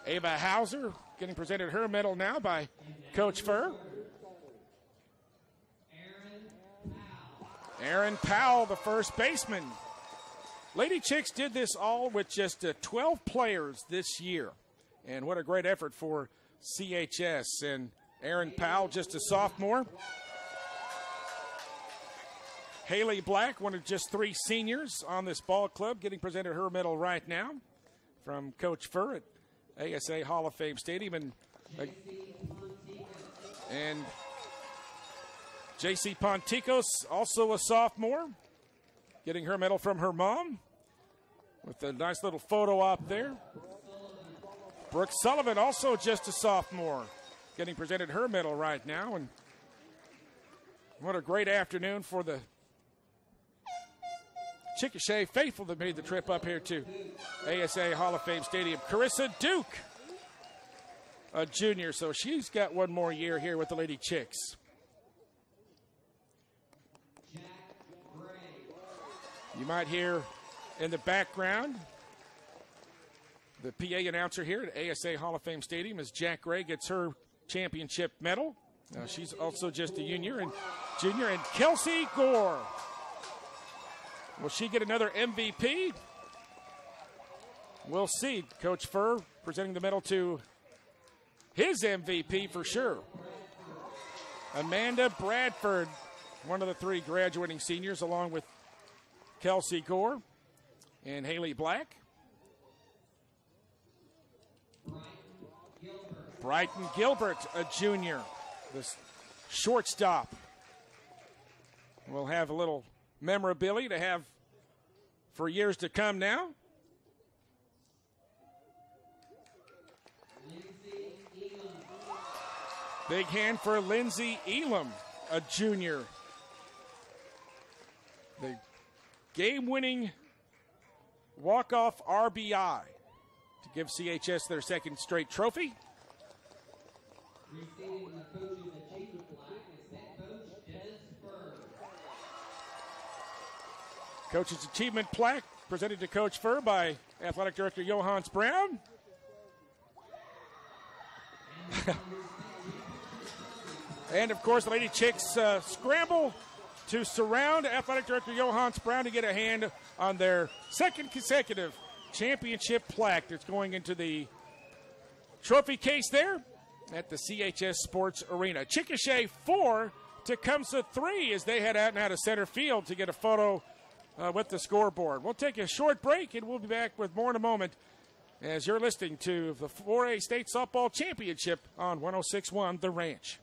Ava Hauser getting presented her medal now by Coach Furr. Aaron Powell, the first baseman. Lady Chicks did this all with just 12 players this year. And what a great effort for CHS. And Aaron Powell, just a sophomore. Haley Black, one of just 3 seniors on this ball club, getting presented her medal right now from Coach Furr at ASA Hall of Fame Stadium. And J.C. Ponticos, also a sophomore, getting her medal from her mom with a nice little photo op there. Brooke Sullivan, also just a sophomore, getting presented her medal right now. And what a great afternoon for the Chickasha faithful that made the trip up here to ASA Hall of Fame Stadium. Carissa Duke, a junior, so she's got 1 more year here with the Lady Chicks. You might hear in the background the PA announcer here at ASA Hall of Fame Stadium as Jack Gray gets her championship medal. She's also just a junior. And Kelsey Gore, will she get another MVP? We'll see. Coach Furr presenting the medal to his MVP for sure. Amanda Bradford, one of the 3 graduating seniors, along with Kelsey Gore and Haley Black. Brighton Gilbert, a junior, the shortstop. We'll have a little memorabilia to have for years to come now. Big hand for Lindsay Elam, a junior. The game-winning walk-off RBI to give CHS their 2nd straight trophy. Coach's Achievement Plaque presented to Coach Furr by Athletic Director Johannes Brown. And, of course, the Lady Chicks scramble to surround Athletic Director Johannes Brown to get a hand on their second consecutive championship plaque that's going into the trophy case there at the CHS Sports Arena. Chickasha 4, Tecumseh 3 as they head out now to center field to get a photo with the scoreboard. We'll take a short break and we'll be back with more in a moment as you're listening to the 4A State Softball Championship on 106.1 The Ranch.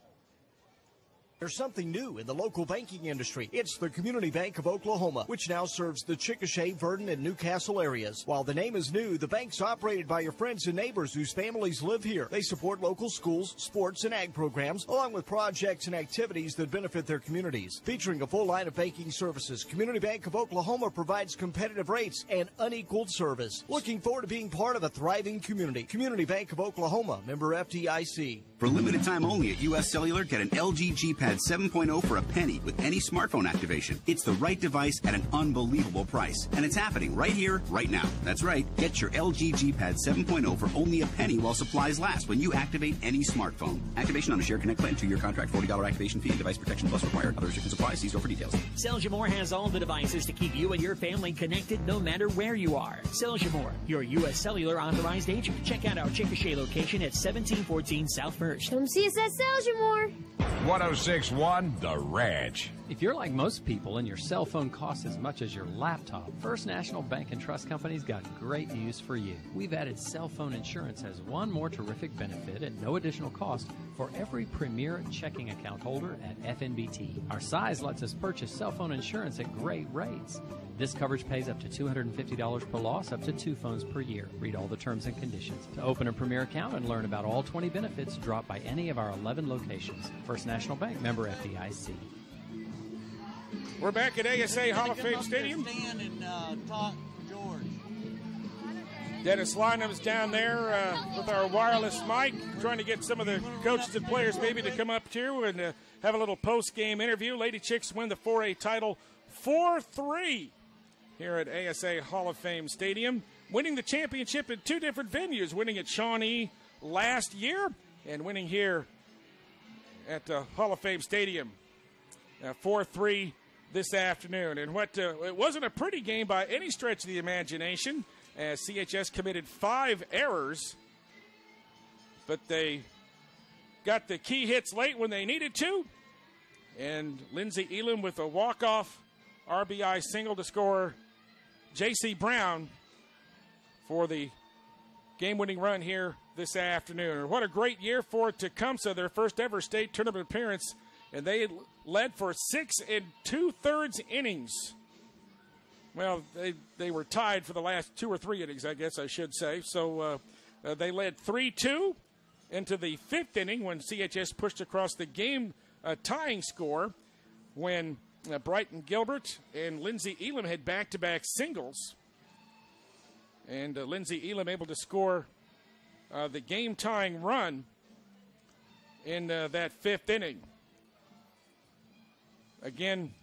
There's something new in the local banking industry. It's the Community Bank of Oklahoma, which now serves the Chickasha, Verdon, and Newcastle areas. While the name is new, the bank's operated by your friends and neighbors whose families live here. They support local schools, sports, and ag programs, along with projects and activities that benefit their communities. Featuring a full line of banking services, Community Bank of Oklahoma provides competitive rates and unequaled service. Looking forward to being part of a thriving community. Community Bank of Oklahoma, member FDIC. For limited time only at U.S. Cellular, get an LG G-Pad 7.0 for a penny with any smartphone activation. It's the right device at an unbelievable price. And it's happening right here, right now. That's right. Get your LG G-Pad 7.0 for only a penny while supplies last when you activate any smartphone. Activation on a Share Connect plan, 2-year contract, $40 activation fee, device protection plus required. Other restrictions apply. See store for details. Seljamore has all the devices to keep you and your family connected no matter where you are. Seljamore, your U.S. Cellular authorized agent. Check out our Chickasha location at 1714 South First. Come see us at Seljamore. 106.1 The Ranch. If you're like most people and your cell phone costs as much as your laptop, First National Bank and Trust Company's got great news for you. We've added cell phone insurance as one more terrific benefit at no additional cost for every premier checking account holder at FNBT. Our size lets us purchase cell phone insurance at great rates. This coverage pays up to $250 per loss, up to 2 phones per year. Read all the terms and conditions. To open a Premier account and learn about all 20 benefits, drop by any of our 11 locations. First National Bank, member FDIC. We're back at ASA Hall of Fame Stadium. Dennis Lynham's down there with our wireless mic, trying to get some of the coaches and players maybe to come up here and have a little post-game interview. Lady Chicks win the 4A title 4-3 here at ASA Hall of Fame Stadium, winning the championship in 2 different venues, winning at Shawnee last year and winning here at Hall of Fame Stadium 4-3 this afternoon. And it wasn't a pretty game by any stretch of the imagination, as CHS committed 5 errors, but they got the key hits late when they needed to, and Lindsey Elam with a walk-off RBI single to score J.C. Brown for the game-winning run here this afternoon. What a great year for Tecumseh, their first ever state tournament appearance, and they led for 6 2/3 innings. Well, they were tied for the last 2 or 3 innings, I guess I should say. So they led 3-2 into the 5th inning when CHS pushed across the game tying score when Brighton Gilbert and Lindsey Elam had back-to-back singles. And Lindsey Elam able to score the game-tying run in that 5th inning. Again,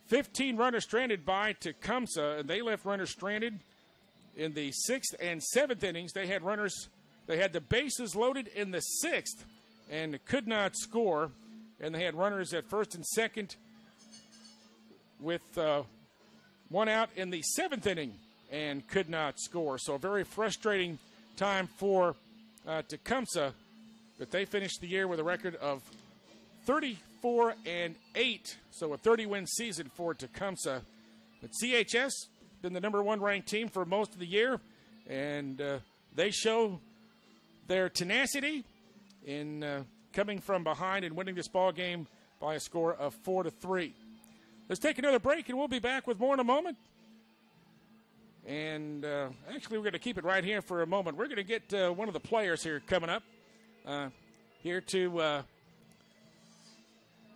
15 runners stranded by Tecumseh, and they left runners stranded in the 6th and 7th innings. They had the bases loaded in the 6th and could not score. And they had runners at first and second with 1 out in the 7th inning and could not score. So a very frustrating time for Tecumseh, but they finished the year with a record of 34-8, so a 30-win season for Tecumseh. But CHS been the number 1 ranked team for most of the year, and they show their tenacity in coming from behind and winning this ball game by a score of 4-3. Let's take another break, and we'll be back with more in a moment. And actually, we're going to keep it right here for a moment. We're going to get one of the players here coming up here to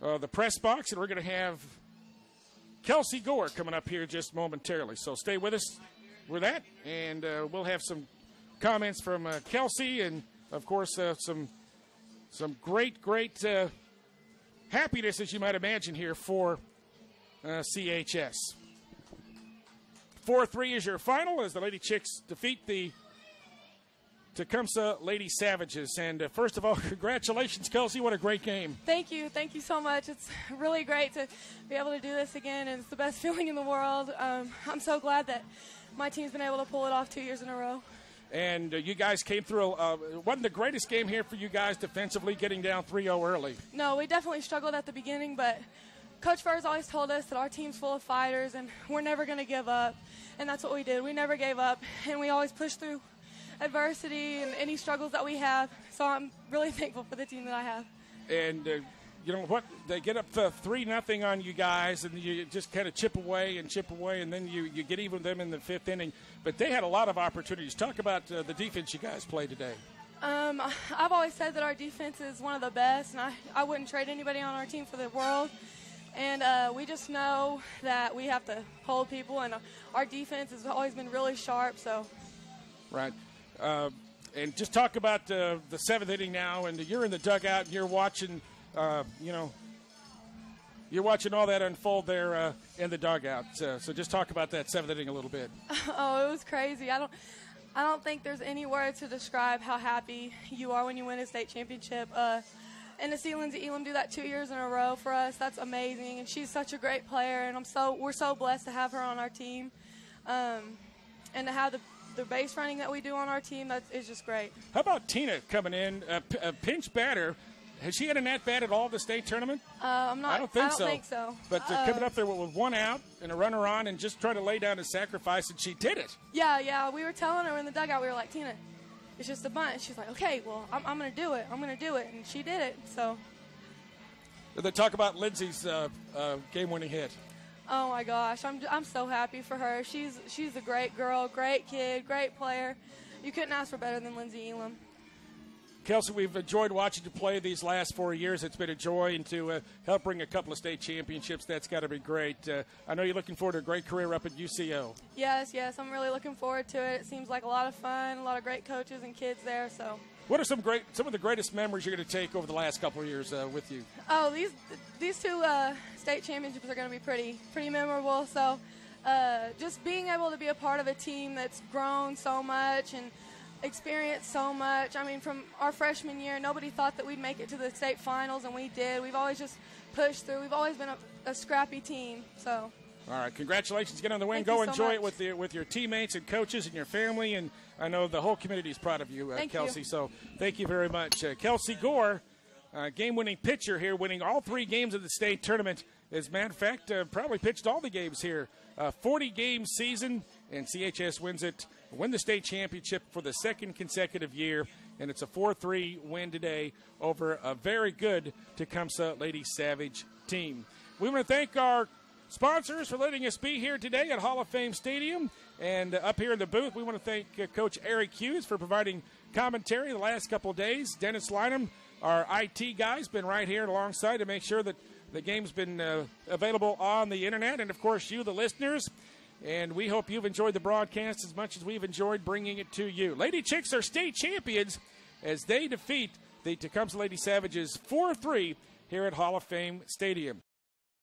the press box, and we're going to have Kelsey Gore coming up here just momentarily. So stay with us with that, and we'll have some comments from Kelsey, and of course some great happiness, as you might imagine, here for CHS. 4-3 is your final as the Lady Chicks defeat the Tecumseh Lady Savages. And first of all, congratulations, Kelsey. What a great game. Thank you. Thank you so much. It's really great to be able to do this again, and it's the best feeling in the world. I'm so glad that my team's been able to pull it off 2 years in a row. And you guys came through. Wasn't the greatest game here for you guys defensively, getting down 3-0 early? No, we definitely struggled at the beginning, but Coach Furr's always told us that our team's full of fighters, and we're never going to give up. And that's what we did. We never gave up, and we always pushed through adversity and any struggles that we have. So I'm really thankful for the team that I have. And you know what? They get up 3-0 on you guys, and you just kind of chip away, and then you get even with them in the 5th inning. But they had a lot of opportunities. Talk about the defense you guys played today. I've always said that our defense is one of the best, and I wouldn't trade anybody on our team for the world. And we just know that we have to hold people, and our defense has always been really sharp. So, right. And just talk about the 7th inning now, and you're in the dugout, and you're watching, you're watching all that unfold there in the dugout. So just talk about that 7th inning a little bit. Oh, it was crazy. I don't think there's any words to describe how happy you are when you win a state championship. And to see Lindsay Elam do that 2 years in a row for us, that's amazing. And she's such a great player, and we're so blessed to have her on our team. And to have the base running that we do on our team, that is just great. How about Tina coming in, a pinch batter? Has she had an at-bat at all the state tournament? I don't think so. But coming up there with 1 out and a runner on and just trying to lay down a sacrifice, and she did it. Yeah. We were telling her in the dugout, we were like, Tina, it's just a bunt. She's like, okay, well, I'm going to do it. I'm going to do it. And she did it. So. They talk about Lindsay's game-winning hit. Oh, my gosh. I'm so happy for her. She's a great girl, great kid, great player. You couldn't ask for better than Lindsay Elam. Kelsey, we've enjoyed watching you play these last 4 years. It's been a joy, and to help bring a couple of state championships, that's got to be great. I know you're looking forward to a great career up at UCO. Yes, I'm really looking forward to it. It seems like a lot of fun, a lot of great coaches and kids there. So, what are some of the greatest memories you're going to take over the last couple of years with you? Oh, these 2 state championships are going to be pretty memorable. So, just being able to be a part of a team that's grown so much and experienced so much. I mean, from our freshman year, nobody thought that we'd make it to the state finals, and we did. We've always just pushed through. We've always been a scrappy team. So. All right, congratulations again on the win. Thank Go you enjoy so much. it with your teammates and coaches and your family, and I know the whole community is proud of you, Kelsey. So thank you very much. Kelsey Gore, game-winning pitcher here, winning all 3 games of the state tournament. As a matter of fact, probably pitched all the games here. 40-game season, and CHS win the state championship for the 2nd consecutive year, and it's a 4-3 win today over a very good Tecumseh Lady Savage team. We want to thank our sponsors for letting us be here today at Hall of Fame Stadium, and up here in the booth, we want to thank Coach Eric Hughes for providing commentary the last couple of days. Dennis Lynham, our IT guy, has been right here alongside to make sure that the game's been available on the internet, and of course you, the listeners. And we hope you've enjoyed the broadcast as much as we've enjoyed bringing it to you. Lady Chicks are state champions as they defeat the Tecumseh Lady Savages 4-3 here at Hall of Fame Stadium.